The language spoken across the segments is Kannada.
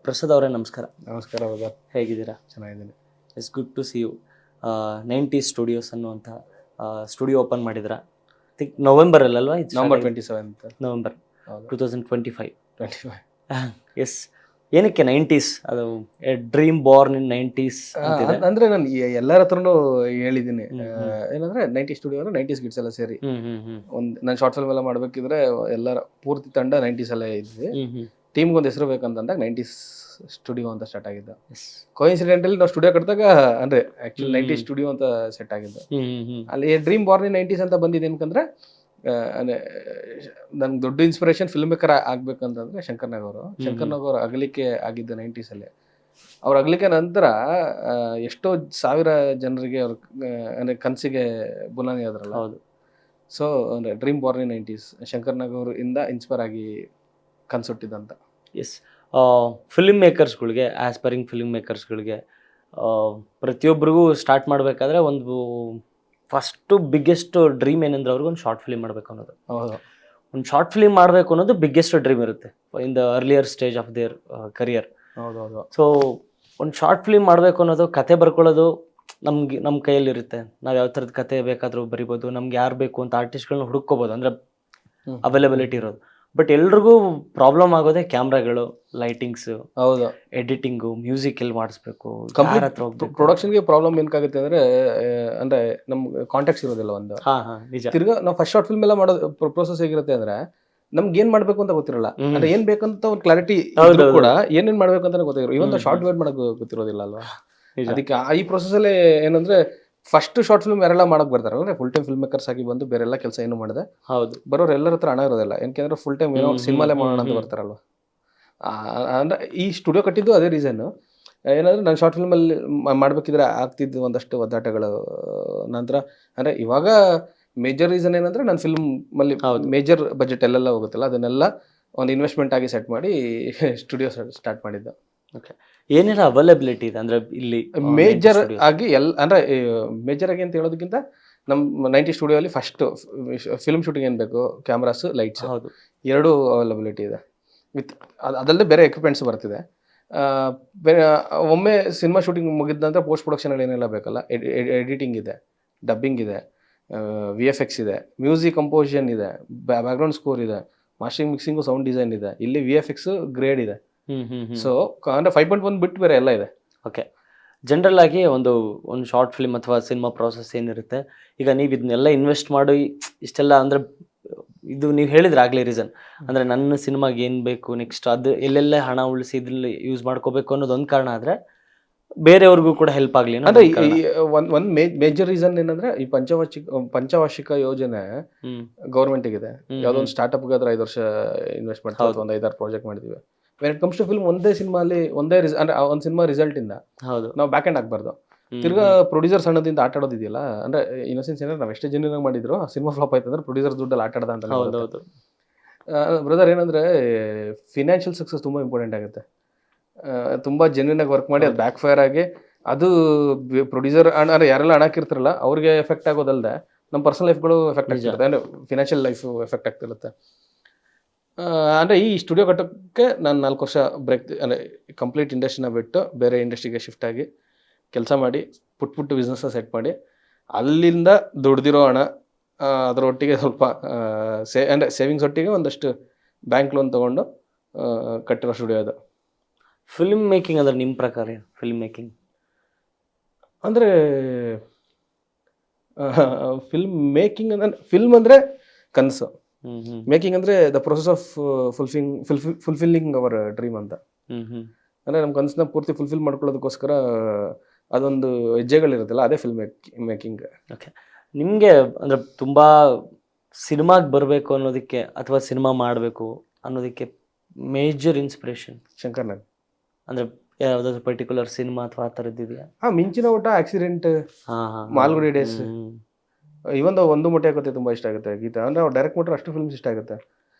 ಪ್ರಸಾದ್ ಅವರೇ ನಮಸ್ಕಾರ. ನಮಸ್ಕಾರ ಬ್ರದರ್, ಹೇಗಿದ್ದೀರಾ? ಚೆನ್ನಾಗಿದ್ದೀನಿ. It's good to see you. 90 studios ಅನ್ನುವಂಥ ಸ್ಟುಡಿಯೋ ಓಪನ್ ಮಾಡಿದ್ರ ಥಿಂಕ್ ನವೆಂಬರಲ್ಲಲ್ವಾ? November 27 November 2025. 25. ಎಸ್, ಏನಕ್ಕೆ 90s? ಅದು ಡ್ರೀಮ್ ಬಾರ್ನ್ ಇನ್ 90s ಅಂತಿದೆ. ಅಂದ್ರೆ ನಾನು ಎಲ್ಲರ ಹತ್ರನೂ ಹೇಳಿದ್ದೀನಿ, ಏನಂದ್ರೆ 90 ಸ್ಟುಡಿಯೋ ಅಂದ್ರೆ 90s ಗಿಡ್ಸ್ ಎಲ್ಲ ಸೇರಿ ನಾನು ಶಾರ್ಟ್ ಫಿಲ್ಮ್ ಎಲ್ಲ ಮಾಡ್ಬೇಕಿದ್ರೆ ಎಲ್ಲರ ಪೂರ್ತಿ ತಂಡ 90s ಅಲ್ಲೇ ಇದ್ವಿ. ಟೀಮ್ಗೆ ಒಂದು ಹೆಸರು ಬೇಕಂತಂದಾಗ 90s ಸ್ಟುಡಿಯೋ ಅಂತ ಸ್ಟಾರ್ಟ್ ಆಗಿದ್ದು. ಕೋಇನ್ಸಿಡೆಂಟಲಿ ನಾವು ಸ್ಟುಡಿಯೋ ಕಟ್ಟಿದಾಗ ಅಂದ್ರೆ ಆಕ್ಚುಲಿ 90s ಸ್ಟುಡಿಯೋ ಅಂತ ಸೆಟ್ ಆಗಿದ್ದು. ಅಲ್ಲಿ ಡ್ರೀಮ್ ಬಾರ್ನ್ ಇನ್ 90s ಅಂತ ಬಂದಿದೆ ಏನಕ್ಕಂದ್ರೆ ನನ್ಗೆ ದೊಡ್ಡ inspiration film maker ಆಗ್ಬೇಕಂತಂದ್ರೆ Shankar Nag ಅವರು. ಶಂಕರ್ ನಾಗ್ ಅವರು ಅಗಲಿಕೆ ಆಗಿದ್ದು 90s ಅಲ್ಲಿ. ಅವ್ರ ಅಗಲಿಕೆ ನಂತರ ಎಷ್ಟೋ ಸಾವಿರ ಜನರಿಗೆ ಅವ್ರ ಅಂದ್ರೆ ಕನಸಿಗೆ ಬುನಾದಿ ಆದ್ರಲ್ಲ. ಹೌದು. ಸೊ ಅಂದ್ರೆ dream born in 90s Shankar Nag ಅವರು ಇಂದ ಇನ್ಸ್ಪೈರ್ ಆಗಿ ಕನ್ಸುಟ್ಟಿದ್ದಂತ. ಎಸ್, ಫಿಲ್ಮ್ ಮೇಕರ್ಸ್ಗಳಿಗೆ, ಆಸ್ಪೈರಿಂಗ್ ಫಿಲ್ಮ್ ಮೇಕರ್ಸ್ಗಳಿಗೆ ಪ್ರತಿಯೊಬ್ಬರಿಗೂ ಸ್ಟಾರ್ಟ್ ಮಾಡಬೇಕಾದ್ರೆ ಒಂದು ಫಸ್ಟು ಬಿಗ್ಗೆಸ್ಟ್ ಡ್ರೀಮ್ ಏನಂದ್ರೆ ಅವ್ರಿಗೆ ಒಂದು ಶಾರ್ಟ್ ಫಿಲ್ಮ್ ಮಾಡಬೇಕು ಅನ್ನೋದು. ಹೌದು, ಒಂದು ಶಾರ್ಟ್ ಫಿಲ್ಮ್ ಮಾಡಬೇಕು ಅನ್ನೋದು ಬಿಗ್ಗೆಸ್ಟ್ ಡ್ರೀಮ್ ಇರುತ್ತೆ in the earlier stage of their career. ಹೌದೌದು. ಸೊ ಒಂದು ಶಾರ್ಟ್ ಫಿಲ್ಮ್ ಮಾಡಬೇಕು ಅನ್ನೋದು, ಕತೆ ಬರ್ಕೊಳ್ಳೋದು ನಮ್ಮ ಕೈಯಲ್ಲಿರುತ್ತೆ. ನಾವು ಯಾವ ಥರದ ಕತೆ ಬೇಕಾದರೂ ಬರಿಬೋದು, ನಮ್ಗೆ ಯಾರು ಬೇಕು ಅಂತ ಆರ್ಟಿಸ್ಟ್ಗಳನ್ನ ಹುಡುಕೋಬೋದು, ಅಂದರೆ ಅವೈಲಬಿಲಿಟಿ ಇರೋದು. ಬಟ್ ಎಲ್ರಿಗೂ ಪ್ರಾಬ್ಲಮ್ ಆಗೋದೇ ಕ್ಯಾಮ್ರಾಗಳು, ಲೈಟಿಂಗ್ಸ್, ಹೌದು, ಎಡಿಟಿಂಗು, ಮ್ಯೂಸಿಕ್ ಎಲ್ಲಿ ಮಾಡಿಸ್ಬೇಕು, ಪ್ರೊಡಕ್ಷನ್ಗೆ ಪ್ರಾಬ್ಲಮ್ ಏನಕ್ಕಾಗುತ್ತೆ ಅಂದ್ರೆ ನಮ್ಗೆ ಕಾಂಟ್ಯಾಕ್ಟ್ಸ್ ಇರೋದಿಲ್ಲ ಒಂದು. ನಿಜ. ತಿರ್ಗಾ ನಾವು ಫಸ್ಟ್ ಶಾರ್ಟ್ ಫಿಲ್ಮ್ ಎಲ್ಲ ಮಾಡೋದು ಪ್ರೋಸೆಸ್ ಹೇಗಿರುತ್ತೆ ಅಂದ್ರೆ ನಮ್ಗೆ ಏನ್ ಮಾಡ್ಬೇಕು ಅಂತ ಗೊತ್ತಿರಲ್ಲ. ಅಂದ್ರೆ ಏನ್ ಬೇಕಂತ ಒಂದು ಕ್ಲಾರಿಟಿ ಕೂಡ ಏನೇನ್ ಮಾಡ್ಬೇಕು ಅಂತ ಗೊತ್ತಿರೋ, ಇವನ್ ಶಾರ್ಟ್ ವೇಟ್ ಮಾಡಕ್ ಗೊತ್ತಿರೋದಿಲ್ಲ ಅಲ್ವಾ. ಅದಕ್ಕೆ ಈ ಪ್ರೊಸೆಸ್ ಅಲ್ಲಿ ಏನಂದ್ರೆ ಫಸ್ಟ್ ಶಾರ್ಟ್ ಫಿಲ್ಮ್ ಯಾರೆಲ್ಲ ಮಾಡಕ್ ಬರ್ತಾರೆ ಅಂದ್ರೆ ಫುಲ್ ಟೈಮ್ ಫಿಲ್ಮ್ ಮೇಕರ್ಸ್ ಆಗಿ ಬಂದು ಬೇರೆಲ್ಲ ಕೆಲಸ ಏನು ಮಾಡಿದೆ. ಹೌದು, ಬರೋರು ಎಲ್ಲರ ಹತ್ರ ಹಣ ಇರೋದಿಲ್ಲ. ಏನಕ್ಕೆ ಫುಲ್ ಟೈಮ್ ಏನೋ ಸಿನಿಮಾಲೇ ಮಾಡೋಣ ಅಂತ ಬರ್ತಾರಲ್ವ. ಅಂದ್ರೆ ಈ ಸ್ಟುಡಿಯೋ ಕಟ್ಟಿದ್ದು ಅದೇ ರೀಸನ್. ಏನಂದ್ರೆ ನಾನು ಶಾರ್ಟ್ ಫಿಲ್ಮ್ ಅಲ್ಲಿ ಮಾಡ್ಬೇಕಿದ್ರೆ ಆಗ್ತಿದ್ದು ಒಂದಷ್ಟು ಒದ್ದಾಟಗಳು. ನಂತರ ಅಂದ್ರೆ ಇವಾಗ ಮೇಜರ್ ರೀಸನ್ ಏನಂದ್ರೆ ನಾನು ಫಿಲ್ಮ್ ಅಲ್ಲಿ ಮೇಜರ್ ಬಜೆಟ್ ಎಲ್ಲೆಲ್ಲ ಹೋಗುತ್ತಲ್ಲ ಅದನ್ನೆಲ್ಲ ಒಂದು ಇನ್ವೆಸ್ಟ್ಮೆಂಟ್ ಆಗಿ ಸೆಟ್ ಮಾಡಿ ಸ್ಟುಡಿಯೋ ಸ್ಟಾರ್ಟ್ ಮಾಡಿದ್ದು. ಓಕೆ, ಏನೆಲ್ಲ ಅವೈಲಬಿಲಿಟಿ ಇದೆ ಅಂದ್ರೆ ಇಲ್ಲಿ ಮೇಜರ್ ಆಗಿ ಅಂದ್ರೆ ಮೇಜರ್ ಆಗಿ ಅಂತ ಹೇಳೋದಕ್ಕಿಂತ ನಮ್ಮ 90 ಸ್ಟುಡಿಯೋ ಅಲ್ಲಿ ಫಸ್ಟ್ ಫಿಲ್ಮ್ ಶೂಟಿಂಗ್ ಏನ್ ಬೇಕು, ಕ್ಯಾಮ್ರಾಸ್, ಲೈಟ್ಸ್, ಎರಡು ಅವೈಲಬಿಲಿಟಿ ಇದೆ. ವಿತ್ ಅದಲ್ಲದೆ ಬೇರೆ ಎಕ್ವಿಪ್ಮೆಂಟ್ಸ್ ಬರ್ತಿದೆ. ಬೇರೆ ಒಮ್ಮೆ ಸಿನಿಮಾ ಶೂಟಿಂಗ್ ಮುಗಿದ ನಂತರ ಪೋಸ್ಟ್ ಪ್ರೊಡಕ್ಷನ್ ಅಲ್ಲಿ ಏನೆಲ್ಲ ಬೇಕಲ್ಲ, ಎಡಿಟಿಂಗ್ ಇದೆ, ಡಬ್ಬಿಂಗ್ ಇದೆ, VFX ಇದೆ, ಮ್ಯೂಸಿಕ್ ಕಂಪೋಸಿಷನ್ ಇದೆ, ಬ್ಯಾಕ್ಗ್ರೌಂಡ್ ಸ್ಕೋರ್ ಇದೆ, ಮಾಸ್ಟರಿಂಗ್, ಮಿಕ್ಸಿಂಗು, ಸೌಂಡ್ ಡಿಸೈನ್ ಇದೆ, ಇಲ್ಲಿ VFX ಗ್ರೇಡ್ ಇದೆ. ಸೊ ಅಂದ್ರೆ 5.1 ಬಿಟ್ಟು ಬೇರೆ ಎಲ್ಲ ಇದೆ. ಓಕೆ, ಜನರಲ್ ಆಗಿ ಒಂದು ಶಾರ್ಟ್ ಫಿಲ್ಮ್ ಅಥವಾ ಸಿನಿಮಾ ಪ್ರಾಸೆಸ್ ಏನಿರುತ್ತೆ, ಈಗ ನೀವು ಇದನ್ನೆಲ್ಲ ಇನ್ವೆಸ್ಟ್ ಮಾಡಿ ಇಷ್ಟೆಲ್ಲ ಅಂದ್ರೆ ಇದು ನೀವು ಹೇಳಿದ್ರೆ ಆಗಲೇ ರೀಸನ್ ಅಂದ್ರೆ ನನ್ನ ಸಿನಿಮಾಗೆ ಏನು ಬೇಕು ನೆಕ್ಸ್ಟ್ ಅದು ಎಲ್ಲೆಲ್ಲ ಹಣ ಉಳಿಸಿ ಇದ್ರಲ್ಲಿ ಯೂಸ್ ಮಾಡ್ಕೋಬೇಕು ಅನ್ನೋದು ಒಂದು ಕಾರಣ. ಆದರೆ ಬೇರೆಯವ್ರಿಗೂ ಕೂಡ ಹೆಲ್ಪ್ ಆಗಲಿ ಅಂದ್ರೆ ಒಂದು ಮೇಜರ್ ರೀಸನ್ ಏನಂದ್ರೆ ಈ ಪಂಚವಾರ್ಷಿಕ ಯೋಜನೆ ಗೌರ್ಮೆಂಟ್ ಇದೆ. ಯಾವ್ದೋ ಒಂದು ಸ್ಟಾರ್ಟ್ಅಪ್ ಆದ್ರೆ 5 ವರ್ಷ ಇನ್ವೆಸ್ಟ್ ಮಾಡ್ತೀವಿ, ಒಂದು 5-6 ಪ್ರಾಜೆಕ್ಟ್ ಮಾಡ್ತೀವಿ. When it comes to film ಒಂದೇ ಸಿನಿಮಾಲಿ ಒಂದೇ ಅಂದ್ರೆ ಒಂದು ಸಿನಿಮಾ ರಿಸಲ್ಟ್ ಇಂದ ನಾವು ಬ್ಯಾಕ್ ಎಂಡ್ ಆಗ್ಬಾರ್ದು. ತಿರ್ಗಾ ಪ್ರೊಡ್ಯೂಸರ್ ಸಣ್ಣದಿಂದ ಆಟ ಆಡೋದಿದೆಯಲ್ಲ, ಅಂದ್ರೆ ಇನ್ನೊಸೆನ್ಸ್ ಏನಾದ್ರೆ ನಾವು ಎಷ್ಟೇ ಜನ ಮಾಡಿದ್ರು ಸಿನಿಮಾ ಫ್ಲಾಪ್ ಆಯ್ತು ಅಂದ್ರೆ ಪ್ರೊಡ್ಯೂಸರ್ ದುಡ್ಡಲ್ಲಿ ಆಟ ಆಡದ ಅಂತ. ಬ್ರದರ್ ಏನಂದ್ರೆ ಫಿನಾನ್ಷಿಯಲ್ ಸಕ್ಸಸ್ ತುಂಬಾ ಇಂಪಾರ್ಟೆಂಟ್ ಆಗುತ್ತೆ. ತುಂಬಾ ಜೆನ್ಯೂನ್ ಆಗಿ ವರ್ಕ್ ಮಾಡಿ ಅದು ಬ್ಯಾಕ್ ಫೈರ್ ಆಗಿ ಅದು ಪ್ರೊಡ್ಯೂಸರ್ ಅಂದ್ರೆ ಯಾರೆಲ್ಲ ಹಣ ಹಾಕಿರ್ತಾರಲ್ಲ ಅವ್ರಿಗೆ ಎಫೆಕ್ಟ್ ಆಗೋದಲ್ದೆ ನಮ್ಮ ಪರ್ಸನಲ್ ಲೈಫ್ಗಳು ಎಫೆಕ್ಟ್ ಆಗ್ತಿರುತ್ತೆ, ಅಂದ್ರೆ ಫಿನಾನ್ಷಿಯಲ್ ಲೈಫ್ ಎಫೆಕ್ಟ್ ಆಗ್ತಿರುತ್ತೆ. ಅಂದರೆ ಈ ಸ್ಟುಡಿಯೋ ಕಟ್ಟೋಕ್ಕೆ ನಾನು 4 ವರ್ಷ ಬ್ರೇಕ್ ಅಂದರೆ ಕಂಪ್ಲೀಟ್ ಇಂಡಸ್ಟ್ರಿನ ಬಿಟ್ಟು ಬೇರೆ ಇಂಡಸ್ಟ್ರಿಗೆ ಶಿಫ್ಟ್ ಆಗಿ ಕೆಲಸ ಮಾಡಿ ಪುಟ್ಟು ಬಿಸ್ನೆಸ್ನ ಸೆಟ್ ಮಾಡಿ ಅಲ್ಲಿಂದ ದುಡ್ದಿರೋ ಹಣ ಅದರೊಟ್ಟಿಗೆ ಸ್ವಲ್ಪ ಅಂದರೆ ಸೇವಿಂಗ್ಸ್ ಒಟ್ಟಿಗೆ ಒಂದಷ್ಟು ಬ್ಯಾಂಕ್ ಲೋನ್ ತೊಗೊಂಡು ಕಟ್ಟಿರೋ ಸ್ಟುಡಿಯೋ ಅದು. ಫಿಲ್ಮ್ ಮೇಕಿಂಗ್ ಅಂದರೆ ನಿಮ್ಮ ಪ್ರಕಾರ ಫಿಲ್ಮ್ ಮೇಕಿಂಗ್ ಅಂದರೆ ಫಿಲ್ಮ್ ಅಂದರೆ ಫಿಲ್ಮ್ ಅಂದರೆ ಕನಸು, ಮೇಕಿಂಗ್ ಅಂದ್ರೆ the process of fulfilling hour dream ಅಂತ. ಅಂದ್ರೆ ನಮ್ಮ ಕನಸನ್ನ ಪೂರ್ತಿ ಫುಲ್ಫಿಲ್ ಮಾಡ್ಕೊಳ್ಳೋದಕ್ಕೋಸ್ಕರ ಅದೊಂದು ಹೆಜ್ಜೆಗಳಿರುತ್ತಲ್ಲ, ಅದೇ ಫಿಲ್ಮ್ ಮೇಕಿಂಗ್. ಓಕೆ, ನಿಮಗೆ ಅಂದ್ರೆ ತುಂಬಾ ಸಿನಿಮಾಗೆ ಬರಬೇಕು ಅನ್ನೋದಕ್ಕೆ ಅಥವಾ ಸಿನಿಮಾ ಮಾಡಬೇಕು ಅನ್ನೋದಕ್ಕೆ ಮೇಜರ್ ಇನ್ಸ್ಪಿರೇಷನ್ ಶಂಕರ್ ನಾಗ್. ಅಂದ್ರೆ ಯಾವ್ದಾದ್ರು ಪರ್ಟಿಕ್ಯುಲರ್ ಸಿನಿಮಾ ಅಥವಾ ಆ ಥರದ್ದು ಇದೆಯಾ? ಮಿಂಚಿನ ಊಟ, ಆಕ್ಸಿಡೆಂಟ್, ಮಾಲ್ಗುಡಿ ಡೇಸ್, ಇವೊಂದು ಒಂದು ಮೊಟ್ಟೆ ಆಗುತ್ತೆ ತುಂಬಾ ಇಷ್ಟ ಆಗುತ್ತೆ ಗೀತಾ. ಅಂದ್ರೆ ಅವ್ರು ಡೈರೆಕ್ಟ್ ಮಾಡ್ರೆ ಅಷ್ಟು ಫಿಲ್ಮ್ಸ್ ಇಷ್ಟ ಆಗುತ್ತೆ.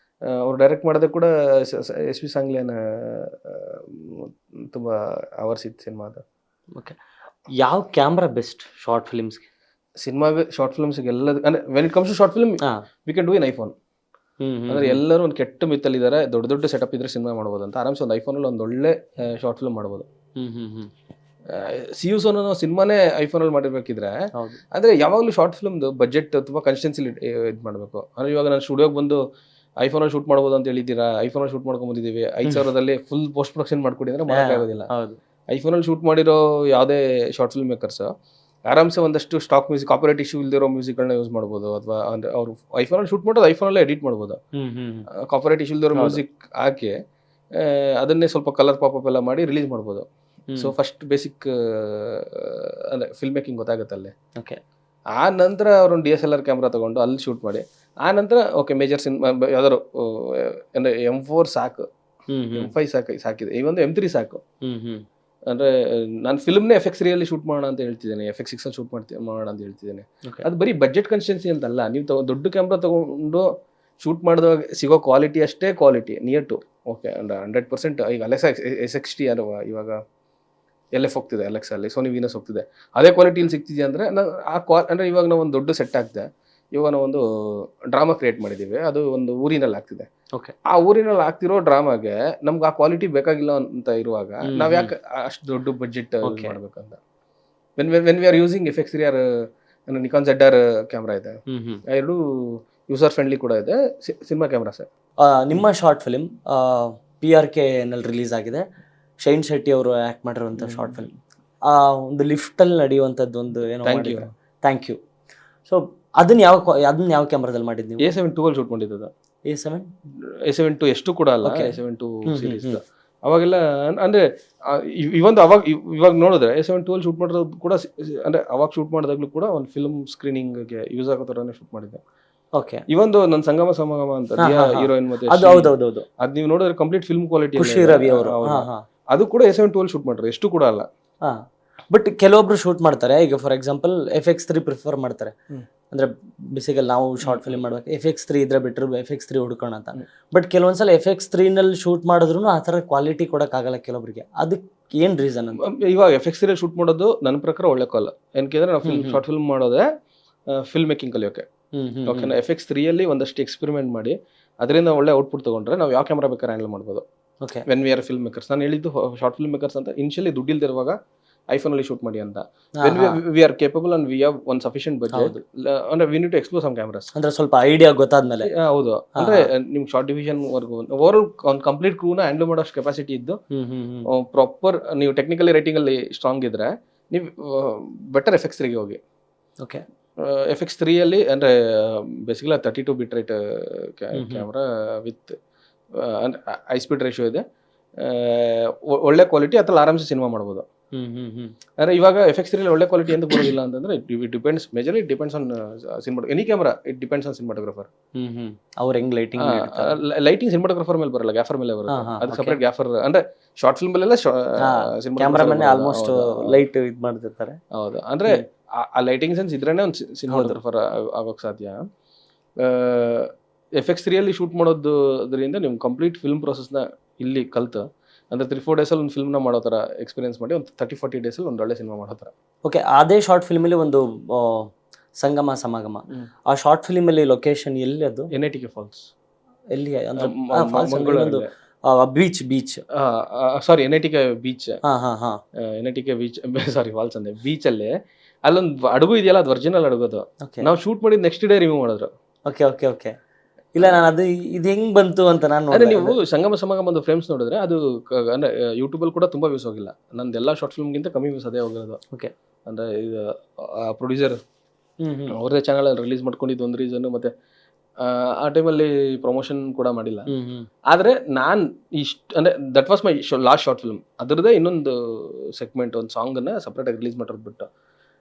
ಅವ್ರು ಡೈರೆಕ್ಟ್ ಮಾಡೋದೇ ಕೂಡ SP ಸಾಂಗ್ಲಿಯನ ತುಂಬಾ ಅವರ್ಸ್ ಇತ್ತು ಸಿನಿಮಾ ಅದು. ಓಕೆ, ಯಾವ ಕ್ಯಾಮ್ರಾ ಬೆಸ್ಟ್ ಶಾರ್ಟ್ ಫಿಲ್ಮ್ಸ್ಗೆ? ಸಿನಿಮಾಗೆ ಶಾರ್ಟ್ ಫಿಲ್ಮ್ಸ್ಗೆ ಎಲ್ಲ ಅಂದ್ರೆ when it comes to short film we can do in iPhone. ಅಂದ್ರೆ ಎಲ್ಲರೂ ಒಂದು ಕೆಟ್ಟ ಮಿತ್ತಲ್ಲಿದ್ದಾರೆ, ದೊಡ್ಡ ದೊಡ್ಡ ಸೆಟಪ್ ಇದ್ರೆ ಸಿನಿಮಾ ಮಾಡ್ಬೋದು ಅಂತ. ಆರಾಮ್ಸೆ ಒಂದು ಐಫೋನಲ್ಲಿ ಒಂದು ಒಳ್ಳೆ ಶಾರ್ಟ್ ಫಿಲ್ಮ್ ಮಾಡ್ಬೋದು. ಸಿ ಯು ಸೋನು ಸಿನಿಮಾನೇ ಐಫೋನಲ್ಲಿ ಮಾಡಿರ್ಬೇಕಿದ್ರೆ ಅಂದ್ರೆ ಯಾವಾಗಲೂ ಶಾರ್ಟ್ ಫಿಲ್ಮ್ದು ಬಜೆಟ್ ತುಂಬಾ ಕನ್ಸಿಸ್ಟೆನ್ಸಿ ಇದು ಮಾಡಬೇಕು. ಅಂದ್ರೆ ಇವಾಗ ನಾನು ಸ್ಟುಡಿಯೋಗೆ ಬಂದು ಐಫೋನಲ್ಲಿ ಶೂಟ್ ಮಾಡ್ಬೋದು ಅಂತ ಹೇಳಿದ್ದೀರಾ, ಐಫೋನಲ್ಲಿ ಶೂಟ್ ಮಾಡ್ಕೊಂಡ್ ಬಂದಿದ್ದೀವಿ, 5,000ದಲ್ಲಿ ಫುಲ್ ಪೋಸ್ಟ್ ಪ್ರೊಡಕ್ಷನ್ ಮಾಡ್ಕೊಡಿ ಅಂದ್ರೆ ಮಾಡೋಕ್ಕಾಗೋದಿಲ್ಲ. ಐಫೋನಲ್ಲಿ ಶೂಟ್ ಮಾಡಿರೋ ಯಾವುದೇ ಶಾರ್ಟ್ ಫಿಲ್ಮ್ ಮೇಕರ್ಸ್ ಆರಾಮ್ಸೆ ಒಂದಷ್ಟು ಸ್ಟಾಕ್ ಮ್ಯೂಸಿಕ್, ಕಾಪಿರೈಟ್ ಇಶ್ಯೂ ಇಲ್ದಿರೋ ಮ್ಯೂಸಿಕ್ಗಳನ್ನ ಯೂಸ್ ಮಾಡ್ಬೋದು. ಅಥವಾ ಅಂದ್ರೆ ಅವ್ರು ಐಫೋನಲ್ಲಿ ಶೂಟ್ ಮಾಡೋದು ಐಫೋನಲ್ಲೇ ಎಡಿಟ್ ಮಾಡ್ಬೋದು. ಕಾಪಿರೈಟ್ ಇಶ್ಯೂ ಇಲ್ದಿರೋ ಮ್ಯೂಸಿಕ್ ಹಾಕಿ ಅದನ್ನೇ ಸ್ವಲ್ಪ ಕಲರ್ ಪಾಪಪ್ ಎಲ್ಲ ಮಾಡಿ ರಿಲೀಸ್ ಮಾಡ್ಬೋದು. ಸೊ ಫಸ್ಟ್ ಬೇಸಿಕ್ ಅಂದ್ರೆ ಫಿಲ್ಮ್ ಮೇಕಿಂಗ್ ಗೊತ್ತಾಗುತ್ತೆ ಅಲ್ಲಿ. ಆ ನಂತರ ಅವ್ರೊಂದು DSLR ಕ್ಯಾಮ್ರಾ ತಗೊಂಡು ಅಲ್ಲಿ ಶೂಟ್ ಮಾಡಿ, ಆ ನಂತರ ಓಕೆ ಮೇಜರ್ ಸಿನಿಮಾ ಯಾವ್ದಾದ್ರು ಅಂದ್ರೆ M4 ಸಾಕು, M5 ಸಾಕಿದೆ, ಈ ಒಂದು M3 ಸಾಕು. ಅಂದ್ರೆ ನಾನು ಫಿಲ್ಮ್ನೇ FX3 ಅಲ್ಲಿ ಶೂಟ್ ಮಾಡೋಣ ಅಂತ ಹೇಳ್ತಿದ್ದೇನೆ, FX6 ಅಲ್ಲಿ ಶೂಟ್ ಮಾಡೋಣ ಅಂತ ಹೇಳ್ತಿದ್ದೇನೆ. ಅದು ಬರೀ ಬಜೆಟ್ ಕನ್ಸ್ಟೆನ್ಸಿ ಅಂತಲ್ಲ, ನೀವು ದೊಡ್ಡ ಕ್ಯಾಮ್ರಾ ತಗೊಂಡು ಶೂಟ್ ಮಾಡಿದಾಗ ಸಿಗೋ ಕ್ವಾಲಿಟಿ ಅಷ್ಟೇ ಕ್ವಾಲಿಟಿ ನಿಯರ್ ಟು ಓಕೆ ಅಂದ್ರೆ 100%. ಈಗ ಅಲೆಕ್ಸಾ SX ಅಲ್ವಾ ಇವಾಗ LF ಹೋಗ್ತಿದೆ, Alexa ಅಲ್ಲಿ ಸೋನಿ ವೀನಸ್ ಹೋಗ್ತಿದೆ, ಅದೇ ಕ್ವಾಲಿಟಿ ಇಲ್ಲಿ ಸಿಗ್ತಿದೆ ಅಂದ್ರೆ ಅಂದ್ರೆ ಇವಾಗ ನಾವು ಒಂದು ದೊಡ್ಡ ಸೆಟ್ ಆಗ್ತದೆ, ಇವಾಗ ನಾವು ಒಂದು ಡ್ರಾಮಾ ಕ್ರಿಯೇಟ್ ಮಾಡಿದ್ದೀವಿ, ಅದು ಒಂದು ಊರಿನಲ್ಲಿ ಆಗ್ತಿದೆ. ಆ ಊರಿನಲ್ಲಿ ಆಗ್ತಿರೋ ಡ್ರಾಮಾಗೆ ನಮ್ಗೆ ಆ ಕ್ವಾಲಿಟಿ ಬೇಕಾಗಿಲ್ಲ ಅಂತ ಇರುವಾಗ ನಾವ್ ಯಾಕೆ ಅಷ್ಟು ದೊಡ್ಡ ಬಜೆಟ್ ಮಾಡ್ಬೇಕಂತ. When we are using FX3 or Nikon ZR camera ಇದೆ, ಎರಡು ಯೂಸರ್ ಫ್ರೆಂಡ್ಲಿ ಕೂಡ ಇದೆ ಸಿನಿಮಾ ಕ್ಯಾಮ್ರಾಸ್. ನಿಮ್ಮ ಶಾರ್ಟ್ ಫಿಲ್ಮ್ PRK ನಲ್ಲಿ ರಿಲೀಸ್ ಆಗಿದೆ, ಶೈನ್ ಶೆಟ್ಟಿ ಅವರು ಆಕ್ಟ್ ಮಾಡಿರುವಂತ ಶಾರ್ಟ್ ಫಿಲ್ಮ್. ಒಂದು ಲಿಫ್ಟ್ ಅಲ್ಲಿ ನಡೆಯುವಂತದ್ದು ಒಂದು ಏನೋ ಥ್ಯಾಂಕ್ ಯು. ಸೊ ಅದನ್ನ ಯಾವ ಕ್ಯಾಮ್ರಾದಲ್ಲಿ ಮಾಡಿದ್ ನೀವು? A7 II ಅಲ್ಲಿ ಶೂಟ್ ಮಾಡಿದ್ದು. A7 II ಎಷ್ಟು ಕೂಡ ಅಲ್ಲ, A7 II ಸೀರೀಸ್ ಅವಾಗೆಲ್ಲ ಅಂದ್ರೆ ಇವಾಗ ನೋಡಿದ್ರೆ A7 II ಅಲ್ಲಿ ಶೂಟ್ ಮಾಡಿರೋದು ಕೂಡ ಅಂದ್ರೆ ಅವಾಗ ಶೂಟ್ ಮಾಡಿದಾಗ್ಲೂ ಕೂಡ ಒಂದು ಫಿಲ್ಮ್ ಸ್ಕ್ರೀನಿಂಗ್ ಗೆ ಯೂಸ್ ಆಗೋ ತರಾನೇ ಶೂಟ್ ಮಾಡಿದ್ದೆ. ಇವೊಂದು ನನ್ನ ಸಂಗಮ ಸಮಾಗಮ ಅಂತ ಹೀರೋಯಿನ್ ಮತ್ತೆ ಅದ್ ನೀವು ನೋಡಿದ್ರೆ ಕಂಪ್ಲೀಟ್ ಫಿಲ್ಮ್ ಕ್ವಾಲಿಟಿ, ಖುಷಿ ರವಿ ಅವರು, ಅದು ಕೂಡ A7 II ಅಲ್ಲಿ ಶೂಟ್ ಮಾಡ್ತಾರೆ, ಎಷ್ಟು ಕೂಡ ಅಲ್ಲ. ಬಟ್ ಕೆಲವೊಬ್ರು ಶೂಟ್ ಮಾಡ್ತಾರೆ, ಈಗ ಫಾರ್ ಎಕ್ಸಾಂಪಲ್ FX3 ಪ್ರಿಫರ್ ಮಾಡ್ತಾರೆ. ಅಂದ್ರೆ ಬೇಸಿಕಲಿ ನಾವು ಶಾರ್ಟ್ ಫಿಲ್ಮ್ ಮಾಡ್ಬೇಕು FX3 ಇದ್ರೆ ಬಿಟ್ರು FX3 ಹುಡ್ಕೋಣ ಅಂತ. ಬಟ್ ಕೆಲವೊಂದ್ಸಲ FX3 ನಲ್ಲಿ ಶೂಟ್ ಮಾಡಿದ್ರು ಆ ತರ ಕ್ವಾಲಿಟಿ ಕೊಡಕ್ ಆಗಲ್ಲ ಕೆಲವೊಬ್ರಿಗೆ, ಅದಕ್ಕೆ ಏನ್ ರೀಸನ್ ಅಂತ? ಇವಾಗ FX3 ಶೂಟ್ ಮಾಡೋದು ನನ್ನ ಪ್ರಕಾರ ಒಳ್ಳೆ ಕಾಲ್. ಏನಕ್ಕೆ ನಾವು ಶಾರ್ಟ್ ಫಿಲ್ಮ್ ಮಾಡೋದೇ ಫಿಲ್ಮ್ ಮೇಕಿಂಗ್ ಕಲಿಯೋಕೆ. ಓಕೆನಾ, FX3 ಅಲ್ಲಿ ಒಂದಷ್ಟು ಎಕ್ಸ್ಪೆರಿಮೆಂಟ್ ಮಾಡಿ ಅದರಿಂದ ಒಳ್ಳೆ ಔಟ್ಪುಟ್ ತಗೊಂಡ್ರೆ ನಾವು ಯಾವ ಕ್ಯಾಮ್ರಾ ಬೇಕಾದ್ರೆ ಹ್ಯಾಂಡಲ್ ಮಾಡ್ಬೋದು. When we are film makers, ನಾನು ಹೇಳಿದ್ದು ಶಾರ್ಟ್ ಫಿಲ್ಮ್ ಮೇಕರ್ಸ್ ಅಂತ ಇನಿಷಿಯಲಿ ದುಡ್ಡಿಲ್ದಿರುವಾಗ ಐಫೋನ್ ಅಲ್ಲಿ ಶೂಟ್ ಮಾಡಿ ಅಂತ. When we are capable and we have one sufficient budget, ಅಂದ್ರೆ we need to explore some cameras. ಅಂದ್ರೆ ಸ್ವಲ್ಪ ಐಡಿಯಾ ಗೊತ್ತಾದ್ಮೇಲೆ. ಹೌದು, ಅಂದ್ರೆ ನಿಮ್ಗೆ ಶಾರ್ಟ್ ಡಿವಿಷನ್ ವರ್ಗು ಓವರ್ ಒಂದು ಕಂಪ್ಲೀಟ್ ಕ್ರೂನ ಹ್ಯಾಂಡಲ್ ಮಾಡೋ ಕೆಪಾಸಿಟಿ ಇದ್ದು ಪ್ರಾಪರ್ ನೀವು ಟೆಕ್ನಿಕಲಿ ರೈಟಿಂಗ್ ಅಲ್ಲಿ ಸ್ಟ್ರಾಂಗ್ ಇದ್ರೆ ನೀವು ಬೆಟರ್ FX3 ಗೆ ಹೋಗಿ. FX3 ಅಲ್ಲಿ ಅಂದ್ರೆ basically 32 bit right camera with high speed ratio ಇದೆ, ಒಳ್ಳೆ ಕ್ವಾಲಿಟಿ, ಅದ್ರಲ್ಲಿ ಆರಾಮ್ಸೆ ಸಿನಿಮಾ ಮಾಡ್ಬೋದು. ಅಂದ್ರೆ ಇವಾಗ FX3 ಅಲ್ಲಿ ಒಳ್ಳೆ ಕ್ವಾಲಿಟಿ ಎಂದು ಬರೋದಿಲ್ಲ ಅಂತಂದ್ರೆ it depends majorly depends on cinema, any camera it depends on cinematographer. ಅವ್ರ ಹೆಂಗ್ ಲೈಟಿಂಗ್ ಸಿನಿಮಾಟೋಗ್ರಾಫರ್ ಮೇಲೆ ಬರಲ್ಲ, ಗ್ಯಾಫರ್ ಮೇಲೆ ಬರುತ್ತೆ. ಅದು ಸಪರೇಟ್ ಗ್ಯಾಫರ್. ಅಂದ್ರೆ ಶಾರ್ಟ್ ಫಿಲ್ಮ್ ಅಲ್ಲೆಲ್ಲ ಕ್ಯಾಮ್ರಾಮನ್ ಆಲ್ಮೋಸ್ಟ್ ಲೈಟ್ ಇದು ಮಾಡ್ತಿರ್ತಾರೆ. ಹೌದು, ಅಂದ್ರೆ ಆ ಲೈಟಿಂಗ್ ಸೆನ್ಸ್ ಇದ್ರೇನೆ ಒಂದು ಸಿನಿಮಾಟೋಗ್ರಾಫರ್ ಆಗೋಕ್ ಸಾಧ್ಯ. FX3 ಅಲ್ಲಿ ಶೂಟ್ ಮಾಡೋದ್ರಿಂದ ನಿಮ್ ಕಂಪ್ಲೀಟ್ ಫಿಲ್ಮ್ ಪ್ರೊಸೆಸ್ನ ಇಲ್ಲಿ ಕಲ್ತು ಅಂದ್ರೆ 3-4 days ಅಲ್ಲಿ ಒಂದು ಫಿಲ್ಮ್ನ ಮಾಡೋ ಥರ ಎಕ್ಸ್ಪೀರಿಯನ್ಸ್ ಮಾಡಿ ಒಂದು 30-40 days ಅಲ್ಲಿ ಒಂದು ಒಳ್ಳೆ ಸಿನಿಮಾ ಮಾಡೋ ಥರ. ಓಕೆ, ಅದೇ ಶಾರ್ಟ್ ಫಿಲ್ಮಲ್ಲಿ ಒಂದು ಸಂಗಮ ಸಮಾಗಮ, ಆ ಶಾರ್ಟ್ ಫಿಲ್ಮಲ್ಲಿ ಲೊಕೇಶನ್ ಎಲ್ಲಿ? ಅದು NITK ಫಾಲ್ಸ್. ಎಲ್ಲಿ ಅಂದ್ರೆ Mangaluru beach sorry NITK beach. NITK beach sorry falls ಅಂದೆ, ಬೀಚ್ ಅಲ್ಲಿ ಅಲ್ಲೊಂದು ಹಡಗು ಇದೆಯಲ್ಲ, ಅದು ಒರಿಜಿನಲ್ ಹಡಗೋದು. ನಾವು ಶೂಟ್ ಮಾಡಿದ ನೆಕ್ಸ್ಟ್ ಡೇ ರಿವ್ಯೂ ಮಾಡಿದ್ರು. ಓಕೆ ಇಲ್ಲ, ನಾನು ಅದು ಇದು ಹೆಂಗ್ ಬಂತು ಅಂತ ನಾನು. ಅಂದ್ರೆ ನೀವು ಸಂಗಮ ಸಮಾಗಮ ಒಂದು ಫ್ರೇಮ್ಸ್ ನೋಡಿದ್ರೆ ಅದು ಅಂದ್ರೆ ಯೂಟ್ಯೂಬ್ ಅಲ್ಲಿ ಕೂಡ ತುಂಬಾ ವ್ಯೂಸ್ ಹೋಗಿಲ್ಲ. ನಂದೆಲ್ಲ ಶಾರ್ಟ್ ಫಿಲ್ಮ್ಗಿಂತ ಕಮ್ಮಿ ವ್ಯೂಸ್ ಅದೇ ಹೋಗಿರೋದು. ಅಂದ್ರೆ ಇದು ಪ್ರೊಡ್ಯೂಸರ್ ಅವ್ರದೇ ಚಾನಲ್ ಅಲ್ಲಿ ರಿಲೀಸ್ ಮಾಡ್ಕೊಂಡಿದ್ದು ಒಂದು ರೀಸನ್. ಮತ್ತೆ ಆ ಟೈಮಲ್ಲಿ ಪ್ರಮೋಷನ್ ಕೂಡ ಮಾಡಿಲ್ಲ. ಆದ್ರೆ ನಾನ್ ಅಂದ್ರೆ that was my last shot film. ಅದ್ರದ್ದೇ ಇನ್ನೊಂದು ಸೆಗ್ಮೆಂಟ್, ಒಂದು ಸಾಂಗ್ ಅನ್ನ ಸಪರೇಟ್ ಆಗಿ ರಿಲೀಸ್ ಮಾಡೋದು ಬಿಟ್ಟು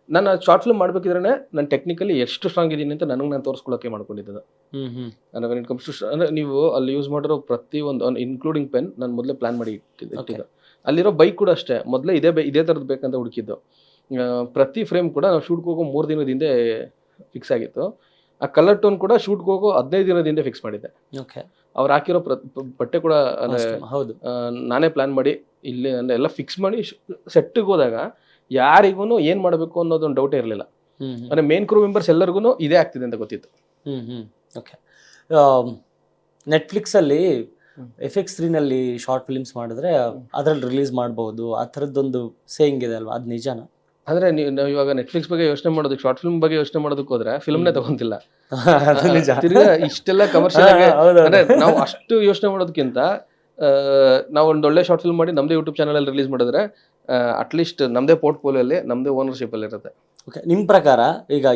ನಾನು ಶಾರ್ಟ್ ಫಿಲ್ಮ್ ಮಾಡ್ಬೇಕಿದ್ರೆ ನಾನು ಟೆಕ್ನಿಕಲಿ ಎಷ್ಟು ಸ್ಟ್ರಾಂಗ್ ಇದೀನಿ ಅಂತ ನನಗೆ ನಾನು ತೋರಿಸ್ಕೊಳ್ಳೋಕೆ ಮಾಡ್ಕೊಂಡಿದ್ದೆ. ಅಂದ್ರೆ ವೆನ್ ಇಟ್ ಕಮ್ಸ್ ಟು ಅಂದ್ರೆ ನೀವು ಅಲ್ಲಿ ಯೂಸ್ ಮಾಡಿರೋ ಪ್ರತಿ ಒಂದು ಇನ್ಕ್ಲೂಡಿಂಗ್ ಪೆನ್ ನಾನು ಮೊದಲೇ ಪ್ಲಾನ್ ಮಾಡಿ ಇಟ್ಟಿದ್ದೆ. ಅಲ್ಲಿರೋ ಬೈಕ್ ಕೂಡ ಅಷ್ಟೇ, ಮೊದಲೇ ಇದೇ ಥರದ್ದು ಬೇಕಂತ ಹುಡುಕಿದ್ದು. ಪ್ರತಿ ಫ್ರೇಮ್ ಕೂಡ ನಾವು ಶೂಟ್ಗೆ ಹೋಗೋ 3 ದಿನದ ಹಿಂದೆ ಫಿಕ್ಸ್ ಆಗಿತ್ತು. ಆ ಕಲರ್ ಟೋನ್ ಕೂಡ ಶೂಟ್ಗೆ ಹೋಗೋ 15 ದಿನದ ಹಿಂದೆ ಫಿಕ್ಸ್ ಮಾಡಿದ್ದೆ. ಅವ್ರು ಹಾಕಿರೋ ಬಟ್ಟೆ ಕೂಡ ನಾನೇ ಪ್ಲಾನ್ ಮಾಡಿ ಇಲ್ಲಿ ಅಂದ್ರೆ ಎಲ್ಲ ಫಿಕ್ಸ್ ಮಾಡಿ ಸೆಟ್ಗೆ ಹೋದಾಗ ಯಾರಿಗೂ ಏನ್ ಮಾಡಬೇಕು ಅನ್ನೋದೊಂದು ಡೌಟೇ ಇರಲಿಲ್ಲ. ಅಂದ್ರೆ ಮೇನ್ ಕ್ರೂ ಮೆಂಬರ್ಸ್ ಎಲ್ಲರಿಗೂ ಇದೇ ಆಗ್ತಿದೆ ಅಂತ ಗೊತ್ತಿತ್ತು. ನೆಟ್ಫ್ಲಿಕ್ಸ್ ಅಲ್ಲಿ FX3 ಶಾರ್ಟ್ ಫಿಲ್ಮ್ಸ್ ಮಾಡಿದ್ರೆ ಅದ್ರಲ್ಲಿ ರಿಲೀಸ್ ಮಾಡಬಹುದು ಆ ಥರದ್ದೊಂದು ಸೇಯಿಂಗ್ ಇದೆ ಅಲ್ವಾ, ಅದು ನಿಜಾನ? ಅಂದ್ರೆ ನಾವು ಇವಾಗ ನೆಟ್ಫ್ಲಿಕ್ಸ್ ಬಗ್ಗೆ ಯೋಚನೆ ಮಾಡೋದಕ್ಕೆ, ಶಾರ್ಟ್ ಫಿಲ್ಮ್ ಬಗ್ಗೆ ಯೋಚನೆ ಮಾಡೋದಕ್ಕೆ ಹೋದ್ರೆ ಫಿಲ್ಮ್ನೇ ತಗೊಂತಿಲ್ಲ. ಅದು ನಿಜ. ತಿರ್ಗಾ ಇಷ್ಟೆಲ್ಲ ಕಮರ್ಷಿಯಲ್ ಆಗಿ ಹೌದೌದು. ಅಂದ್ರೆ ನಾವು ಅಷ್ಟು ಯೋಚನೆ ಮಾಡೋದಕ್ಕಿಂತ ನಾವು ಒಂದು ಒಳ್ಳೆ ಶಾರ್ಟ್ ಫಿಲ್ಮ್ ಮಾಡಿ ನಮ್ದೇ ಯೂಟ್ಯೂಬ್ ಚಾನಲ್ ಅಲ್ಲಿ ರಿಲೀಸ್ ಮಾಡಿದ್ರೆ ಅಟ್ಲೀಸ್ಟ್ ನಮ್ದೇ ಪೋರ್ಟ್ಫೋಲಿಯೋ ಅಲ್ಲಿ ನಮ್ದೇ ಓನರ್ಶಿಪ್ ಅಲ್ಲಿ ಇರುತ್ತೆ. ಓಕೆ, ನಿಮ್ಮ ಪ್ರಕಾರ ಈಗ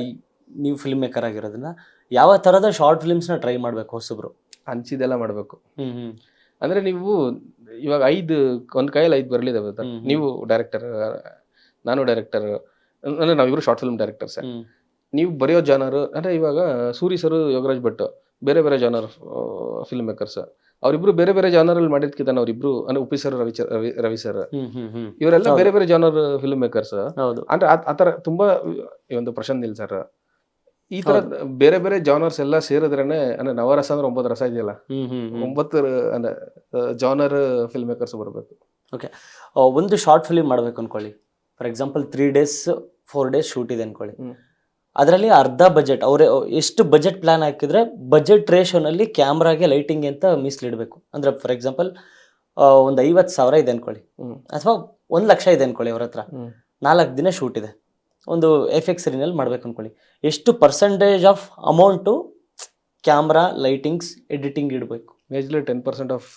ನೀವು ಫಿಲ್ಮ್ ಮೇಕರ್ ಆಗಿರೋದನ್ನ ಯಾವ ಥರದ ಶಾರ್ಟ್ ಫಿಲ್ಮ್ಸ್ನ ಟ್ರೈ ಮಾಡಬೇಕು ಹೊಸಬ್ರು? ಅನ್ಸಿದೆಲ್ಲ ಮಾಡಬೇಕು. ಹ್ಮ್ ಅಂದ್ರೆ ನೀವು ಇವಾಗ ಒಂದ್ ಕೈಯಲ್ಲಿ 5 ಬರಲಿದ್ದಾವೆ. ನೀವು ಡೈರೆಕ್ಟರ್, ನಾನು ಡೈರೆಕ್ಟರ್, ಅಂದ್ರೆ ನಾವಿಬ್ರು ಶಾರ್ಟ್ ಫಿಲ್ಮ್ ಡೈರೆಕ್ಟರ್ಸ್. ನೀವು ಬರೆಯೋ ಜಾನರ್ ಅಂದ್ರೆ ಇವಾಗ ಸೂರಿ ಸರ್, ಯೋಗರಾಜ್ ಭಟ್ ಬೇರೆ ಬೇರೆ ಜಾನರ್ ಫಿಲ್ಮ್ ಮೇಕರ್ಸ್. ಅವರಿಬ್ರು ಬೇರೆ ಬೇರೆ ಜಾನರ್ ಅಲ್ಲಿ ಮಾಡಿದ್ಕಿಂತ ಅವರಿಬ್ರು ಅಂದ್ರೆ ಉಪ್ಪಿ ಸರ್, ರವಿ ಸರ್, ಇವರೆಲ್ಲ ಬೇರೆ ಬೇರೆ ಜಾನರ್ ಫಿಲ್ಮ್ ಮೇಕರ್ಸ್. ಹೌದು. ಅಂದ್ರೆ ಆತರ ತುಂಬಾ ಈ ಒಂದು ಪ್ರಶಾಂತ್ ನೀಲ್ ಸರ್, ಈ ತರ ಬೇರೆ ಬೇರೆ ಜಾನರ್ಸ್ ಎಲ್ಲ ಸೇರಿದ್ರೇನೆ ಅಂದ್ರೆ ನವರಸ ಅಂದ್ರೆ 9 ರಸ ಇದೆಯಲ್ಲ, 9 ಅಂದ್ರೆ ಜಾನರ್ ಫಿಲ್ಮ್ ಮೇಕರ್ಸ್ ಬರಬೇಕು. ಓಕೆ, ಒಂದು ಶಾರ್ಟ್ ಫಿಲ್ಮ್ ಮಾಡ್ಬೇಕು ಅನ್ಕೊಳ್ಳಿ, for example 3 days 4 days shoot ಇದೆ ಅನ್ಕೊಳ್ಳಿ. ಅದರಲ್ಲಿ ಅರ್ಧ ಬಜೆಟ್ ಅವರೇ ಎಷ್ಟು ಬಜೆಟ್ ಪ್ಲಾನ್ ಹಾಕಿದ್ರೆ ಬಜೆಟ್ ರೇಷೋನಲ್ಲಿ ಕ್ಯಾಮ್ರಾಗೆ ಲೈಟಿಂಗ್ ಅಂತ ಮೀಸಲಿಡಬೇಕು. ಅಂದ್ರೆ ಫಾರ್ ಎಕ್ಸಾಂಪಲ್ ಒಂದು 50,000 ಇದೆ ಅನ್ಕೊಳ್ಳಿ, ಅಥವಾ 1 ಲಕ್ಷ ಇದೆ ಅನ್ಕೊಳ್ಳಿ, ಅವ್ರ ಹತ್ರ 4 ದಿನ ಶೂಟ್ ಇದೆ, ಒಂದು FX3 ಮಾಡ್ಬೇಕು ಅನ್ಕೊಳ್ಳಿ, ಎಷ್ಟು percentage of amount camera, lightings, editing ಇಡಬೇಕು? Majorly 10% of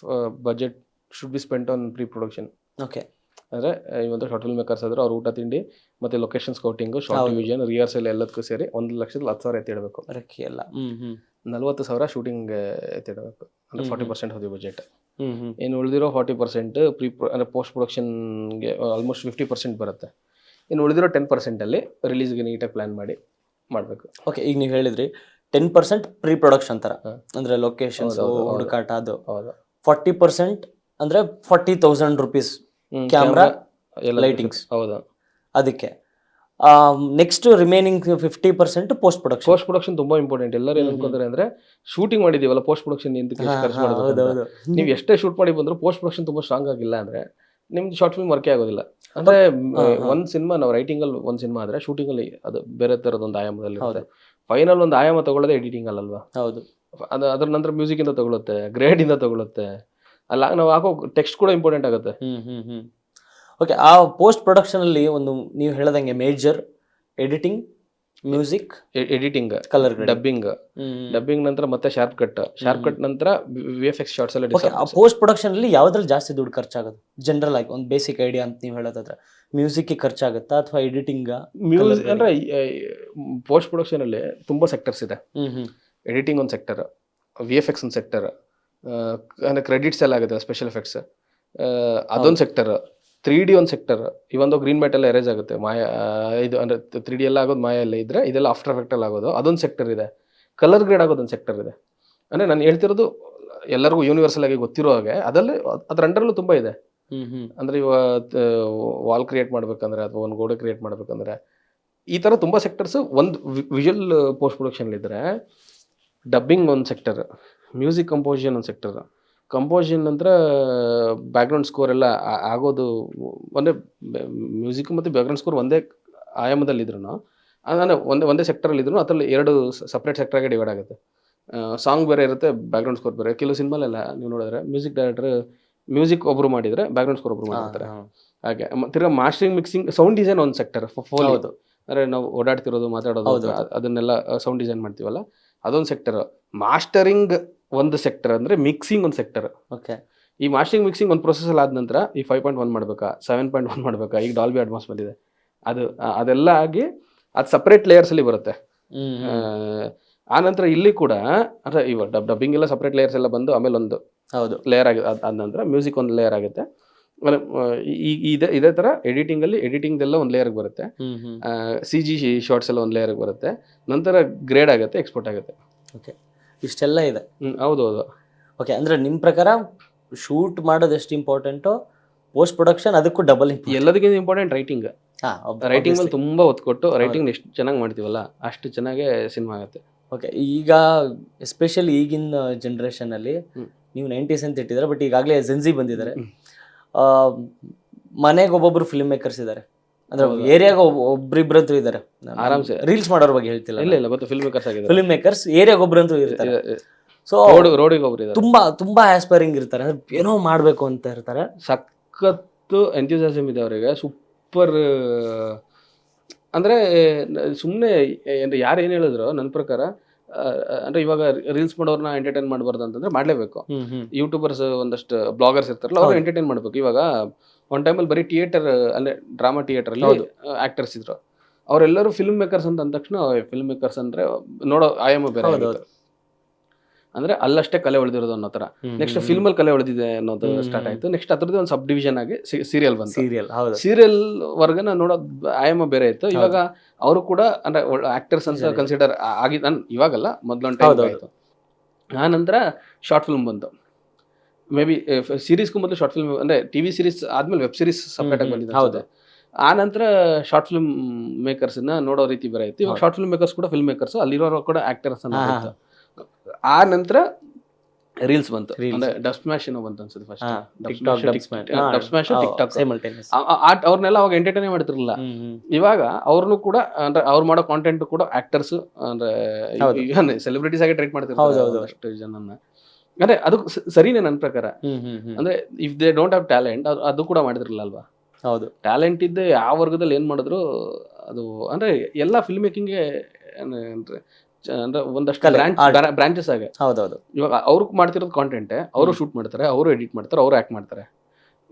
budget should be spent on pre production. Okay, ಅಂದರೆ ಇವಂತ ಶಾರ್ಟ್ ಫಿಲ್ಮ್ ಮೇಕರ್ಸ್ ಆದ್ರೆ ಅವ್ರ ಊಟ ತಿಂಡಿ ಮತ್ತು ಲೊಕೇಶನ್ ಸ್ಕೌಟಿಂಗು, ಶಾರ್ಟ್ ಡಿವಿಷನ್, ರಿಹರ್ಸಲ್ ಎಲ್ಲದಕ್ಕೂ ಸೇರಿ 1,10,000 ಎತ್ತಿಡಬೇಕು. ಎಲ್ಲ 40,000 ಶೂಟಿಂಗ್ ಎತ್ತಿಡಬೇಕು. ಅಂದರೆ 40% ಆಫ್ ದಿ ಬಜೆಟ್. ಇನ್ನು ಉಳಿದಿರೋ 40% ಅಂದರೆ ಪೋಸ್ಟ್ ಪ್ರೊಡಕ್ಷನ್ಗೆ ಆಲ್ಮೋಸ್ಟ್ 50% ಬರುತ್ತೆ. ಇನ್ನು ಉಳಿದಿರೋ 10% ಅಲ್ಲಿ ರಿಲೀಸ್ಗೆ ನೀಟಾಗಿ ಪ್ಲಾನ್ ಮಾಡಿ ಮಾಡಬೇಕು. ಓಕೆ, ಈಗ ನೀವು ಹೇಳಿದ್ರಿ 10% ಪ್ರೀ ಪ್ರೊಡಕ್ಷನ್ ಥರ, ಅಂದರೆ ಲೊಕೇಶನ್ಸ್, ಹುಡುಕಾಟ, ಅದು 40% ಅಂದರೆ 40,000 ರೂಪೀಸ್ ಕ್ಯಾಮ್ರಾ, ಲೈಟಿಂಗ್ಸ್. ಹೌದಾ, ಅದಕ್ಕೆ next remaining 50% post production. Post production ತುಂಬಾ ಇಂಪಾರ್ಟೆಂಟ್. ಎಲ್ಲರೂ ಏನು ಅನ್ಕೊಂತಾರೆ ಅಂದ್ರೆ ಶೂಟಿಂಗ್ ಮಾಡಿದೀವಲ್ಲ, ಪೋಸ್ಟ್ ಪ್ರೊಡಕ್ಷನ್ ಎಂತಕ್ಕೆ ಖರ್ಚು ಮಾಡಬೇಕು? ನೀವು ಎಷ್ಟೇ ಶೂಟ್ ಮಾಡಿ ಬಂದ್ರು ಪೋಸ್ಟ್ ಪ್ರೊಡಕ್ಷನ್ ತುಂಬಾ ಸ್ಟ್ರಾಂಗ್ ಆಗಿಲ್ಲ ಅಂದ್ರೆ ನಿಮ್ದು ಶಾರ್ಟ್ ಫಿಲ್ಮ್ ವರ್ಕೇ ಆಗೋದಿಲ್ಲ. ಅಂದ್ರೆ ಒಂದ್ ಸಿನಿಮಾ ನಾವು ರೈಟಿಂಗ್ ಅಲ್ಲಿ ಒಂದ್ ಸಿನಿಮಾ ಆದ್ರೆ ಶೂಟಿಂಗ್ ಅಲ್ಲಿ ಅದು ಬೇರೆ ತರದ ಒಂದು ಆಯಾಮದಲ್ಲಿ ಇರುತ್ತೆ. ಫೈನಲ್ ಒಂದು ಆಯಾಮ ತಗೊಳ್ಳೋದೇ ಎಡಿಟಿಂಗ್ ಅಲ್ಲಲ್ವಾ? ಹೌದು. ಅದ್ರ ನಂತರ ಮ್ಯೂಸಿಕ್ ಇಂದ ತಗೊಳುತ್ತೆ, ಗ್ರೇಡ್ ಇಂದ ತಗೊಳುತ್ತೆ, ಅಲ್ಲ ನಾವು ಹಾಕೋ ಟೆಕ್ಸ್ಟ್ ಕೂಡ ಇಂಪಾರ್ಟೆಂಟ್ ಆಗುತ್ತೆ. ಓಕೆ, ಆ ಪೋಸ್ಟ್ ಪ್ರೊಡಕ್ಷನ್ ಅಲ್ಲಿ ಒಂದು ನೀವು ಹೇಳ್ದಂಗೆ major editing, music, editing, colour, dubbing ನಂತರ ಮತ್ತೆ ಶಾರ್ಪ್ ಕಟ್ ನಂತರ VFX ಶಾರ್ಟ್ಸ್ ಎಲ್ಲ. ಪೋಸ್ಟ್ ಪ್ರೊಡಕ್ಷನ್ ಅಲ್ಲಿ ಯಾವ್ದ್ರಲ್ಲಿ ಜಾಸ್ತಿ ದುಡ್ಡು ಖರ್ಚಾಗೋದು ಜನರಲ್ ಆಗಿ? ಒಂದು ಬೇಸಿಕ್ ಐಡಿಯಾ ಅಂತ ನೀವು ಹೇಳೋದಾದ್ರೆ ಮ್ಯೂಸಿಕ್ ಖರ್ಚಾಗುತ್ತಾ ಅಥವಾ ಎಡಿಟಿಂಗ್? ಮ್ಯೂಸಿಕ್ ಅಂದ್ರೆ ಪೋಸ್ಟ್ ಪ್ರೊಡಕ್ಷನ್ ಅಲ್ಲಿ ತುಂಬಾ ಸೆಕ್ಟರ್ಸ್ ಇದೆ. ಎಡಿಟಿಂಗ್ ಒಂದು ಸೆಕ್ಟರ್, VFX ಒಂದು ಸೆಕ್ಟರ್, ಅಂದ್ರೆ ಕ್ರೆಡಿಟ್ಸ್ ಎಲ್ಲ ಆಗುತ್ತೆ, ಸ್ಪೆಷಲ್ ಎಫೆಕ್ಟ್ಸ್ ಅದೊಂದು ಸೆಕ್ಟರ್, 3D ಒಂದು ಸೆಕ್ಟರ್. ಇವೊಂದು ಗ್ರೀನ್ ಮ್ಯಾಟ್ ಎಲ್ಲ ಎರೇಸ್ ಆಗುತ್ತೆ, ಮಾಯಾ ಇದು ಅಂದ್ರೆ 3D ಎಲ್ಲ ಆಗೋದು ಮಾಯ ಎಲ್ಲ ಇದ್ರೆ, ಇದೆಲ್ಲ ಆಫ್ಟರ್ ಎಫೆಕ್ಟ್ ಅಲ್ಲಿ ಆಗೋದು ಅದೊಂದು ಸೆಕ್ಟರ್ ಇದೆ. ಕಲರ್ ಗ್ರೇಡ್ ಆಗೋದೊಂದು ಸೆಕ್ಟರ್ ಇದೆ. ಅಂದ್ರೆ ನಾನು ಹೇಳ್ತಿರೋದು ಎಲ್ಲರಿಗೂ ಯೂನಿವರ್ಸಲ್ ಆಗಿ ಗೊತ್ತಿರೋ ಹಾಗೆ ಅದರಲ್ಲಿ ಅದ್ರ ಅಂಡರಲ್ಲೂ ತುಂಬಾ ಇದೆ. ಅಂದ್ರೆ ಇವಾಗ ವಾಲ್ ಕ್ರಿಯೇಟ್ ಮಾಡ್ಬೇಕಂದ್ರೆ ಅಥವಾ ಒಂದು ಗೋಡೆ ಕ್ರಿಯೇಟ್ ಮಾಡ್ಬೇಕಂದ್ರೆ ಈ ತರ ತುಂಬಾ ಸೆಕ್ಟರ್ಸ್ ಒಂದು ವಿಜುವಲ್ ಪೋಸ್ಟ್ ಪ್ರೊಡಕ್ಷನ್ ಇದ್ರೆ. ಡಬ್ಬಿಂಗ್ ಒಂದು ಸೆಕ್ಟರ್, ಮ್ಯೂಸಿಕ್ ಕಂಪೋಸಿಷನ್ ಒಂದು ಸೆಕ್ಟರ್. ಕಂಪೋಸಿಷನ್ ನಂತರ ಬ್ಯಾಕ್ಗ್ರೌಂಡ್ ಸ್ಕೋರ್ ಎಲ್ಲ ಆಗೋದು ಒಂದೇ, ಮ್ಯೂಸಿಕ್ ಮತ್ತು ಬ್ಯಾಕ್ಗ್ರೌಂಡ್ ಸ್ಕೋರ್ ಒಂದೇ ಆಯಾಮದಲ್ಲಿದ್ರು, ಅಂದರೆ ಒಂದೇ ಸೆಕ್ಟರಲ್ಲಿ ಇದ್ರು ಅದರಲ್ಲಿ 2 ಸಪ್ರೇಟ್ ಸೆಕ್ಟರ್ಗೆ ಡಿವೈಡ್ ಆಗುತ್ತೆ. ಸಾಂಗ್ ಬೇರೆ ಇರುತ್ತೆ, ಬ್ಯಾಕ್ಗ್ರೌಂಡ್ ಸ್ಕೋರ್ ಬೇರೆ. ಕೆಲವು ಸಿನಿಮಾಲೆಲ್ಲ ನೀವು ನೋಡಿದ್ರೆ ಮ್ಯೂಸಿಕ್ ಡೈರೆಕ್ಟರ್ ಮ್ಯೂಸಿಕ್ ಒಬ್ರು ಮಾಡಿದ್ರೆ ಬ್ಯಾಕ್ಗ್ರೌಂಡ್ ಸ್ಕೋರ್ ಒಬ್ರು ಮಾಡ್ತಾರೆ. ಹಾಗೆ ತಿರ್ಗಾ ಮಾಸ್ಟರಿಂಗ್, ಮಿಕ್ಸಿಂಗ್, ಸೌಂಡ್ ಡಿಸೈನ್ ಒಂದು ಸೆಕ್ಟರ್. ಹೌದು, ಅಂದರೆ ನಾವು ಓಡಾಡ್ತಿರೋದು, ಮಾತಾಡೋದು, ಅದನ್ನೆಲ್ಲ ಸೌಂಡ್ ಡಿಸೈನ್ ಮಾಡ್ತೀವಲ್ಲ ಅದೊಂದು ಸೆಕ್ಟರ್. ಮಾಸ್ಟರಿಂಗ್ ಒಂದು ಸೆಕ್ಟರ್, ಅಂದರೆ ಮಿಕ್ಸಿಂಗ್ ಒಂದು ಸೆಕ್ಟರ್. ಓಕೆ, ಈ ಮಾಸ್ಟರಿಂಗ್ ಮಿಕ್ಸಿಂಗ್ ಒಂದು ಪ್ರೊಸೆಸ್ ಆದ ನಂತರ ಈ 5.1 ಮಾಡಬೇಕಾ, 7.1 ಮಾಡಬೇಕಾ, ಈಗ ಡಾಲ್ಬಿ ಅಡ್ವಾನ್ಸ್ ಬಂದಿದೆ, ಅದೆಲ್ಲ ಆಗಿ ಅದು ಸಪ್ರೇಟ್ ಲೇಯರ್ಸಲ್ಲಿ ಬರುತ್ತೆ. ಆ ನಂತರ ಇಲ್ಲಿ ಕೂಡ ಅಂದರೆ ಇವಾಗ ಡಬ್ಬಿಂಗ್ ಎಲ್ಲ ಸಪ್ರೇಟ್ ಲೇಯರ್ಸ್ ಎಲ್ಲ ಬಂದು ಆಮೇಲೆ ಒಂದು ಲೇಯರ್ ಆಗಿ ಆದ ನಂತರ ಮ್ಯೂಸಿಕ್ ಒಂದು ಲೇಯರ್ ಆಗುತ್ತೆ. ಇದೇ ಥರ ಎಡಿಟಿಂಗಲ್ಲಿ ಎಡಿಟಿಂಗ್ದೆಲ್ಲ ಒಂದು ಲೇಯರ್ಗೆ ಬರುತ್ತೆ. CG ಶಾರ್ಟ್ಸ್ ಎಲ್ಲ ಒಂದು ಲೇಯರ್ಗೆ ಬರುತ್ತೆ. ನಂತರ ಗ್ರೇಡ್ ಆಗುತ್ತೆ, ಎಕ್ಸ್ಪೋರ್ಟ್ ಆಗುತ್ತೆ. ಓಕೆ, ಇಷ್ಟೆಲ್ಲ ಇದೆ. ಹೌದು. ಓಕೆ, ಅಂದರೆ ನಿಮ್ಮ ಪ್ರಕಾರ ಶೂಟ್ ಮಾಡೋದು ಎಷ್ಟು ಇಂಪಾರ್ಟೆಂಟೋ, ಪೋಸ್ಟ್ ಪ್ರೊಡಕ್ಷನ್ ಅದಕ್ಕೂ ಡಬಲ್ ಎಲ್ಲದಕ್ಕಿಂತ ಇಂಪಾರ್ಟೆಂಟ್ ರೈಟಿಂಗ್. ರೈಟಿಂಗ್ ಮೇಲೆ ತುಂಬ ಒತ್ತು ಕೊಟ್ಟು ರೈಟಿಂಗ್ ಎಷ್ಟು ಚೆನ್ನಾಗಿ ಮಾಡ್ತೀವಲ್ಲ ಅಷ್ಟು ಚೆನ್ನಾಗೇ ಸಿನಿಮಾ ಆಗುತ್ತೆ. ಓಕೆ, ಈಗ ಎಸ್ಪೆಷಲಿ ಈಗಿನ ಜನ್ರೇಷನಲ್ಲಿ ನೀವು 90s ಅಂತ ಇಟ್ಟಿದ್ದಾರೆ, ಬಟ್ ಈಗಾಗಲೇ ಜೆನ್ಜಿ ಬಂದಿದ್ದಾರೆ. ಮನೆಗೆ ಒಬ್ಬೊಬ್ರು ಫಿಲ್ಮ್ ಮೇಕರ್ಸ್ ಇದ್ದಾರೆ, ಅಂದ್ರೆ ಏರಿಯಾಗ ಒಬ್ರಿಬ್ರಂತೂ ಇದ್ದಾರೆ. ಆರಾಮ್ಸೆ ರೀಲ್ಸ್ ಮಾಡೋರ ಬಗ್ಗೆ ಹೇಳ್ತಿಲ್ಲ, ಇಲ್ಲ ಗೊತ್ತು, ಫಿಲ್ಮ್ ಮೇಕರ್ಸ್ ಆಗಿದೆ. ಫಿಲ್ಮ್ ಮೇಕರ್ಸ್ ಏರಿಯಾಗ ಒಬ್ರಂತೂ ಇರ್ತಾರೆ. ಸೊ ರೋಡಿಗೆ ಒಬ್ರು ಇದ್ದಾರೆ, ತುಂಬಾ ಆಸ್ಪೈರಿಂಗ್ ಇರ್ತಾರೆ, ಅಂದ್ರೆ ಏನೋ ಮಾಡ್ಬೇಕು ಅಂತ ಇರ್ತಾರೆ. ಸಖತ್ತು ಎಂಥ್ಯೂಸಿಯಾಸಮ್ ಇದೆ ಅವರಿಗೆ, ಸೂಪರ್. ಅಂದ್ರೆ ಸುಮ್ಮನೆ ಯಾರು ಏನು ಹೇಳಿದ್ರು ನನ್ನ ಪ್ರಕಾರ, ಅಂದ್ರೆ ಇವಾಗ ರೀಲ್ಸ್ ಮಾಡೋರ್ನ ಎಂಟರ್ಟೈನ್ ಮಾಡಬಾರ್ದು ಅಂತಂದ್ರೆ ಮಾಡ್ಲೇಬೇಕು. ಯೂಟ್ಯೂಬರ್ಸ್ ಒಂದಷ್ಟು ಬ್ಲಾಗರ್ಸ್ ಇರ್ತಾರಲ್ಲ, ಅವ್ರು ಎಂಟರ್ಟೈನ್ ಮಾಡ್ಬೇಕು. ಇವಾಗ ಒನ್ ಟೈಮಲ್ಲಿ ಬರೀ ಥಿಯೇಟರ್ ಅಂದ್ರೆ ಡ್ರಾಮಾ ಥಿಯೇಟರ್ ಅಲ್ಲಿ ಆಕ್ಟರ್ಸ್ ಇದ್ರು, ಅವರೆಲ್ಲರೂ ಫಿಲ್ಮ್ ಮೇಕರ್ಸ್ ಅಂತ ಅಂದ ತಕ್ಷಣ ಫಿಲ್ಮ್ ಮೇಕರ್ಸ್ ಅಂದ್ರೆ ನೋಡೋ ಆಯಾಮ ಬೇರೆ ಆಗಿತ್ತು. ಅಂದ್ರೆ ಅಲ್ಲಷ್ಟೇ ಕಲೆ ಉಳಿದಿರೋದು ಅನ್ನೋ ತರ. ನೆಕ್ಸ್ಟ್ ಫಿಲ್ಮ್ ಅಲ್ಲಿ ಕಲೆ ಉಳಿದಿದೆ ಅನ್ನೋದು ಸ್ಟಾರ್ಟ್ ಆಯ್ತು. ನೆಕ್ಸ್ಟ್ ಅದ್ರದ್ದು ಒಂದು ಸಬ್ ಡಿವಿಷನ್ ಆಗಿ ಸೀರಿಯಲ್ ಬಂತು. ಸೀರಿಯಲ್ ವರ್ಗನ ನೋಡೋದು ಆಯಾಮ ಬೇರೆ ಇತ್ತು. ಇವಾಗ ಅವರು ಕೂಡ ಅಂದ್ರೆ ಆಕ್ಟರ್ಸ್ ಅಂತ ಕನ್ಸಿಡರ್ ಆಗಿ, ನಾನು ಇವಾಗಲ್ಲ ಮೊದ್ಲೊಂದು ಟೈಮ್ ಆಯ್ತು. ಆ ನಂತರ ಶಾರ್ಟ್ ಫಿಲ್ಮ್ ಬಂತು. ಮೇ ಬಿ ಸೀರೀಸ್ಗೂ ಮೊದಲು ಶಾರ್ಟ್ ಫಿಲ್ಮ್ ಅಂದ್ರೆ ಟಿವಿ ಸೀರೀಸ್ ಆದ್ಮೇಲೆ ವೆಬ್ ಸೀರೀಸ್ ಸಪ್ರೇಟ್ ಆಗಿ ಬಂದಿದೆ. ಆ ನಂತರ ಶಾರ್ಟ್ ಫಿಲ್ಮ್ ಮೇಕರ್ಸ್ ನೋಡೋ ರೀತಿ ಬೇರೆ ಇತ್ತು. ಇವಾಗ ಶಾರ್ಟ್ ಫಿಲ್ಮ್ ಮೇಕರ್ಸ್ ಕೂಡ ಫಿಲ್ಮ್ ಮೇಕರ್ಸ್, ಅಲ್ಲಿರೋರು ಕೂಡ ಆಕ್ಟರ್ಸ್ ಅನ್ನೋ. ಆ ನಂತರ ರೀಲ್ಸ್ ಬಂತು, ಅಂದ್ರೆ ಡಬ್ ಸ್ಮ್ಯಾಶ್ ಏನೋ ಬಂತು ಅನ್ಸುತ್ತೆ ಫಸ್ಟ್. ಡಬ್ ಸ್ಮ್ಯಾಶ್ ಟಿಕ್ಟಾಕ್ ಅವ್ರನ್ನೆಲ್ಲ ಅವಾಗ ಎಂಟರ್ಟೈನ್ ಮಾಡ್ತಿರ್ಲಿಲ್ಲ. ಇವಾಗ ಅವ್ರನ್ನು ಕೂಡ ಅಂದ್ರೆ ಅವ್ರು ಮಾಡೋ ಕಾಂಟೆಂಟ್ ಕೂಡ ಆಕ್ಟರ್ಸ್ ಅಂದ್ರೆ ಸೆಲೆಬ್ರಿಟೀಸ್ ಆಗಿ ಟ್ರೀಟ್ ಮಾಡ್ತಿರ್ತಾರೆ ಅಷ್ಟು ಜನನ್ನ. ಅಂದ್ರೆ ಅದು ಸರಿನೇ ನನ್ನ ಪ್ರಕಾರ. ಅಂದ್ರೆ if they don't have talent ಅದು ಕೂಡ ಮಾಡಿದ್ರಲ್ಲ ಅಲ್ವಾ. ಹೌದು, ಟ್ಯಾಲೆಂಟ್ ಇದ್ದೆ ಯಾವ ವರ್ಗದಲ್ಲಿ ಏನ್ ಮಾಡಿದ್ರು ಅದು ಅಂದ್ರೆ ಎಲ್ಲ ಫಿಲ್ಮ್ ಮೇಕಿಂಗ್ಗೆ ಅಂದ್ರೆ ಒಂದಷ್ಟು ಬ್ರಾಂಚಸ್ ಆಗಿ. ಹೌದೌದು, ಇವಾಗ ಅವ್ರು ಮಾಡ್ತಿರೋದು ಕಾಂಟೆಂಟ್, ಅವರು ಶೂಟ್ ಮಾಡ್ತಾರೆ, ಅವರು ಎಡಿಟ್ ಮಾಡ್ತಾರೆ, ಅವರು ಆಕ್ಟ್ ಮಾಡ್ತಾರೆ.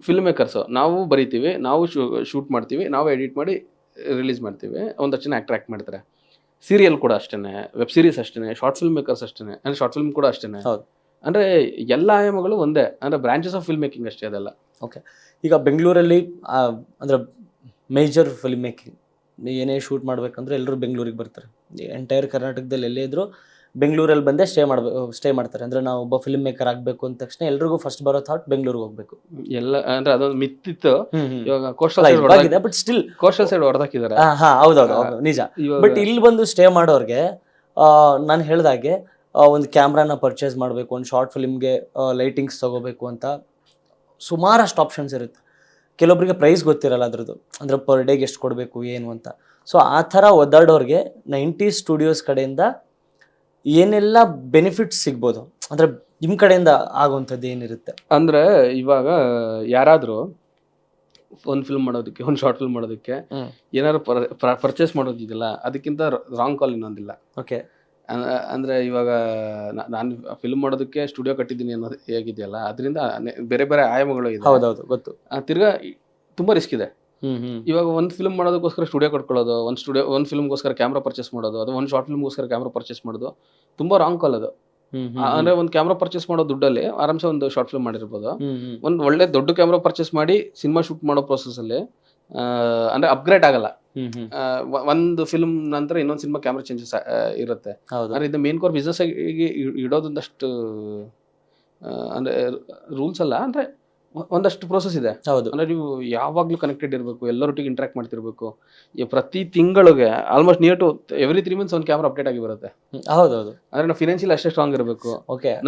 ಫಿಲ್ಮ್ ಮೇಕರ್ಸ್ ನಾವು ಬರೀತೀವಿ, ನಾವು ಶೂಟ್ ಮಾಡ್ತೀವಿ, ನಾವು ಎಡಿಟ್ ಮಾಡಿ ರಿಲೀಸ್ ಮಾಡ್ತೀವಿ, ಒಂದಷ್ಟು ಜನ ಆಕ್ಟರ್ ಆಕ್ಟ್ ಮಾಡ್ತಾರೆ. ಸೀರಿಯಲ್ ಕೂಡ ಅಷ್ಟೇನೆ, ವೆಬ್ ಸೀರೀಸ್ ಅಷ್ಟೇನೆ, ಶಾರ್ಟ್ ಫಿಲ್ಮ್ ಮೇಕರ್ಸ್ ಅಷ್ಟೇನೆ, ಅಂದ್ರೆ ಶಾರ್ಟ್ ಫಿಲ್ಮ್ ಕೂಡ ಅಷ್ಟೇನೆ. ಅಂದ್ರೆ ಎಲ್ಲ ಆಯಾಮಗಳು ಒಂದೇ, ಅಂದ್ರೆ ಬ್ರಾಂಚಸ್ ಆಫ್ ಫಿಲ್ಮ್ ಮೇಕಿಂಗ್ ಅಷ್ಟೇ ಅದೆಲ್ಲ. ಓಕೆ, ಈಗ ಬೆಂಗಳೂರಲ್ಲಿ ಅಂದ್ರೆ ಮೇಜರ್ ಫಿಲ್ಮ್ ಮೇಕಿಂಗ್ ಏನೇ ಶೂಟ್ ಮಾಡ್ಬೇಕಂದ್ರೆ ಎಲ್ಲರೂ ಬೆಂಗಳೂರಿಗೆ ಬರ್ತಾರೆ. ಎಂಟೈರ್ ಕರ್ನಾಟಕದಲ್ಲಿ ಎಲ್ಲೇ ಇದ್ರು ಬೆಂಗಳೂರಲ್ಲಿ ಬಂದೇ ಸ್ಟೇ ಮಾಡ್ತಾರೆ. ಅಂದ್ರೆ ನಾವು ಒಬ್ಬ ಫಿಲ್ಮ್ ಮೇಕರ್ ಆಗಬೇಕು ಅಂದ ತಕ್ಷಣ ಎಲ್ರಿಗೂ ಫಸ್ಟ್ ಬರೋ ಥಾಟ್ ಬೆಂಗಳೂರಿಗೆ ಹೋಗ್ಬೇಕು ಎಲ್ಲ. ಅಂದ್ರೆ ಅದೊಂದು ಮಿತ್ತಿತ್ತು, ಇವಾಗ ಬಟ್ ಸ್ಟಿಲ್ ಕೋಸ್ಟಲ್ ಸೈಡ್ ಹೊಡೆದಾಕಿದ್ದಾರೆ. ಹೌದೌದು, ನಿಜ. ಬಟ್ ಇಲ್ಲಿ ಬಂದು ಸ್ಟೇ ಮಾಡೋರ್ಗೆ ನಾನು ಹೇಳ್ದಾಗೆ ಒಂದು ಕ್ಯಾಮ್ರಾನ ಪರ್ಚೇಸ್ ಮಾಡಬೇಕು, ಒಂದು ಶಾರ್ಟ್ ಫಿಲ್ಮ್ಗೆ ಲೈಟಿಂಗ್ಸ್ ತಗೋಬೇಕು ಅಂತ ಸುಮಾರಷ್ಟು ಆಪ್ಷನ್ಸ್ ಇರುತ್ತೆ. ಕೆಲವೊಬ್ಬರಿಗೆ ಪ್ರೈಸ್ ಗೊತ್ತಿರಲ್ಲ ಅದ್ರದ್ದು, ಅಂದರೆ ಪರ್ ಡೇಗೆ ಎಷ್ಟು ಕೊಡಬೇಕು ಏನು ಅಂತ. ಸೊ ಆ ಥರ ಒದ್ದಾಡೋರಿಗೆ 90s ಸ್ಟುಡಿಯೋಸ್ ಕಡೆಯಿಂದ ಏನೆಲ್ಲ ಬೆನಿಫಿಟ್ಸ್ ಸಿಗ್ಬೋದು, ಅಂದರೆ ನಿಮ್ಮ ಕಡೆಯಿಂದ ಆಗುವಂಥದ್ದು ಏನಿರುತ್ತೆ? ಅಂದರೆ ಇವಾಗ ಯಾರಾದರೂ ಒಂದು ಫಿಲ್ಮ್ ಮಾಡೋದಕ್ಕೆ, ಒಂದು ಶಾರ್ಟ್ ಫಿಲ್ಮ್ ಮಾಡೋದಕ್ಕೆ ಏನಾದ್ರು ಪರ್ಚೇಸ್ ಮಾಡೋದಿದೆಯಲ್ಲ, ಅದಕ್ಕಿಂತ ರಾಂಗ್ ಕಾಲ್ ಇನ್ನೊಂದಿಲ್ಲ. ಓಕೆ, ಅಂದರೆ ಇವಾಗ ನಾನು ಫಿಲ್ಮ್ ಮಾಡೋದಕ್ಕೆ ಸ್ಟುಡಿಯೋ ಕಟ್ಟಿದ್ದೀನಿ ಅನ್ನೋದು ಹೇಗಿದೆಯಲ್ಲ, ಅದರಿಂದ ಬೇರೆ ಬೇರೆ ಆಯಾಮಗಳು ಇದೆ. ಹೌದೌದು, ಗೊತ್ತು. ತಿರ್ಗಾ ತುಂಬ ರಿಸ್ಕ್ ಇದೆ. ಇವಾಗ ಒಂದು ಫಿಲ್ಮ್ ಮಾಡೋದಕ್ಕೋಸ್ಕರ ಸ್ಟುಡಿಯೋ ಕಟ್ಕೊಳ್ಳೋದು, ಒಂದು ಫಿಲ್ಮ್ಗೋಸ್ಕರ ಕ್ಯಾಮ್ರಾ ಪರ್ಚೇಸ್ ಮಾಡೋದು, ಅದು ಒಂದು ಶಾರ್ಟ್ ಫಿಲ್ಮ್ಗೋಸ್ಕರ ಕ್ಯಾಮ್ರಾ ಪರ್ಚೇಸ್ ಮಾಡೋದು ತುಂಬ ರಾಂಗ್ ಕಾಲ್ ಅದು. ಅಂದ್ರೆ ಒಂದು ಕ್ಯಾಮ್ರಾ ಪರ್ಚೇಸ್ ಮಾಡೋ ದುಡ್ಡಲ್ಲಿ ಆರಾಮ್ಸೆ ಒಂದು ಶಾರ್ಟ್ ಫಿಲ್ಮ್ ಮಾಡಿರ್ಬೋದು. ಒಂದು ಒಳ್ಳೆ ದೊಡ್ಡ ಕ್ಯಾಮ್ರಾ ಪರ್ಚೇಸ್ ಮಾಡಿ ಸಿನಿಮಾ ಶೂಟ್ ಮಾಡೋ ಪ್ರೊಸೆಸ್ ಅಲ್ಲಿ ಅಂದ್ರೆ ಅಪ್ಗ್ರೇಡ್ ಆಗಲ್ಲ. ಒಂದು ಫಿಲ್ಮ್ ನಂತರ ಇನ್ನೊಂದು ಸಿನಿಮಾ ಕ್ಯಾಮ್ರಾ ಚೇಂಜಸ್ ಇರುತ್ತೆ. ಅಂದ್ರೆ ಇದು ಮೇನ್ ಕೋರ್ ಬಿಸ್ನೆಸ್ ಆಗಿ ಇಡೋದೊಂದಷ್ಟು ಅಂದ್ರೆ ರೂಲ್ಸ್ ಅಲ್ಲ, ಅಂದ್ರೆ ಒಂದಷ್ಟು ಪ್ರೋಸೆಸ್ ಇದೆ. ಅಂದ್ರೆ ನೀವು ಯಾವಾಗ್ಲೂ ಕನೆಕ್ಟೆಡ್ ಇರಬೇಕು, ಎಲ್ಲರೊಟ್ಟಿಗೆ ಇಂಟ್ರಾಕ್ಟ್ ಮಾಡ್ತಿರ್ಬೇಕು. ಪ್ರತಿ ತಿಂಗಳಿಗೆ almost near to every 3 months ಒಂದು ಕ್ಯಾಮ್ರಾ ಅಪ್ಡೇಟ್ ಆಗಿ ಬರುತ್ತೆ. ಹೌದೌದು, ಅಂದ್ರೆ ನಾವು ಫಿನಾನ್ಷಿಯಲ್ ಅಷ್ಟೇ ಸ್ಟ್ರಾಂಗ್ ಇರಬೇಕು,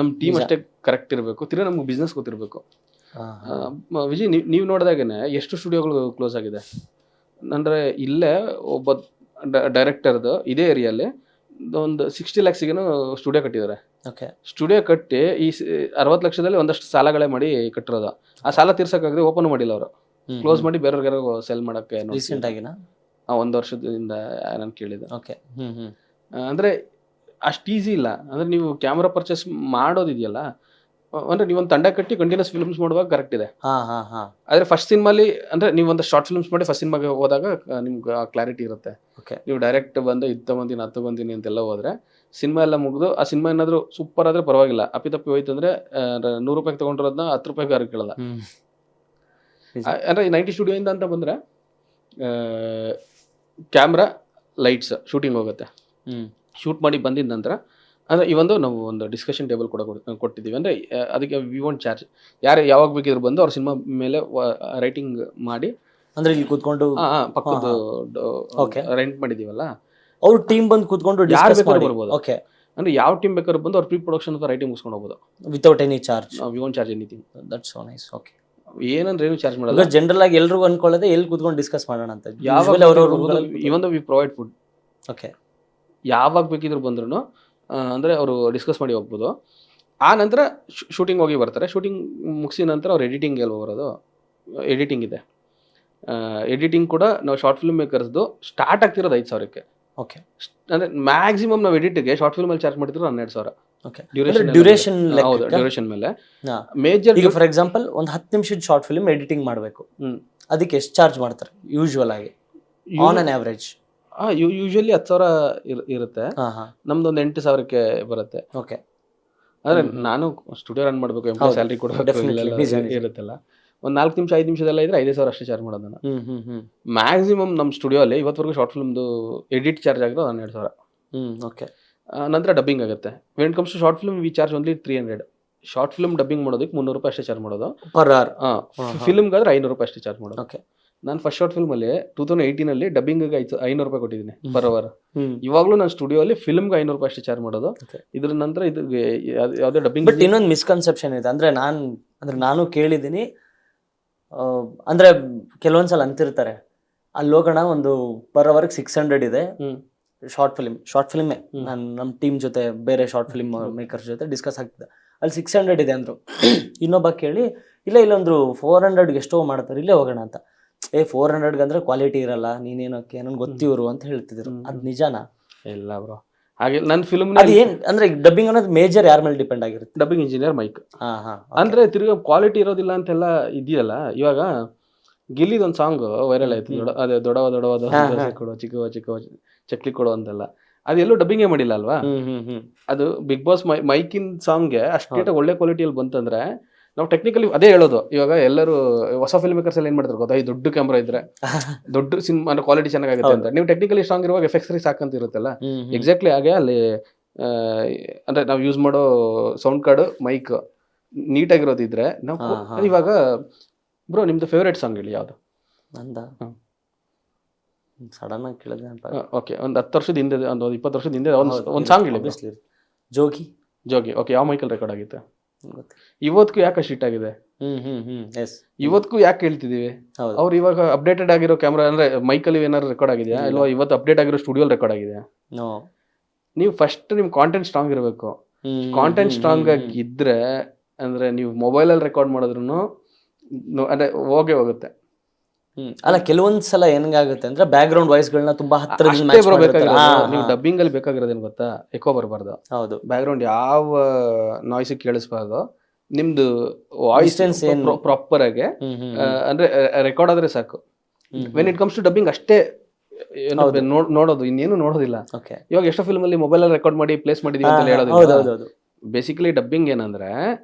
ನಮ್ಮ ಟೀಮ್ ಅಷ್ಟೇ ಕರೆಕ್ಟ್ ಇರಬೇಕು, ತಿರ್ಗಿ ನಮ್ಗೆ ಬಿಸ್ನೆಸ್ ಗೊತ್ತಿರಬೇಕು. ವಿಜಯ್, ನೀವು ನೋಡಿದಾಗೇನೆ ಎಷ್ಟು ಸ್ಟುಡಿಯೋಗಳು ಕ್ಲೋಸ್ ಆಗಿದೆ. ಅಂದ್ರೆ ಇಲ್ಲೇ ಒಬ್ಬ ಡೈರೆಕ್ಟರ್ದು ಇದೇ ಏರಿಯಲ್ಲಿ ಒಂದು 60 lakhsಗೇನು ಸ್ಟುಡಿಯೋ ಕಟ್ಟಿದ್ದಾರೆ. ಸ್ಟುಡಿಯೋ ಕಟ್ಟಿ ಈ 60 ಲಕ್ಷದಲ್ಲಿ ಒಂದಷ್ಟು ಸಾಲಗಳೇ ಮಾಡಿ ಕಟ್ಟಿರೋದು. ಆ ಸಾಲ ತೀರ್ಸಕ್ಕಾಗದೆ ಓಪನ್ ಮಾಡಿಲ್ಲ ಅವರು, ಕ್ಲೋಸ್ ಮಾಡಿ ಬೇರೆಯವ್ರಿಗೆ ಸೆಲ್ ಮಾಡಕ್ಕೆ. ರೀಸೆಂಟ್ ಆಗಿನ 1 ವರ್ಷದಿಂದ ನಾನು ಕೇಳಿದೆ. ಅಂದ್ರೆ ಅಷ್ಟು ಈಸಿ ಇಲ್ಲ. ಅಂದ್ರೆ ನೀವು ಕ್ಯಾಮ್ರಾ ಪರ್ಚೇಸ್ ಮಾಡೋದಿದೆಯಲ್ಲ, ಅಂದ್ರೆ ನೀವೊಂದು ತಂಡ ಕಟ್ಟಿ ಕಂಟಿನ್ಯೂಸ್ ಫಿಲ್ಮ್ಸ್ ಮಾಡುವಾಗ ಕರೆಕ್ಟ್ ಇದೆ. ಆದ್ರೆ ಫಸ್ಟ್ ಸಿನಿಮಾಲಿ ಅಂದ್ರೆ ನೀವು ಒಂದು ಶಾರ್ಟ್ ಫಿಲ್ಮ್ಸ್ ಮಾಡಿ ಫಸ್ಟ್ ಸಿನಿಮಾಗೆ ಹೋದಾಗ ನಿಮ್ಗೆ ಕ್ಲಾರಿಟಿ ಇರುತ್ತೆ. ನೀವು ಡೈರೆಕ್ಟ್ ಬಂದು ಇದು ತಗೊಂತೀನಿ ಅದು ತಗೊಂತೀನಿ ಅಂತೆಲ್ಲ ಹೋದ್ರೆ ಸಿನಿಮಾ ಎಲ್ಲ ಮುಗಿದು ಆ ಸಿನಿಮಾ ಏನಾದ್ರು ಸೂಪರ್ ಆದ್ರೆ ಪರವಾಗಿಲ್ಲ, ಅಪ್ಪಿತಪ್ಪಿ ಹೋಯ್ತು ಅಂದ್ರೆ 100 ರೂಪಾಯಿಗೆ ತಗೊಂಡಿರೋದನ್ನ 10 ರೂಪಾಯಿಗೆ ಯಾರು ಕೇಳಲ್ಲ. ಅಂದ್ರೆ 90 ಸ್ಟುಡಿಯೋ ಇಂದ ಅಂತ ಬಂದ್ರೆ ಕ್ಯಾಮ್ರಾ ಲೈಟ್ಸ್ ಶೂಟಿಂಗ್ ಹೋಗುತ್ತೆ. ಶೂಟ್ ಮಾಡಿ ಬಂದಿದ ನಂತರ ಅಂದ್ರೆ ಈ ನಾವು ಒಂದು ಡಿಸ್ಕಷನ್ ಟೇಬಲ್ ಕೂಡ ಕೊಟ್ಟಿದ್ದೀವಿ. ಅಂದ್ರೆ ಅದಕ್ಕೆ ವಿ ವೋಂಟ್ ಚಾರ್ಜ್. ಯಾರು ಯಾವಾಗ ಬೇಕಿದ್ರು ಬಂದು ಅವ್ರ ಸಿನಿಮಾ ಮೇಲೆ ರೈಟಿಂಗ್ ಮಾಡಿ, ಅಂದ್ರೆ ಇಲ್ಲಿ ಕೂತ್ಕೊಂಡು ಪಕ್ಕದ ರೆಂಟ್ ಮಾಡಿದೀವಲ್ಲ, ಅವ್ರ ಟೀಮ್ ಬಂದು ಕೂತ್ಕೊಂಡು ಯಾರು ಬೇಕಾದ್ರೂ ಬರ್ಬೋದು. ಅಂದ್ರೆ ಯಾವ ಟೀಮ್ ಬೇಕಾದ್ರೂ ಬಂದು ಅವ್ರ ಪ್ರೀ ಪ್ರೊಡಕ್ಷನ್ ಅಥವಾ ರೈಟಿಂಗ್ ಮುಗಿಸ್ಕೊಂಡು ಹೋಗ್ಬೋದು without any charge. We won't charge anything. That's so nice. Okay, ಏನಂದ್ರೆ ಏನು ಚಾರ್ಜ್ ಮಾಡಲ್ಲ. ಜನರಲ್ ಆಗಿ ಎಲ್ರಿಗೂ ಅನ್ಕೊಳ್ಳೋದೇ ಎಲ್ಲಿ ಕೂತ್ಕೊಂಡು ಡಿಸ್ಕಸ್ ಮಾಡೋಣ ಅಂತ. ಇವನ್ ವಿ ಪ್ರೊವೈಡ್ ಫುಡ್. ಓಕೆ, ಯಾವಾಗ ಬೇಕಿದ್ರು ಬಂದ್ರು ಅಂದ್ರೆ ಅವರು ಡಿಸ್ಕಸ್ ಮಾಡಿ ಹೋಗ್ಬೋದು. ಆ ನಂತರ ಶೂಟಿಂಗ್ ಹೋಗಿ ಬರ್ತಾರೆ. ಶೂಟಿಂಗ್ ಮುಗಿಸಿದ ನಂತರ ಅವ್ರು ಎಡಿಟಿಂಗ್ ಎಲ್ಲಿ ಬರೋದು, ಎಡಿಟಿಂಗ್ ಇದೆ. ಎಡಿಟಿಂಗ್ ಕೂಡ ನಾವು ಶಾರ್ಟ್ ಫಿಲ್ಮ್ ಮೇಕರ್ಸ್ದು ಸ್ಟಾರ್ಟ್ ಆಗ್ತಿರೋದು 5,000ಕ್ಕೆ. ಓಕೆ. ಅಂದರೆ ಮ್ಯಾಕ್ಸಿಮಮ್ ನಾವು ಎಡಿಟ್ಗೆ ಶಾರ್ಟ್ ಫಿಲ್ಮಲ್ಲಿ ಚಾರ್ಜ್ ಮಾಡ್ತಿದ್ರು 12,000. ಓಕೆ. ಡ್ಯೂರೇಷನ್ ಹೌದು, ಡ್ಯೂರೇಷನ್ ಮೇಲೆ. ಹಾ. ಮೇಜರ್ ಈಗ ಫಾರ್ ಎಕ್ಸಾಂಪಲ್ ಒಂದು 10 ನಿಮಿಷದ ಶಾರ್ಟ್ ಫಿಲ್ಮ್ ಎಡಿಟಿಂಗ್ ಮಾಡಬೇಕು, ಅದಕ್ಕೆ ಎಷ್ಟು ಚಾರ್ಜ್ ಮಾಡ್ತಾರೆ ಯೂಶುವಲ್ ಆಗಿ ಆನ್ ಅನ್ ಆವರೇಜ್? ಯೂಶಲಿ 10,000 ಇರುತ್ತೆ. ನಮ್ದು ಒಂದು 8,000ಕ್ಕೆ ಬರುತ್ತೆ. ಓಕೆ. ಅಂದ್ರೆ ನಾನು ಸ್ಟುಡಿಯೋ ರನ್ ಮಾಡಬೇಕು, ಎಂಪ್ಲಾಯ್ ಸ್ಯಾಲರಿ ಕೊಡಬೇಕು ಇರುತ್ತಲ್ಲ. ಒಂದು 4 ನಿಮಿಷ 5 ನಿಮಿಷದೆಲ್ಲ ಇದ್ರೆ 5,000 ಅಷ್ಟೇ ಚಾರ್ಜ್ ಮಾಡೋದು ನಾನು. ಮ್ಯಾಕ್ಸಿಮಮ್ ನಮ್ಮ ಸ್ಟುಡಿಯೋಲ್ಲಿ ಇವತ್ತವರೆಗೂ ಶಾರ್ಟ್ ಫಿಲ್ಮ್ದು ಎಡಿಟ್ ಚಾರ್ಜ್ ಆಗಿರೋದು 12,000. ಓಕೆ. ನಂತರ ಡಬ್ಬಿಂಗ್ ಆಗುತ್ತೆ. When it comes to short film we charge only 300. Short film dubbing ಮಾಡೋದಕ್ಕೆ 300 ರೂಪಾಯಿ ಅಷ್ಟೇ ಚಾರ್ಜ್ ಮಾಡೋದು ಪರ್ ಅವರ್. ಫಿಲ್ಮ್ಗಾದ್ರೆ 500 ರೂಪಾಯಿ ಅಷ್ಟೇ ಚಾರ್ಜ್ ಮಾಡೋದು. ಓಕೆ. ನಾನು ಫಸ್ಟ್ ಶಾರ್ಟ್ ಫಿಲ್ಮಲ್ಲಿ 2018 ಡಬ್ಬಿಂಗ್ಗೆ 500 ರೂಪಾಯಿ ಕೊಟ್ಟಿದ್ದೀನಿ ಪರ್ ಅವರ್. ಇವಾಗಲೂ ನಾನು ಸ್ಟುಡಿಯೋಲ್ಲಿ ಫಿಲ್ಮ್ಗೆ 500 ರೂಪಾಯಿ ಅಷ್ಟೇ ಚಾರ್ಜ್ ಮಾಡೋದು. ಇದ್ರ ನಂತರ ಇದು ಯಾವುದೇ ಡಬ್ಬಿಂಗ್. ಬಟ್ ಇನ್ನೊಂದು ಮಿಸ್ಕನ್ಸೆಪ್ಷನ್ ಇದೆ, ಅಂದ್ರೆ ನಾನು ಕೇಳಿದ್ದೀನಿ, ಅಂದ್ರೆ ಕೆಲವೊಂದ್ಸಲ ಅಂತಿರ್ತಾರೆ ಅಲ್ಲಿ ಹೋಗೋಣ ಒಂದು ಪರ್ ಅವರ್ಗೆ 600 ಇದೆ ಶಾರ್ಟ್ ಫಿಲ್ಮೇ. ನಾನು ನಮ್ಮ ಟೀಮ್ ಜೊತೆ ಬೇರೆ ಶಾರ್ಟ್ ಫಿಲ್ಮ್ ಮೇಕರ್ಸ್ ಜೊತೆ ಡಿಸ್ಕಸ್ ಆಗ್ತಿದೆ, ಅಲ್ಲಿ 600 ಇದೆ ಅಂದ್ರು. ಇನ್ನೊಬ್ಬ ಕೇಳಿ ಇಲ್ಲೊಂದ್ರು 400ಗೆ ಎಷ್ಟೋ ಮಾಡ್ತಾರೆ, ಇಲ್ಲೇ ಹೋಗೋಣ ಅಂತ. 400ಗೆ ಅಂದ್ರೆ ಕ್ವಾಲಿಟಿ ಇರಲ್ಲ, ನೀನೇನಕ್ಕೆ ನನ್ಗೆ ಗೊತ್ತಿವರು ಅಂತ ಹೇಳ್ತಿದ್ರು. ಅದು ನಿಜಾನಾ? ಇಲ್ಲ ಬ್ರೋ, ಹಾಗೆ ನನ್ನ ಫಿಲ್ಮ್ ಅದು ಏನ್ ಅಂದ್ರೆ ಡಬ್ಬಿಂಗ್ ಅನ್ನೋದು ಮೇಜರ್ ಯಾರ ಮೇಲೆ ಡಿಪೆಂಡ್ ಆಗಿರುತ್ತೆ? Dubbing engineer mic. ಅಂದ್ರೆ ತಿರ್ಗಾ ಕ್ವಾಲಿಟಿ ಇರೋದಿಲ್ಲ ಅಂತೆಲ್ಲ ಇದೆಯಲ್ಲ. ಇವಾಗ ಗಿಲ್ಲಿದೊಂದು ಸಾಂಗ್ ವೈರಲ್ ಆಯ್ತು, ಅದೇ ದೊಡವ ದೊಡ್ಡ ಕೊಡು, ಚಿಕ್ಕವ ಚಕ್ಲಿ ಕೊಡು ಅಂತೆಲ್ಲ. ಅದೆಲ್ಲೂ ಡಬ್ಬಿಂಗೇ ಮಾಡಿಲ್ಲ ಅಲ್ವಾ. ಅದು ಬಿಗ್ ಬಾಸ್ ಮೈಕಿನ್ ಸಾಂಗ್ಗೆ ಅಷ್ಟೇ ಒಳ್ಳೆ ಕ್ವಾಲಿಟಿಯಲ್ಲಿ ಬಂತಂದ್ರೆ ನಾವು ಟೆಕ್ನಿಕಲಿ ಅದೇ ಹೇಳೋದು. ಇವಾಗ ಎಲ್ಲರೂ ಹೊಸ ಫಿಲ್ಮ್ ಮೇಕರ್ಸ್ ಎಲ್ಲ ಏನ್ ಮಾಡ್ತಾರೆ ಗೊತ್ತಾ, ಈ ದೊಡ್ಡ ಕ್ಯಾಮ್ರಾ ಇದ್ರೆ ದೊಡ್ಡ ಸಿನಿಮಾ ಅಂದ್ರೆ ಕ್ವಾಲಿಟಿ ಚೆನ್ನಾಗುತ್ತೆ ಅಂತ. ನೀವು ಟೆಕ್ನಿಕಲಿ ಸ್ಟ್ರಾಂಗ್ ಇರುವಾಗ ಎಫೆಕ್ಟ್ಸ್ ಸಾಕಂತ ಇರುತ್ತಲ್ಲ. ಎಕ್ಸಾಕ್ಟ್ಲಿ ಹಾಗೆ ಅಲ್ಲಿ ಅಂದ್ರೆ ನಾವು ಯೂಸ್ ಮಾಡೋ ಸೌಂಡ್ ಕಾರ್ಡ್ ಮೈಕ್ ನೀಟಾಗಿರೋದಿದ್ರೆ ನಾವು. ಇವಾಗ ಬ್ರೋ ನಿಮ್ದು ಫೇವ್ರೇಟ್ ಸಾಂಗ್ ಹೇಳಿ ಯಾವ್ದು? ನಂದ ಸಡನ್ ಆಗಿ ಕೇಳಿದೆ. ಓಕೆ, ಒಂದು 10 ವರ್ಷದ ಹಿಂದೆ, ಒಂದು 20 ವರ್ಷದ ಹಿಂದೆ ಒಂದು ಸಾಂಗ್ ಹೇಳಿ. ಜೋಗಿ. ಓಕೆ, ಯಾವ ಮೈಕಲ್ ರೆಕಾರ್ಡ್ ಆಗಿತ್ತು? ಇವತ್ತಿಗೂ ಯಾಕೆ ಅಷ್ಟು ಹಿಟ್ ಆಗಿದೆ? ಇವತ್ತಿಗೂ ಯಾಕೆ ಹೇಳ್ತಿದೀವಿ? ಅವ್ರು ಇವಾಗ ಅಪ್ಡೇಟೆಡ್ ಆಗಿರೋ ಕ್ಯಾಮ್ರಾ ಅಂದ್ರೆ ಮೈಕಲ್ಲಿ ಏನಾದ್ರು ರೆಕಾರ್ಡ್ ಆಗಿದೆಯಾ? ಇಲ್ವಾ ಇವತ್ತು ಅಪ್ಡೇಟ್ ಆಗಿರೋ ಸ್ಟುಡಿಯೋ ರೆಕಾರ್ಡ್ ಆಗಿದೆಯಾ? ನೀವು ಫಸ್ಟ್ ನಿಮ್ ಕಾಂಟೆಂಟ್ ಸ್ಟ್ರಾಂಗ್ ಇರಬೇಕು. ಕಾಂಟೆಂಟ್ ಸ್ಟ್ರಾಂಗ್ ಆಗಿ ಇದ್ರೆ ಅಂದ್ರೆ ನೀವು ಮೊಬೈಲಲ್ಲಿ ರೆಕಾರ್ಡ್ ಮಾಡಿದ್ರು ಅಂದ್ರೆ ಹೋಗುತ್ತೆ. ಅಲ್ಲ, ಕೆಲವೊಂದ್ಸಲ ಹೆಂಗಾಗುತ್ತೆ ಅಂದ್ರೆ ಬ್ಯಾಕ್ ಗ್ರೌಂಡ್ ವಾಯ್ಸ್ ಗಳನ್ನ ತುಂಬಾ ಹತ್ರ ನೀವು ಡಬ್ಬಿಂಗ್ ಅಲ್ಲಿ ಬೇಕಾಗಿರೋದೇನ್ ಗೊತ್ತಾ? ಎಕೋ ಬರಬಾರ್ದು. ಹೌದು, ಬ್ಯಾಕ್ ಗ್ರೌಂಡ್ ಯಾವ ನಾಯ್ಸ್ ಕೇಳಿಸ್ಬಾರ್ದು. ನಿಮ್ದು ವಾಯ್ಸ್ ಪ್ರಾಪರ್ ಆಗಿ ಅಂದ್ರೆ ರೆಕಾರ್ಡ್ ಆದ್ರೆ ಸಾಕು. When it comes to dubbing ಅಷ್ಟೇ ನೋಡೋದು, ಇನ್ನೇನು ನೋಡೋದಿಲ್ಲ. ಇವಾಗ ಎಷ್ಟೋ ಫಿಲ್ಮ್ ಅಲ್ಲಿ ಮೊಬೈಲ್ ಅಲ್ಲಿ ರೆಕಾರ್ಡ್ ಮಾಡಿ ಪ್ಲೇಸ್ ಮಾಡಿದೀವಿ ಅಂತ ಹೇಳೋದು. ಬೇಸಿಕಲಿ ಡಬ್ಬಿಂಗ್ ಏನಂದ್ರೆ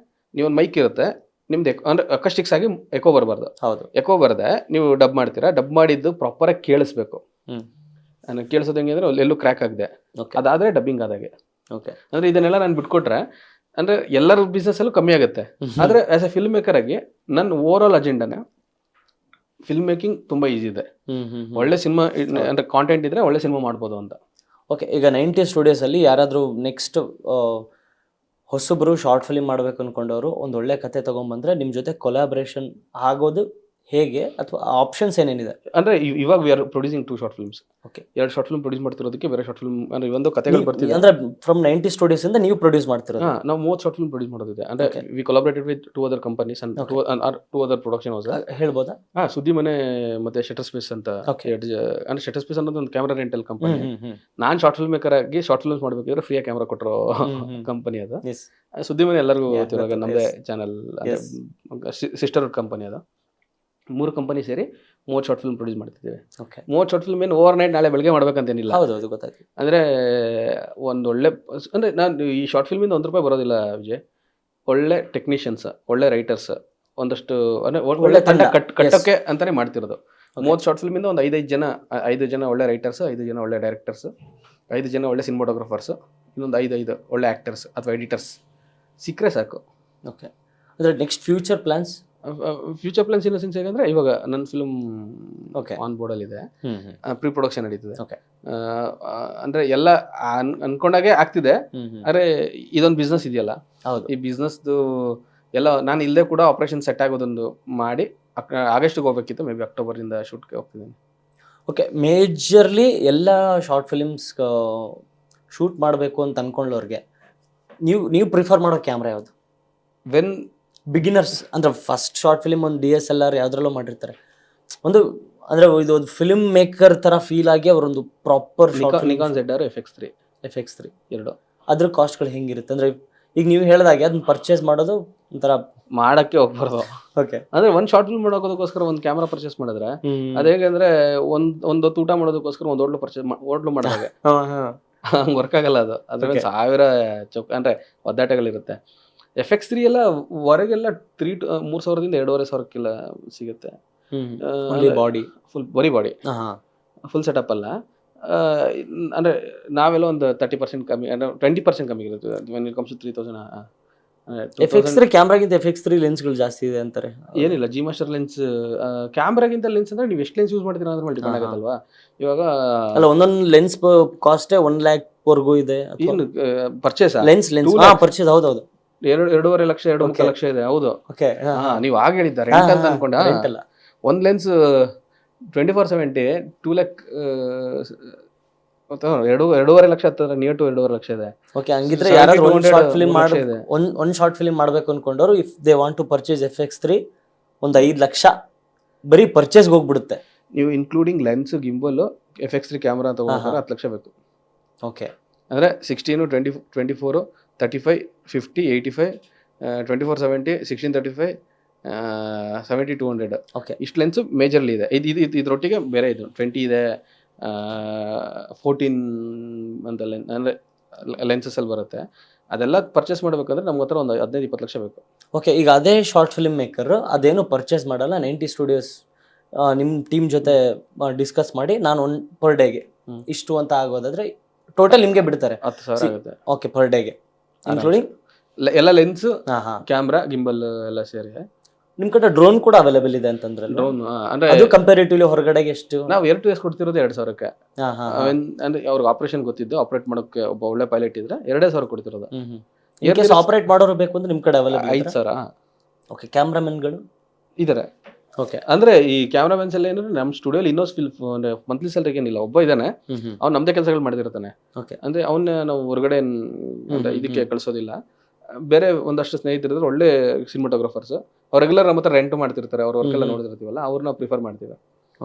ನೀವೊಂದು ಮೈಕ್ ಇರುತ್ತೆ ನಿಮ್ದು, ಅಂದ್ರೆ ಅಕಸ್ಟಿಕ್ಸ್ ಆಗಿ ಎಕೋ ಬರಬಾರ್ದು. ಹೌದು, ಎಕೋ ಬರದೆ ನೀವು ಡಬ್ ಮಾಡ್ತೀರಾ, ಡಬ್ ಮಾಡಿದ್ದು ಪ್ರಾಪರ್ ಆಗಿ ಕೇಳಿಸ್ಬೇಕು. ಕೇಳಿಸೋದು ಹೆಂಗೆ ಅಂದ್ರೆ ಎಲ್ಲೂ ಕ್ರ್ಯಾಕ್ ಆಗದೆ, ಅದಾದ್ರೆ ಡಬ್ಬಿಂಗ್ ಆದಾಗೆ. ಅಂದ್ರೆ ಇದನ್ನೆಲ್ಲ ನಾನು ಬಿಟ್ಕೊಟ್ರೆ ಅಂದ್ರೆ ಎಲ್ಲರ ಬಿಸ್ನೆಸ್ ಅಲ್ಲೂ ಕಮ್ಮಿ ಆಗುತ್ತೆ. ಆದ್ರೆ ಆಸ್ ಎ ಫಿಲ್ಮ್ ಮೇಕರ್ ಆಗಿ ನನ್ನ ಓವರ್ ಆಲ್ ಅಜೆಂಡಾನೆ ಫಿಲ್ಮ್ ಮೇಕಿಂಗ್ ತುಂಬಾ ಈಸಿ ಇದೆ. ಒಳ್ಳೆ ಸಿನಿಮಾ ಅಂದ್ರೆ ಕಾಂಟೆಂಟ್ ಇದ್ರೆ ಒಳ್ಳೆ ಸಿನಿಮಾ ಮಾಡ್ಬೋದು ಅಂತ. ಓಕೆ, ಈಗ 90 ಸ್ಟುಡಿಯೋಸ್ ಅಲ್ಲಿ ಯಾರಾದ್ರೂ ನೆಕ್ಸ್ಟ್ ಹೊಸಬ್ರು ಶಾರ್ಟ್ ಫಿಲ್ಮ್ ಮಾಡ್ಬೇಕು ಅನ್ಕೊಂಡವರು ಒಂದು ಒಳ್ಳೆ ಕತೆ ತಗೊಂಡ್ಬಂದ್ರೆ ನಿಮ್ ಜೊತೆ ಕೊಲಾಬ್ರೇಷನ್ ಆಗೋದು ಹೇಗೆ, ಅಥವಾ ಆಪ್ಷನ್ಸ್ ಏನೇನಿದೆ? ಅಂದ್ರೆ ಇವಾಗ we are producing 2 short films. Okay, 2 short film produce ಮಾಡ್ತಿರೋದಕ್ಕೆ ಬೇರೆ ಶಾರ್ಟ್ ಫಿಲ್ಮ್ ಅಂದ್ರೆ ಒಂದು ಕಥೆಗಳು ಬರ್ತಿದೆ. ಅಂದ್ರೆ ಫ್ರಮ್ 90 ಸ್ಟುಡಿಯೋಸ್ ಇಂದ ನೀವು ಪ್ರೊಡ್ಯೂಸ್ ಮಾಡ್ತಿರೋದು? ನಾವು 30 ಶಾರ್ಟ್ ಫಿಲ್ಮ್ ಪ್ರೊಡ್ಯೂಸ್ ಮಾಡೋದಿದೆ. ಅಂದ್ರೆ we collaborated with 2 other companies and 2 other production house. ಹೇಳ್ಬೋದಾ? ಸುದ್ದಿ ಮನೆ ಮತ್ತೆ ಶಟರ್ ಸ್ಪೇಸ್ ಅಂತ. ಅಂದ್ರೆ ಶಟರ್ ಸ್ಪೇಸ್ ಅನ್ನೋದು ಒಂದು ಕ್ಯಾಮರಾ ರೆಂಟಲ್ ಕಂಪನಿ. ನಾನ್ ಶಾರ್ಟ್ ಫಿಲ್ಮ್ ಮೇಕರ್ ಆಗಿ ಶಾರ್ಟ್ ಫಿಲ್ಮ್ಸ್ ಮಾಡ್ಬೇಕಿದ್ರೆ ಫ್ರೀ ಕ್ಯಾಮರಾ ಕೊಟ್ಟರೋ ಕಂಪನಿ ಅದು. ಸುದ್ದಿ ಮನೆ ಎಲ್ಲರಿಗೂ ಗೊತ್ತಿರುವಾಗ ನಮ್ಮದೇ ಚಾನಲ್, ಸಿಸ್ಟರ್ ಕಂಪನಿ ಅದು. 3 ಕಂಪನಿ ಸೇರಿ 30 ಶಾರ್ಟ್ ಫಿಲ್ಮ್ ಪ್ರೊಡ್ಯೂಸ್ ಮಾಡ್ತಿದ್ದೇವೆ. 30 ಶಾರ್ಟ್ ಫಿಲ್ಮ್ ಏನು ಓವರ್ ನೈಟ್ ನಾಳೆ ಬೆಳಗ್ಗೆ ಮಾಡ್ಬೇಕಂತೇನಿಲ್ಲ. ಹೌದು, ಗೊತ್ತಾಯ್ತು. ಅಂದ್ರೆ ಒಂದೊಳ್ಳೆ ಅಂದ್ರೆ ನಾನು ಈ ಶಾರ್ಟ್ ಫಿಲ್ಮಿಂದ ₹1 ಬರೋದಿಲ್ಲ ವಿಜಯ್. ಒಳ್ಳೆ ಟೆಕ್ನಿಷಿಯನ್ಸ್, ಒಳ್ಳೆ ರೈಟರ್ಸ್, ಒಂದಷ್ಟು ಅಂದ್ರೆ ಒಳ್ಳೆ ತಂಡ ಕಟ್ಟೋಕೆ ಅಂತಾನೆ ಮಾಡ್ತಿರೋದು. 30 ಶಾರ್ಟ್ ಫಿಲ್ಮಿಂದ ಒಂದು 5 ಜನ ಒಳ್ಳೆ ರೈಟರ್ಸ್, 5 ಜನ ಒಳ್ಳೆ ಡೈರೆಕ್ಟರ್ಸ್, 5 ಜನ ಒಳ್ಳೆ ಸಿನಿಮಾಟೋಗ್ರಫರ್ಸ್, ಇನ್ನೊಂದು 5 ಒಳ್ಳೆ ಆಕ್ಟರ್ಸ್ ಅಥವಾ ಎಡಿಟರ್ಸ್ ಸಿಕ್ಕರೆ ಸಾಕು. ಓಕೆ, ಅಂದ್ರೆ next future plans in sense ಹೇಗಂದ್ರೆ ಇವಾಗ ನನ್ನ ಫಿಲ್ಮ್ ಆನ್ ಬೋರ್ಡ್ ಅಲ್ಲಿ ಇದೆ, ಪ್ರೀ ಪ್ರೊಡಕ್ಷನ್ ನಡೀತಿದೆ. ಅಂದ್ರೆ ಎಲ್ಲ ಅನ್ಕೊಂಡಾಗೆ ಆಗ್ತಿದೆ. ಅರೆ ಇದೊಂದು ಬಿಸ್ನೆಸ್ ಇದೆಯಲ್ಲ, ಈ ಬಿಸ್ನೆಸ್ದು ಎಲ್ಲ ನಾನು ಇಲ್ಲದೆ ಕೂಡ ಆಪರೇಷನ್ ಸೆಟ್ ಆಗೋದೊಂದು ಮಾಡಿ ಆಗಸ್ಟ್ಗೆ ಹೋಗ್ಬೇಕಿತ್ತು. ಮೇ ಬಿ ಅಕ್ಟೋಬರಿಂದ ಶೂಟ್ಗೆ ಹೋಗ್ತಿದ್ದೀನಿ. ಓಕೆ, ಮೇಜರ್ಲಿ ಎಲ್ಲ ಶಾರ್ಟ್ ಫಿಲಿಮ್ಸ್ ಶೂಟ್ ಮಾಡಬೇಕು ಅಂತ ಅನ್ಕೊಳ್ಳೋರಿಗೆ ನೀವು ಪ್ರಿಫರ್ ಮಾಡೋ ಕ್ಯಾಮ್ರಾ ಯಾವುದು? ವೆನ್ ಬಿಗಿನರ್ಸ್ ಅಂದ್ರೆ ಫಸ್ಟ್ ಶಾರ್ಟ್ ಫಿಲ್ಮ್ ಒಂದು DSLR ಯಾವ್ದ್ರಲ್ಲೂ ಮಾಡಿರ್ತಾರೆ, ಒಂದು ಅಂದ್ರೆ ಇದು ಒಂದು ಫಿಲ್ಮ್ ಮೇಕರ್ ತರ ಫೀಲ್ ಆಗಿ ಅವರೊಂದು proper Nikon ZR FX3 FX3 ಎರಡು. ಅದ್ರ ಕಾಸ್ಟ್ಗಳು ಹೆಂಗಿರುತ್ತೆ ಅಂದ್ರೆ ಈಗ ನೀವು ಹೇಳ್ದಾಗೆ ಅದನ್ನ ಪರ್ಚೇಸ್ ಮಾಡೋದು ಒಂಥರ ಮಾಡಕ್ಕೆ ಹೋಗ್ಬಾರ್ದು. ಓಕೆ ಅಂದ್ರೆ ಒಂದ್ ಶಾರ್ಟ್ ಫಿಲ್ಮ್ ಮಾಡೋದಕ್ಕೋಸ್ಕರ ಒಂದ್ ಕ್ಯಾಮ್ರಾ ಪರ್ಚೇಸ್ ಮಾಡಿದ್ರೆ ಅದ ಹೇಗೆ ಅಂದ್ರೆ ಒಂದ್ ಹೊತ್ತು ಊಟ ಮಾಡೋದಕ್ಕೋಸ್ಕರ ಒಂದ್ ಹೋಟ್ಲು ಮಾಡಿದಾಗ ಹಂಗ್ ವರ್ಕ್ ಆಗಲ್ಲ ಅದು. ಅದ್ರಲ್ಲಿ 1000 ಅಂದ್ರೆ ಒದ್ದಾಟಗಳಿರುತ್ತೆ. FX3 ಎಲ್ಲ ಹೊರಗೆಲ್ಲ 3,000ದಿಂದ 2,500 ಸಿಗುತ್ತೆ. ಬಾಡಿ ಫುಲ್ ಬರೀ ಬಾಡಿ ಫುಲ್ ಸೆಟಪ್ ಅಲ್ಲ. ಅಂದ್ರೆ ನಾವೆಲ್ಲ ಒಂದು 30% ಕಮ್ಮಿ ಅಂದ್ರೆ 20% ಕಮ್ಮಿ ಇರುತ್ತೆ when it comes to 3,000. FX3 ಕ್ಯಾಮ್ರಾಗಿಂತ FX3 ಲೆನ್ಸ್ಗಳು ಜಾಸ್ತಿ ಇದೆ ಅಂತಾರೆ. ಏನಿಲ್ಲ, G ಮಾಸ್ಟರ್ ಲೆನ್ಸ್ ಕ್ಯಾಮ್ರಾಗಿಂತ ಲೆನ್ಸ್ ಅಂದ್ರೆ ನೀವು ಎಷ್ಟು ಲೆನ್ಸ್ ಯೂಸ್ ಮಾಡ್ತೀರಾ ಅದ್ರ ಮೇಲೆ ಡಿಪೆಂಡ್ ಆಗುತ್ತಲ್ವಾ. ಇವಾಗ ಅಲ್ಲ ಒಂದೊಂದು ಲೆನ್ಸ್ ಕಾಸ್ಟ್ 1 lakh ವರೆಗೂ ಇದೆ. ಏನು ಪರ್ಚೇಸ್ ಲೆನ್ಸ್ ಪರ್ಚೇಸ್? ಹೌದೌದು 2.5 ಲಕ್ಷ 2.3 ಲಕ್ಷ ಇದೆ. ಹೌದು ನೀವು ಆಗ ಹೇಳಿದ್ದ ರೆಂಟ್ ಅಂತ ಅನ್ಕೊಂಡ. ಒಂದ್ ಲೆನ್ಸ್ 24/70 2 lakh 2.5 ಲಕ್ಷ ಹತ್ತಿರ ನಿಯರ್ ಟು 2.5 ಲಕ್ಷ ಇದೆ. ಓಕೆ, ಹಂಗಿದ್ರೆ ಯಾರಾದ್ರೂ ಒಂದು ಶಾರ್ಟ್ ಫಿಲ್ಮ್ ಒಂದು ಶಾರ್ಟ್ ಫಿಲ್ಮ್ ಮಾಡ್ಬೇಕು ಅನ್ಕೊಂಡವ್ರು if they want to purchase FX3 ಒಂದು 5 ಲಕ್ಷ ಬರೀ ಪರ್ಚೇಸ್ಗೆ ಹೋಗ್ಬಿಡುತ್ತೆ. ನೀವು including lens gimbal FX3 camera ತಗೊಂಡ್ರೆ 10 ಲಕ್ಷ ಬೇಕು. ಓಕೆ, ಅಂದ್ರೆ 16, 24, 35, 50, 85, 24/70, 1635, 70, 200. ಓಕೆ, ಇಷ್ಟು ಲೆನ್ಸ್ ಮೇಜರ್ಲಿ ಇದೆ. ಇದ್ರೊಟ್ಟಿಗೆ ಬೇರೆ ಇದು 20 ಇದೆ, 14 ಅಂತ ಅಂದರೆ ಲೆನ್ಸಸ್ ಅಲ್ಲಿ ಬರುತ್ತೆ. ಅದೆಲ್ಲ ಪರ್ಚೇಸ್ ಮಾಡಬೇಕಂದ್ರೆ ನಮ್ಗೆ ಹತ್ರ ಒಂದು 15-20 ಲಕ್ಷ ಬೇಕು. ಓಕೆ, ಈಗ ಅದೇ ಶಾರ್ಟ್ ಫಿಲ್ಮ್ ಮೇಕರ್ ಅದೇನು ಪರ್ಚೇಸ್ ಮಾಡಲ್ಲ. 90 ಸ್ಟುಡಿಯೋಸ್ ನಿಮ್ಮ ಟೀಮ್ ಜೊತೆ ಡಿಸ್ಕಸ್ ಮಾಡಿ ನಾನು ಒಂದು ಪರ್ ಡೇಗೆ ಇಷ್ಟು ಅಂತ ಆಗೋದಾದ್ರೆ ಟೋಟಲ್ ನಿಮಗೆ ಬಿಡ್ತಾರೆ 10,000 ಆಗುತ್ತೆ. ಓಕೆ, ಪರ್ ಡೇಗೆ ಇನ್ಕ್ಲೂಡಿಂಗ್ ಎಲ್ಲ ಲೆನ್ಸ್ ಕ್ಯಾಮ್ರಾ ಗಿಂಬಲ್ ಎಲ್ಲ ಸೇರಿ. ನಿಮ್ ಕಡೆ ಡ್ರೋನ್ ಕೂಡ ಅವೈಲೇಬಲ್ ಇದೆ ಅಂತಂದ್ರೆ ಡ್ರೋನ್ ಅಂದ್ರೆ ಅದು ಕಂಪ್ಯಾರಿಟಿವ್ಲಿ ಹೊರಗಡೆಗೆ ಎಷ್ಟು? ನಾವು Air to S ಕೊಡ್ತಿರೋದು 2,000ಕ್ಕೆ. ಅಂದ್ರೆ ಅವ್ರಿಗೆ ಆಪರೇಷನ್ ಗೊತ್ತಿದ್ದು ಆಪರೇಟ್ ಮಾಡೋಕೆ ಒಬ್ಬ ಒಳ್ಳೆ ಪೈಲಟ್ ಇದ್ರೆ 2,000 ಕೊಡ್ತಿರೋದು. ಆಪರೇಟ್ ಮಾಡೋರು ಬೇಕು ಅಂದ್ರೆ ನಿಮ್ ಕಡೆ ಅವೈಲೇಬಲ್ 5,000. ಓಕೆ, ಕ್ಯಾಮ್ರಾಮನ್ಗಳು ಇದಾರೆ. ಓಕೆ, ಅಂದ್ರೆ ಈ ಕ್ಯಾಮ್ರಾಮನ್ಸ್ ಎಲ್ಲ ಏನಂದ್ರೆ ನಮ್ಮ ಸ್ಟುಡಿಯೋಲಿ ಇನ್ನೋಸ್ ಅಂದ್ರೆ ಮಂತ್ಲಿ ಸ್ಯಾಲರಿಗೆ ಏನಿಲ್ಲ, ಒಬ್ಬ ಇದ್ದಾನೆ, ಅವ್ನು ನಮ್ದೇ ಕೆಲಸಗಳು ಮಾಡ್ತಿರ್ತಾನೆ. ಓಕೆ, ಅಂದ್ರೆ ಅವನ್ನ ನಾವು ಹೊರಗಡೆ ಇದಕ್ಕೆ ಕಳ್ಸೋದಿಲ್ಲ. ಬೇರೆ ಒಂದಷ್ಟು ಸ್ನೇಹಿತರಿದ್ರೆ ಒಳ್ಳೆ ಸಿನಿಮಾಟೋಗ್ರಾಫರ್ಸ್, ಅವ್ರು ರೆಗ್ಯುಲರ್ ನಮ್ಮ ಹತ್ರ ರೆಂಟ್ ಮಾಡ್ತಿರ್ತಾರೆ. ಅವ್ರ ವರ್ಕ್ ಎಲ್ಲ ನೋಡಿರ್ತೀವಲ್ಲ, ಅವ್ರನ್ನ ಪ್ರಿಫರ್ ಮಾಡ್ತೀವಿ.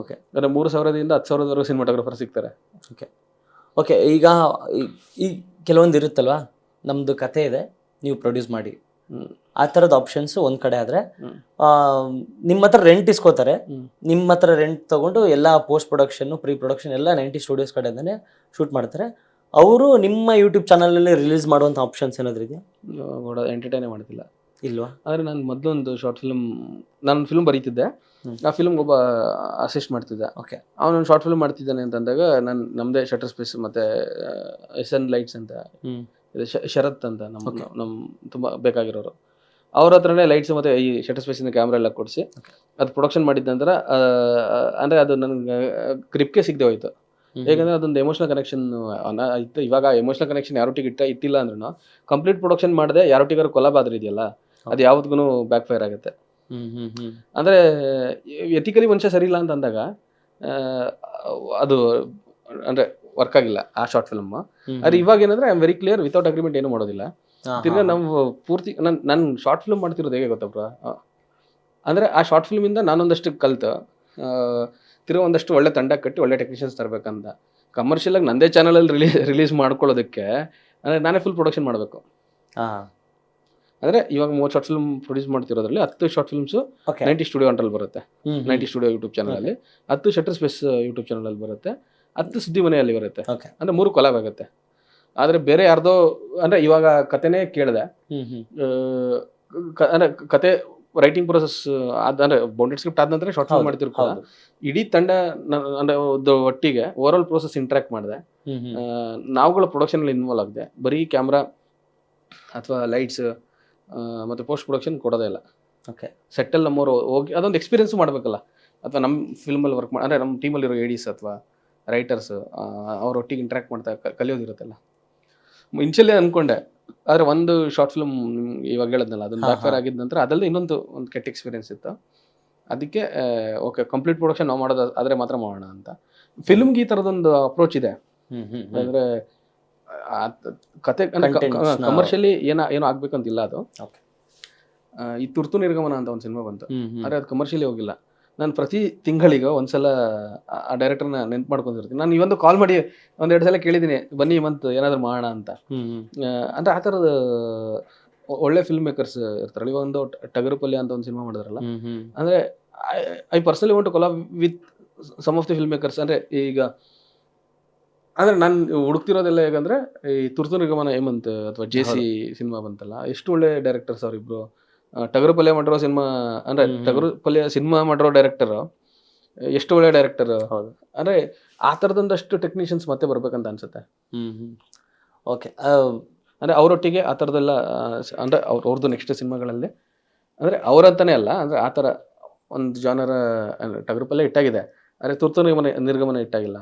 ಓಕೆ, ಅಂದ್ರೆ 3,000ದಿಂದ 10,000 ಸಿನಿಮಾಟೋಗ್ರಾಫರ್ ಸಿಗ್ತಾರೆ. ಓಕೆ ಓಕೆ ಈಗ ಈ ಕೆಲವೊಂದು ಇರುತ್ತಲ್ವಾ, ನಮ್ದು ಕತೆ ಇದೆ ನೀವು ಪ್ರೊಡ್ಯೂಸ್ ಮಾಡಿ, ಆ ಥರದ ಆಪ್ಷನ್ಸ್ ಒಂದ್ ಕಡೆ ಆದ್ರೆ ನಿಮ್ಮ ಹತ್ರ ರೆಂಟ್ ಇಸ್ಕೋತಾರೆ. ನಿಮ್ಮ ಹತ್ರ ರೆಂಟ್ ತಗೊಂಡು ಎಲ್ಲ ಪೋಸ್ಟ್ ಪ್ರೊಡಕ್ಷನ್ ಪ್ರೀ ಪ್ರೊಡಕ್ಷನ್ ಎಲ್ಲ 90 ಸ್ಟುಡಿಯೋಸ್ ಕಡೆಯಿಂದನೇ ಶೂಟ್ ಮಾಡ್ತಾರೆ. ಅವರು ನಿಮ್ಮ ಯೂಟ್ಯೂಬ್ ಚಾನಲಲ್ಲಿ ರಿಲೀಸ್ ಮಾಡುವಂಥ ಆಪ್ಷನ್ಸ್ ಏನಾದ್ರು ಇದೆಯಾ? ಎಂಟರ್ಟೈನೇ ಮಾಡ್ತಿಲ್ಲ ಇಲ್ವಾ? ಆದರೆ ನಾನು ಮೊದಲೊಂದು ಶಾರ್ಟ್ ಫಿಲ್ಮ್, ನಾನು ಫಿಲ್ಮ್ ಬರೀತಿದ್ದೆ, ಆ ಫಿಲ್ಮ್ಗೆ ಒಬ್ಬ ಅಸಿಸ್ಟ್ ಮಾಡ್ತಿದ್ದೆ. ಓಕೆ, ಅವನೊಂದು ಶಾರ್ಟ್ ಫಿಲ್ಮ್ ಮಾಡ್ತಿದ್ದಾನೆ ಅಂತಂದಾಗ ನಾನು ನಮ್ಮದೇ ಶಟರ್ ಸ್ಪೇಸ್ ಮತ್ತು SN ಲೈಟ್ಸ್ ಅಂತ ಇದೆ, ಶರತ್ ಅಂತ ನಮ್ಮ ತುಂಬ ಬೇಕಾಗಿರೋರು, ಅವ್ರ ಹತ್ರನೇ ಲೈಟ್ಸ್ ಮತ್ತು ಈ ಶಟರ್ ಸ್ಪೇಸಿನ ಕ್ಯಾಮ್ರಾ ಎಲ್ಲ ಕೊಡಿಸಿ ಅದು ಪ್ರೊಡಕ್ಷನ್ ಮಾಡಿದ ನಂತರ ಅಂದರೆ ಅದು ನನಗೆ ಗ್ರಿಪ್ಗೆ ಸಿಗದೆ ಹೋಯ್ತು. ಯಾಕಂದರೆ ಅದೊಂದು ಎಮೋಷನಲ್ ಕನೆಕ್ಷನ್ ಇತ್ತು. ಇವಾಗ ಎಮೋಷನಲ್ ಕನೆಕ್ಷನ್ ಯಾರೊಟ್ಟಿಗೆ ಇಟ್ಟಿಲ್ಲ ಅಂದ್ರೂ ಕಂಪ್ಲೀಟ್ ಪ್ರೊಡಕ್ಷನ್ ಮಾಡಿದೆ ಯಾರೊಟ್ಟಿಗಾರು ಕೊಲಾಬ್ ಆದ್ರೆ ಇದೆಯಲ್ಲ, ಅದು ಯಾವತ್ತಿಗೂ ಬ್ಯಾಕ್ ಫೈರ್ ಆಗುತ್ತೆ. ಅಂದರೆ ಎಥಿಕಲಿ ಮನುಷ್ಯ ಸರಿ ಇಲ್ಲ ಅಂತ ಅಂದಾಗ ಅದು ಅಂದರೆ ವರ್ಕ್ ಆಗಿಲ್ಲ ಆ ಶಾರ್ಟ್ ಫಿಲ್ಮ್. ಆದರೆ ಇವಾಗ ಏನಂದರೆ I am very clear, without agreement ಏನೂ ಮಾಡೋದಿಲ್ಲ. ತಿರ್ಗಾ ನಾವು ಪೂರ್ತಿ ನಾನು ಶಾರ್ಟ್ ಫಿಲ್ಮ್ ಮಾಡ್ತಿರೋದು ಹೇಗೆ ಗೊತ್ತಪ್ಪ, ಅಂದರೆ ಆ ಶಾರ್ಟ್ ಫಿಲ್ಮಿಂದ ನಾನೊಂದಷ್ಟು ಕಲ್ತು ತಿರ್ಗಾ ಒಂದಷ್ಟು ಒಳ್ಳೆ ತಂಡ ಕಟ್ಟಿ ಒಳ್ಳೆ ಟೆಕ್ನಿಷಿಯನ್ಸ್ ತರಬೇಕಂತ ಕಮರ್ಷಿಯಲ್ ಆಗಿ ನಂದೇ ಚಾನಲಲ್ಲಿ ರಿಲೀಸ್ ಮಾಡ್ಕೊಳ್ಳೋದಕ್ಕೆ ಅಂದರೆ ನಾನೇ ಫುಲ್ ಪ್ರೊಡಕ್ಷನ್ ಮಾಡಬೇಕು. ಅಂದರೆ ಇವಾಗ 30 ಶಾರ್ಟ್ ಫಿಲ್ಮ್ ಪ್ರೊಡ್ಯೂಸ್ ಮಾಡ್ತಿರೋದ್ರಲ್ಲಿ 10 ಶಾರ್ಟ್ ಫಿಲ್ಮ್ಸು 90 ಸ್ಟುಡಿಯೋ ಅಂಟ್ರಲ್ಲಿ ಬರುತ್ತೆ. 90 ಸ್ಟುಡಿಯೋ ಯೂಟ್ಯೂಬ್ ಚಾನಲಲ್ಲಿ, 10 ಶಟರ್ ಸ್ಪೇಸ್ ಯೂಟ್ಯೂಬ್ ಚಾನಲಲ್ಲಿ ಬರುತ್ತೆ, 10 ಸುದ್ದಿ ಮನೆಯಲ್ಲಿ ಬರುತ್ತೆ. ಅಂದರೆ 3 ಕೊಲಾಬ್ ಆಗುತ್ತೆ. ಆದರೆ ಬೇರೆ ಯಾರ್ದೋ ಅಂದರೆ ಇವಾಗ ಕತೆನೇ ಕೇಳಿದೆ, ಅಂದರೆ ಕತೆ ರೈಟಿಂಗ್ ಪ್ರೊಸೆಸ್ ಅಂದರೆ ಬೌಂಡೆಡ್ ಸ್ಕ್ರಿಪ್ಟ್ ಆದ ನಂತರ ಶಾರ್ಟ್ ಫಿಲ್ಮ್ ಮಾಡ್ತಿರ್ಕೋ ಇಡೀ ತಂಡ ಅಂದರೆ ಒಟ್ಟಿಗೆ ಓವರ್ ಆಲ್ ಪ್ರೋಸೆಸ್ ಇಂಟ್ರಾಕ್ಟ್ ಮಾಡಿದೆ. ನಾವುಗಳ ಪ್ರೊಡಕ್ಷನಲ್ಲಿ ಇನ್ವಾಲ್ವ್ ಆಗಿದೆ. ಬರೀ ಕ್ಯಾಮ್ರಾ ಅಥವಾ ಲೈಟ್ಸ್ ಮತ್ತು ಪೋಸ್ಟ್ ಪ್ರೊಡಕ್ಷನ್ ಕೊಡೋದೇ ಇಲ್ಲ. ಓಕೆ, ಸೆಟ್ಟಲ್ಲಿ ನಮ್ಮವರು ಹೋಗಿ ಅದೊಂದು ಎಕ್ಸ್ಪೀರಿಯನ್ಸ್ ಮಾಡಬೇಕಲ್ಲ. ಅಥವಾ ನಮ್ಮ ಫಿಲ್ಮಲ್ಲಿ ವರ್ಕ್ ಅಂದರೆ ನಮ್ಮ ಟೀಮಲ್ಲಿರೋ ADs ಅಥವಾ ರೈಟರ್ಸ್ ಅವರೊಟ್ಟಿಗೆ ಇಂಟ್ರಾಕ್ಟ್ ಮಾಡ್ತಾ ಕಲಿಯೋದಿರುತ್ತಲ್ಲ. ಇನ್ಷಿಯಲಿ ಅಂದ್ಕೊಂಡೆ, ಆದರೆ ಒಂದು ಶಾರ್ಟ್ ಫಿಲ್ಮ್ ಇವಾಗ ಹೇಳಿದ್ನಲ್ಲ ಅದನ್ನು ಬ್ಯಾಕ್ ಫೈರ್ ಆಗಿದ್ದ ನಂತರ ಅದಲ್ಲದೆ ಇನ್ನೊಂದು ಕೆಟ್ಟ ಎಕ್ಸ್ಪೀರಿಯನ್ಸ್ ಇತ್ತು. ಅದಕ್ಕೆ ಓಕೆ ಕಂಪ್ಲೀಟ್ ಪ್ರೊಡಕ್ಷನ್ ನಾವು ಮಾಡೋದು ಆದರೆ ಮಾತ್ರ ಮಾಡೋಣ ಅಂತ. ಫಿಲ್ಮ್ಗೆ ಈ ಥರದೊಂದು ಅಪ್ರೋಚ್ ಇದೆ. ಅಂದರೆ ಕತೆ Contents ನ- ಕಮರ್ಷಿಯಲಿ ಏನೋ ಆಗ್ಬೇಕಂತಿಲ್ಲ ಅದು. Okay. ಈ ತುರ್ತು ನಿರ್ಗಮನ ಅಂತ ಒಂದು ಸಿನಿಮಾ ಬಂತು, ಹ್ಮ್ ಹ್ಮ್ ಆದರೆ ಅದು ಕಮರ್ಷಿಯಲಿ ಹೋಗಿಲ್ಲ. ನಾನು ಪ್ರತಿ ತಿಂಗಳಿಗೆ ಒಂದ್ಸಲ ಆ ಡೈರೆಕ್ಟರ್ನ ನೆನ್ಪು ಮಾಡ್ಕೊಂಡಿರ್ತೀನಿ. ನಾನು ಇವೊಂದು ಕಾಲ್ ಮಾಡಿ 1-2 ಸಲ ಕೇಳಿದ್ದೀನಿ, ಬನ್ನಿ ಮಂತ್ ಏನಾದರೂ ಮಾಡೋಣ ಅಂತ. ಹ್ಮ್ ಹ್ಮ್ ಅಂದರೆ ಆ ಥರದ ಒಳ್ಳೆ ಫಿಲ್ಮ್ ಮೇಕರ್ಸ್ ಇರ್ತಾರಲ್ಲ. ಈಗ ಒಂದು ಟಗರುಪಲ್ಯ ಅಂತ ಒಂದು ಸಿನಿಮಾ ಮಾಡಿದ್ರಲ್ಲ, ಹ್ಮ್ ಹ್ಮ್ ಅಂದರೆ I personally want to collab with some of the film makers. ಅಂದರೆ ಈಗ ಅಂದರೆ ನಾನು ಹುಡುಕ್ತಿರೋದೆಲ್ಲ ಹೇಗಂದರೆ ಈ ತುರ್ತು ನಿರ್ಗಮನ ಹೇಮಂತ್ ಅಥವಾ JC ಸಿನಿಮಾ ಬಂತಲ್ಲ, ಎಷ್ಟು ಒಳ್ಳೆ ಡೈರೆಕ್ಟರ್ಸ್ ಅವರಿಬ್ರು. ಟಗರುಪಲ್ಯ ಮಾಡಿರೋ ಸಿನಿಮಾ ಅಂದರೆ ಟಗರುಪಲ್ಯ ಸಿನಿಮಾ ಮಾಡಿರೋ ಡೈರೆಕ್ಟರ್ ಎಷ್ಟು ಒಳ್ಳೆ ಡೈರೆಕ್ಟರ್. ಹೌದು. ಅಂದರೆ ಆ ಥರದೊಂದಷ್ಟು ಟೆಕ್ನಿಷಿಯನ್ಸ್ ಮತ್ತೆ ಬರ್ಬೇಕಂತ ಅನ್ಸುತ್ತೆ. ಓಕೆ. ಅಂದರೆ ಅವರೊಟ್ಟಿಗೆ ಆ ಥರದ್ದೆಲ್ಲ ಅಂದರೆ ಅವ್ರದ್ದು ನೆಕ್ಸ್ಟ್ ಸಿನಿಮಾಗಳಲ್ಲಿ ಅಂದರೆ ಅವರಂತಾನೆ ಅಲ್ಲ, ಅಂದರೆ ಆ ಥರ ಒಂದು ಜಾನರ ಟಗರುಪಲ್ಯ ಇಟ್ಟಾಗಿದೆ, ಆದರೆ ತುರ್ತು ನಿರ್ಗಮನ ಇಟ್ಟಾಗಿಲ್ಲ.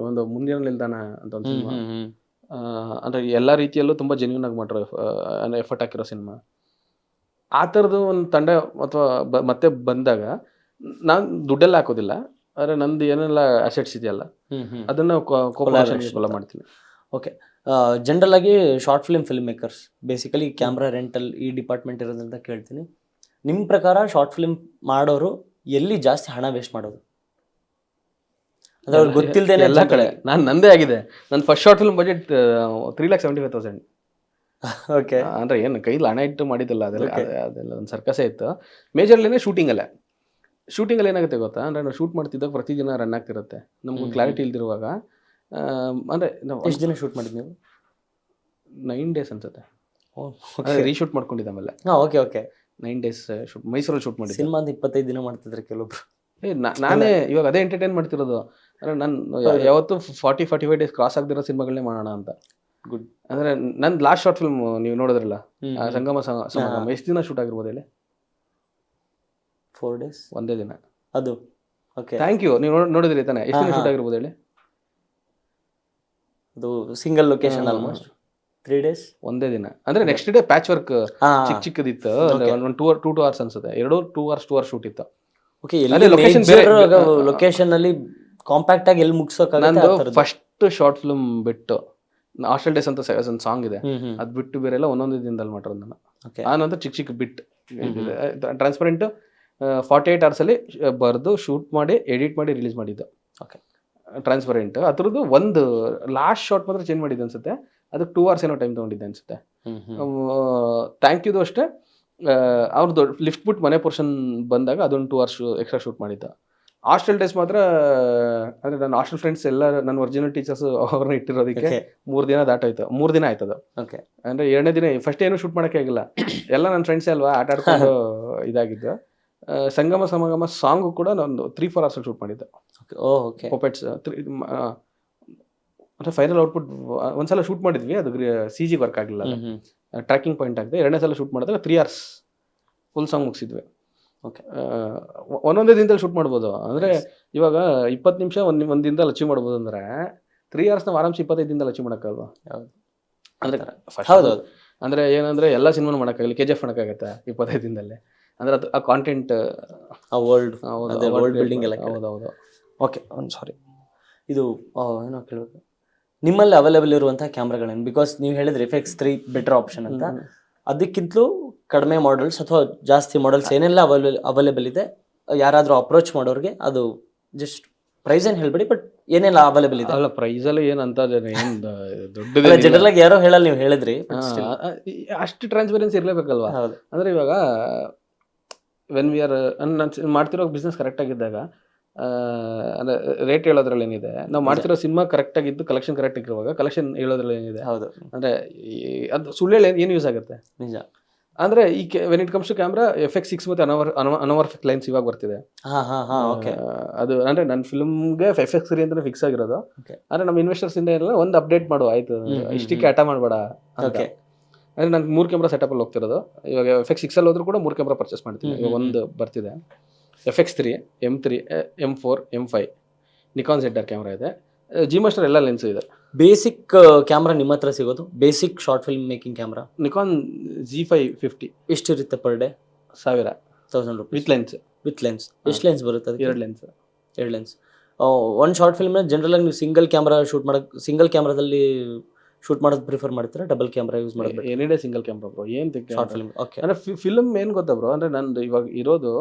ಒಂದು ಮುಂದಿನ ನಿಲ್ದಾಣ ಅಂತ ಒಂದು ಸಿನಿಮಾ, ಅಂದರೆ ಎಲ್ಲ ರೀತಿಯಲ್ಲೂ ತುಂಬ ಜೆನ್ಯೂನ್ ಆಗಿ ಮಾಡಿರೋ ಅಂದರೆ ಎಫರ್ಟ್ ಹಾಕಿರೋ ಸಿನಿಮಾ. ಆ ಥರದ್ದು ಒಂದು ತಂಡ ಅಥವಾ ಮತ್ತೆ ಬಂದಾಗ ನಾನು ದುಡ್ಡೆಲ್ಲ ಹಾಕೋದಿಲ್ಲ, ಆದರೆ ನಂದು ಏನೆಲ್ಲ ಅಸೆಟ್ಸ್ ಇದೆಯಲ್ಲ ಅದನ್ನು ಕೊಲ ಮಾಡ್ತೀನಿ. ಓಕೆ. ಜನರಲ್ ಆಗಿ short film makers basically camera rental ಈ ಡಿಪಾರ್ಟ್ಮೆಂಟ್ ಇರೋದ್ರಿಂದ ಕೇಳ್ತೀನಿ, ನಿಮ್ಮ ಪ್ರಕಾರ ಶಾರ್ಟ್ ಫಿಲ್ಮ್ ಮಾಡೋರು ಎಲ್ಲಿ ಜಾಸ್ತಿ ಹಣ ವೇಸ್ಟ್ ಮಾಡೋದು? ಅಂದ್ರೆ ಅವ್ರಿಗೆ ಗೊತ್ತಿಲ್ಲದೇನೆ ಎಲ್ಲ ಕಡೆ. ನಂದೇ ಆಗಿದೆ. ನನ್ನ first short film budget 3,75,000. Okay. ಅಂದರೆ ಏನು ಕೈಲಿ ಹಣ ಇಟ್ಟು ಮಾಡಿದ್ದಲ್ಲ, ಅದೆಲ್ಲ ಒಂದು ಸರ್ಕಸೇ ಇತ್ತು. ಮೇಜರ್ಲಿನೇ ಶೂಟಿಂಗಲ್ಲೇ ಏನಾಗುತ್ತೆ ಗೊತ್ತಾ, ಅಂದರೆ ನಾವು ಶೂಟ್ ಮಾಡ್ತಿದ್ದಾಗ ಪ್ರತಿದಿನ ರನ್ ಆಗ್ತಿರುತ್ತೆ, ನಮ್ಗೆ ಕ್ಲಾರಿಟಿ ಇಲ್ದಿರುವಾಗ. ಅಂದರೆ ನಾವು ಎಷ್ಟು ದಿನ ಶೂಟ್ ಮಾಡಿದ್ವಿ ನೀವು? 9 days ಅನ್ಸುತ್ತೆ. ರೀಶೂಟ್ ಮಾಡ್ಕೊಂಡಿದ್ದ ಆಮೇಲೆ. Okay okay. 9 days ಶೂಟ್ ಮೈಸೂರಲ್ಲಿ ಶೂಟ್ ಮಾಡಿದ್ದೆ. ಸಿನಿಮಾ ಅಂತ 25 ದಿನ ಮಾಡ್ತಿದ್ರೆ ಕೆಲವೊಬ್ರು. ನಾನೇ ಇವಾಗ ಅದೇ ಎಂಟರ್ಟೈನ್ ಮಾಡ್ತಿರೋದು. ಅಂದರೆ ನಾನು ಯಾವತ್ತು 40-45 days ಕ್ರಾಸ್ ಆಗದಿರೋ ಸಿನಿಮಾಗಳನ್ನೇ ಮಾಡೋಣ ಅಂತ. ಗುಡ್. ಅಂದರೆ ನನ್ನ ಲಾಸ್ಟ್ ಶಾರ್ಟ್ ಫಿಲ್ಮ್ ನೀವು ನೋಡಿದ್ರಲ್ಲ, ಸಂಗಮ ಸಮಾಗಮ, ಎಷ್ಟು ದಿನ ಶೂಟ್ ಆಗಿರ್ಬೋದು ಹೇಳಿ? 4 days. ಒಂದೇ ದಿನ. ಅದು ಓಕೆ. Thank you. ನೀವು ನೋಡಿದ್ರಿ ತಾನೆ, ಎಷ್ಟು ದಿನ ಶೂಟ್ ಆಗಿರ್ಬೋದು ಹೇಳಿ? ಅದು ಸಿಂಗಲ್ ಲೊಕೇಶನ್ ಆಲ್ಮೋಸ್ಟ್ 3 days. ಒಂದೇ ದಿನ. ಅಂದರೆ ನೆಕ್ಸ್ಟ್ ಡೇ ಪ್ಯಾಚ್ ವರ್ಕ್ ಚಿಕ್ಕದಿತ್ತು, ಒಂದು 2 hours ಅನ್ಸುತ್ತೆ. 2 hours ಶೂಟ್ ಇತ್ತು. ಓಕೆ. ಲೊಕೇಶನ್ ಅಲ್ಲಿ ಕಾಂಪ್ಯಾಕ್ಟ್ ಆಗಿ ಎಲ್ಲಿ ಮುಗಿಸೋಕ್ಕಾಗುತ್ತೆ? ನಂದು ಫಸ್ಟ್ ಶಾರ್ಟ್ ಫಿಲ್ಮ್ ಬಿಟ್ಟು ಹಾಸ್ಟೆಲ್ ಡೇಸ್ ಅಂತ ಒಂದು ಸಾಂಗ್ ಇದೆ, ಅದು ಬಿಟ್ಟು ಬೇರೆ ಎಲ್ಲ ಒಂದೊಂದು ದಿನದಲ್ಲಿ ಮಾಡಿರೋದು ನಾನು. ಆ ನಂತರ ಚಿಕ್ಕ ಬಿಟ್ ಟ್ರಾನ್ಸ್ಪರೆಂಟ್ 48 hours ಅಲ್ಲಿ ಬರೆದು ಶೂಟ್ ಮಾಡಿ ಎಡಿಟ್ ಮಾಡಿ ರಿಲೀಸ್ ಮಾಡಿದ್ದು. ಓಕೆ. ಟ್ರಾನ್ಸ್ಪರೆಂಟ್ ಅದ್ರದ್ದು ಒಂದು ಲಾಸ್ಟ್ ಶಾರ್ಟ್ ಮಾತ್ರ ಚೇಂಜ್ ಮಾಡಿದ್ದು ಅನ್ಸುತ್ತೆ. ಅದಕ್ಕೆ 2 hours ಏನೋ ಟೈಮ್ ತೊಗೊಂಡಿದ್ದೆ ಅನ್ಸುತ್ತೆ. ಥ್ಯಾಂಕ್ ಯುದು ಅಷ್ಟೇ. ಅವ್ರದ್ದು ಲಿಫ್ಟ್ ಬಿಟ್ಟು ಮನೆ ಪೋರ್ಷನ್ ಬಂದಾಗ ಅದೊಂದು 2 hours ಎಕ್ಸ್ಟ್ರಾ ಶೂಟ್ ಮಾಡಿದ್ದ. ಹಾಸ್ಟೆಲ್ ಡೇಸ್ ಮಾತ್ರ ಅಂದರೆ ನನ್ನ ಹಾಸ್ಟೆಲ್ ಫ್ರೆಂಡ್ಸ್ ಎಲ್ಲ ನನ್ನ ಒರಿಜಿನಲ್ ಟೀಚರ್ಸ್ ಅವ್ರನ್ನ ಇಟ್ಟಿರೋದಕ್ಕೆ 3 ದಿನ ದಾಟೋಯ್ತು. 3 ದಿನ ಆಯ್ತದ. ಓಕೆ. ಅಂದರೆ 2ನೇ ದಿನ ಫಸ್ಟ್ ಏನು ಶೂಟ್ ಮಾಡೋಕ್ಕೆ ಆಗಿಲ್ಲ, ಎಲ್ಲ ನನ್ನ ಫ್ರೆಂಡ್ಸೇ ಅಲ್ವಾ, ಆಟ ಆಡ್ಕೊಂಡು ಇದಾಗಿದ್ದು. ಸಂಗಮ ಸಮಾಗಮ ಸಾಂಗು ಕೂಡ ನಾನು 3-4 hours ಶೂಟ್ ಮಾಡಿದ್ದೆ. ಓಕೆ. ಪೊಪೆಟ್ಸ್ ಅಂದರೆ ಫೈನಲ್ ಔಟ್ಪುಟ್ ಒಂದ್ಸಲ ಶೂಟ್ ಮಾಡಿದ್ವಿ, ಅದು CG ವರ್ಕ್ ಆಗಿಲ್ಲ, ಟ್ರ್ಯಾಕಿಂಗ್ ಪಾಯಿಂಟ್ ಆಗಿದೆ. 2ನೇ ಸಲ ಶೂಟ್ ಮಾಡಿದಾಗ 3 hours ಫುಲ್ ಸಾಂಗ್ ಮುಗಿಸಿದ್ವಿ. ಓಕೆ. ಒಂದೊಂದೇ ದಿನದಲ್ಲಿ ಶೂಟ್ ಮಾಡ್ಬೋದು. ಅಂದರೆ ಇವಾಗ 20 ನಿಮಿಷ ಒಂದು ದಿನದಲ್ಲಿ ಅಚೀವ್ ಮಾಡ್ಬೋದು, ಅಂದರೆ 3 hours ನಾವು ಆರಾಮ್ಸೆ 25 ದಿನದಲ್ಲಿ ಅಚೀವ್ ಮಾಡೋಕ್ಕಲ್ವಾ? ಅಂದರೆ ಹೌದು. ಅಂದರೆ ಏನಂದರೆ ಎಲ್ಲ ಸಿನಿಮಾನು ಮಾಡೋಕ್ಕಾಗಲಿ, KGF ಮಾಡೋಕ್ಕಾಗತ್ತೆ 25 ದಿನದಲ್ಲಿ. ಅಂದರೆ ಅದು ಆ ಕಾಂಟೆಂಟ್, ಆ ವರ್ಲ್ಡ್ ಬಿಲ್ಡಿಂಗ್ ಎಲ್ಲ. ಹೌದೌದು. ಓಕೆ. ಸಾರಿ, ಇದು ಏನೋ ಕೇಳಬೇಕು, ನಿಮ್ಮಲ್ಲಿ ಅವೈಲೇಬಲ್ ಇರುವಂತಹ ಕ್ಯಾಮ್ರಾಗಳೇನು? ಬಿಕಾಸ್ ನೀವು ಹೇಳಿದ್ರೆ FX3 ಬೆಟರ್ ಆಪ್ಷನ್ ಅಂತ, ಅದಕ್ಕಿಂತಲೂ ಕಡಿಮೆ ಮಾಡೆಲ್ಸ್ ಅಥವಾ ಜಾಸ್ತಿ ಮಾಡೆಲ್ಸ್ ಏನೆಲ್ಲ ಅವೈಲೇಬಲ್ ಇದೆ, ಯಾರಾದರೂ ಅಪ್ರೋಚ್ ಮಾಡೋರಿಗೆ ಅದು ಜಸ್ಟ್ ಪ್ರೈಸ್ ಏನು ಹೇಳ್ಬೇಡಿ, ಬಟ್ ಏನೆಲ್ಲ ಅವೈಲೇಬಲ್ ಇದೆ? ಅಲ್ಲ, ಪ್ರೈಸಲ್ಲಿ ಏನು ಅಂತ ಏನು ದೊಡ್ಡದೇ ಜನರಲ್ ಆಗಿ ಯಾರೋ ಹೇಳಲ್ಲ, ನೀವು ಹೇಳಿದ್ರಿ. ಅಷ್ಟು ಟ್ರಾನ್ಸ್ಪರೆನ್ಸಿ ಇರಲೇಬೇಕಲ್ವಾ? ಅಂದರೆ ಇವಾಗ ವೆನ್ ವಿ ಆರ್ ನಾನು ಮಾಡ್ತಿರೋ ಬಿಸ್ನೆಸ್ ಕರೆಕ್ಟಾಗಿದ್ದಾಗ ಅಂದರೆ ರೇಟ್ ಹೇಳೋದ್ರಲ್ಲಿ ಏನಿದೆ, ನಾವು ಮಾಡ್ತಿರೋ ಸಿನಿಮಾ ಕರೆಕ್ಟಾಗಿದ್ದು ಕಲೆಕ್ಷನ್ ಕರೆಕ್ಟಾಗಿರುವಾಗ ಕಲೆಕ್ಷನ್ ಹೇಳೋದ್ರಲ್ಲಿ ಏನಿದೆ? ಹೌದು. ಅಂದರೆ ಅದು ಸುಳ್ಳು ಏನು ಯೂಸ್ ಆಗುತ್ತೆ? ನಿಜ. ಅಂದರೆ ಈ when it comes to camera, FX6 ಮತ್ತು ಅನವರ್ಫಿಕ್ ಲೈನ್ಸ್ ಇವಾಗ ಬರ್ತಿದೆ. ಅದು ಅಂದರೆ ನನ್ನ ಫಿಲ್ಮ್ಗೆ FX3 ಅಂತಲೇ ಫಿಕ್ಸ್ ಆಗಿರೋದು. ಅಂದರೆ ನಮ್ಮ ಇನ್ವೆಸ್ಟರ್ಸ್ ಇಂದ ಎಲ್ಲ ಒಂದು ಅಪ್ಡೇಟ್ ಮಾಡು ಆಯಿತು, ಇಷ್ಟಕ್ಕೆ ಆಟ ಮಾಡಬೇಡ. ಓಕೆ. ಅಂದರೆ ನಾನು 3 ಕ್ಯಾಮ್ರಾ ಸೆಟಪಲ್ಲಿ ಹೋಗ್ತಿರೋದು. ಇವಾಗ FX6 ಹೋದ್ರೂ ಕೂಡ 3 ಕ್ಯಾಮ್ರಾ ಪರ್ಚೇಸ್ ಮಾಡ್ತೀನಿ. ಇವಾಗ ಒಂದು ಬರ್ತಿದೆ FX3, M3, M4, M5, Nikon ZR camera ಇದೆ, G ಮಾಸ್ಟರ್ ಎಲ್ಲ ಲೆನ್ಸ್ ಇದೆ. ಬೇಸಿಕ್ ಕ್ಯಾಮ್ರಾ ನಿಮ್ಮ ಹತ್ರ ಸಿಗೋದು, basic short film making camera Nikon G550 ಎಷ್ಟಿರುತ್ತೆ per day? 1,000 rupees with lens. ಎಷ್ಟು ಲೆನ್ಸ್ ಬರುತ್ತೆ? 2 ಲೆನ್ಸ್. ಒಂದು ಶಾರ್ಟ್ ಫಿಲ್ಮ್ನ ಜನರಲ್ ಆಗಿ ನೀವು ಸಿಂಗಲ್ ಕ್ಯಾಮ್ರಾ ಶೂಟ್ ಮಾಡೋಕ್ಕೆ, ಸಿಂಗಲ್ ಕ್ಯಾಮ್ರಾದಲ್ಲಿ ಶೂಟ್ ಮಾಡೋದು ಪ್ರಿಫರ್ ಮಾಡ್ತೀರಾ, ಡಬಲ್ ಕ್ಯಾಮ್ರಾ ಯೂಸ್ ಮಾಡೋದು? Any day single camera bro, ಏನ್ ಶಾರ್ಟ್ ಫಿಲ್ಮ್. ಓಕೆ. ಅಂದ್ರೆ ಫಿಲ್ಮ್ ಏನ್ ಗೊತ್ತಾ ಬ್ರೋ, ಅಂದ್ರೆ ನಂದು ಇವಾಗ ಇರೋದು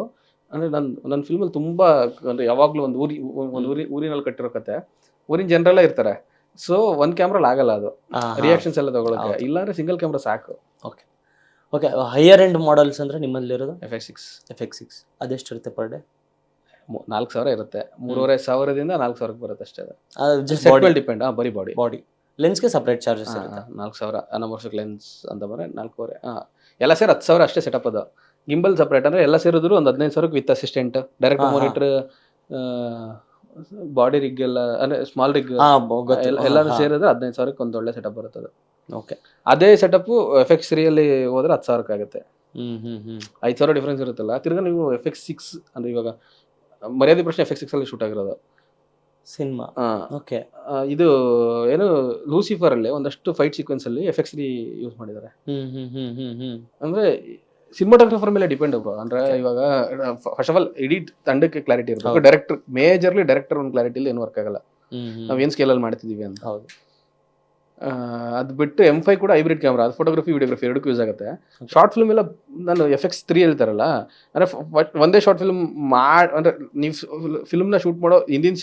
ಅಂದ್ರೆ ನನ್ನ ಫಿಲ್ಮಲ್ಲಿ ತುಂಬಾ ಅಂದ್ರೆ ಯಾವಾಗ್ಲೂ ಒಂದು ಊರಿನಲ್ಲಿ ಕಟ್ಟಿರೋ ಕತೆ, ಊರಿನ ಜನರೆಲ್ಲ ಇರ್ತಾರೆ. ಸೊ ಒಂದ್ ಕ್ಯಾಮ್ರಲ್ಲಿ ಆಗಲ್ಲ ಅದು ರಿಯಾಕ್ಷನ್ಸ್ ಎಲ್ಲ ತಗೊಳಕ್ಕೆ, ಇಲ್ಲಾಂದ್ರೆ ಸಿಂಗಲ್ ಕ್ಯಾಮ್ರಾ ಸಾಕು. Okay okay. Higher end models ಅಂದ್ರೆ ನಿಮ್ಮಲ್ಲಿ ಇರೋದು FX6 ಅದೆಷ್ಟಿರುತ್ತೆ ಪರ್ ಡೇ? 4,000 ಇರುತ್ತೆ. 3,500ದಿಂದ 4,000 ಬರುತ್ತೆ ಅಷ್ಟೇ. ಜಸ್ಟ್ ಸೆಟ್ ಮೇಲೆ ಡಿಪೆಂಡ್. ಬರೀ ಬಾಡಿ ಲೆನ್ಸ್ಗೆ ಸಪ್ರೇಟ್ ಚಾರ್ಜಸ್ ಇರುತ್ತೆ. 4,000 ನಮ್ಮ ವರ್ಷಕ್ಕೆ ಲೆನ್ಸ್ ಅಂತ ಬರ 4,500. ಎಲ್ಲ ಸೇರಿ 10,000 ಅಷ್ಟೇ ಸೆಟಪ್ ಅದು. ಗಿಂಬಲ್ ಸಪ್ರೇಟ್ ಅಂದ್ರೆ ಎಲ್ಲ ಸೇರಿದ್ರು ಒಂದು 15,000 with assistant, direct monitor, body rig ಎಲ್ಲ ಅಂದ್ರೆ ಸ್ಮಾಲ್ ರಿಗ್ ಎಲ್ಲಾನು ಸೇರಿದ್ರೆ 15,000 ಒಂದು ಒಳ್ಳೆ ಸೆಟಪ್ ಬರುತ್ತೆ ಅದು. ಓಕೆ. ಅದೇ ಸೆಟಪ್ FX3 ಅಲ್ಲಿ ಹೋದ್ರೆ 10,000 ಆಗುತ್ತೆ. 5,000 ಡಿಫ್ರೆನ್ಸ್ ಇರುತ್ತಲ್ಲ. ತಿರ್ಗಾ ನೀವು FX6 ಅಂದ್ರೆ ಇವಾಗ ಮರ್ಯಾದೆ ಪ್ರಶ್ನೆ FX6 ಅಲ್ಲಿ ಶೂಟ್ ಆಗಿರೋದು ಸಿನಿಮಾ. ಓಕೆ. ಇದು ಏನು ಲೂಸಿಫರ್ ಅಲ್ಲಿ ಒಂದಷ್ಟು ಫೈಟ್ ಸೀಕ್ವೆನ್ಸ್ ಅಲ್ಲಿ FX3 ಯೂಸ್ ಮಾಡಿದ್ದಾರೆ. ಅಂದ್ರೆ ಸಿನಿಮಾಟೋಗ್ರಾಫರ್ ಮೇಲೆ ಡಿಪೆಂಡ್ ಬ್ರೋ. ಅಂದ್ರೆ ಇವಾಗ ಫಸ್ಟ್ ಆಫ್ ಆಲ್ ಇಡೀ ತಂಡಕ್ಕೆ ಕ್ಲಾರಿಟಿ ಇರಬೇಕು. ಮೇಜರ್ಲಿ ಡೈರೆಕ್ಟರ್ ಒಂದು ಕ್ಲಾರಿಟಿ ಏನು ವರ್ಕ್ ಆಗಲ್ಲ. ನಾವ್ ಏನ್ ಸ್ಕೇಲ್ ಅಲ್ಲಿ ಮಾಡ್ತಿದೀವಿ ಅಂತ. ಹೌದು. ಅದು ಬಿಟ್ಟು M5 ಕೂಡ ಹೈಬ್ರಿಡ್ ಕ್ಯಾಮ್ರಾ, ಅದು ಫೋಟೋಗ್ರಫಿ ವಿಡಿಯೋಗ್ರಫಿ ಎರಡಕ್ಕೂ ಯೂಸ್ ಆಗುತ್ತೆ. ಶಾರ್ಟ್ ಫಿಲ್ಮ್ ಎಲ್ಲ ನಾನು FX3 ಹೇಳ್ತಾರಲ್ಲ, ಅಂದ್ರೆ ಒಂದೇ ಶಾರ್ಟ್ ಫಿಲ್ಮ್ ಅಂದ್ರೆ ನೀವು ಫಿಲ್ಮ್ನ ಶೂಟ್ ಮಾಡೋ ಹಿಂದಿನ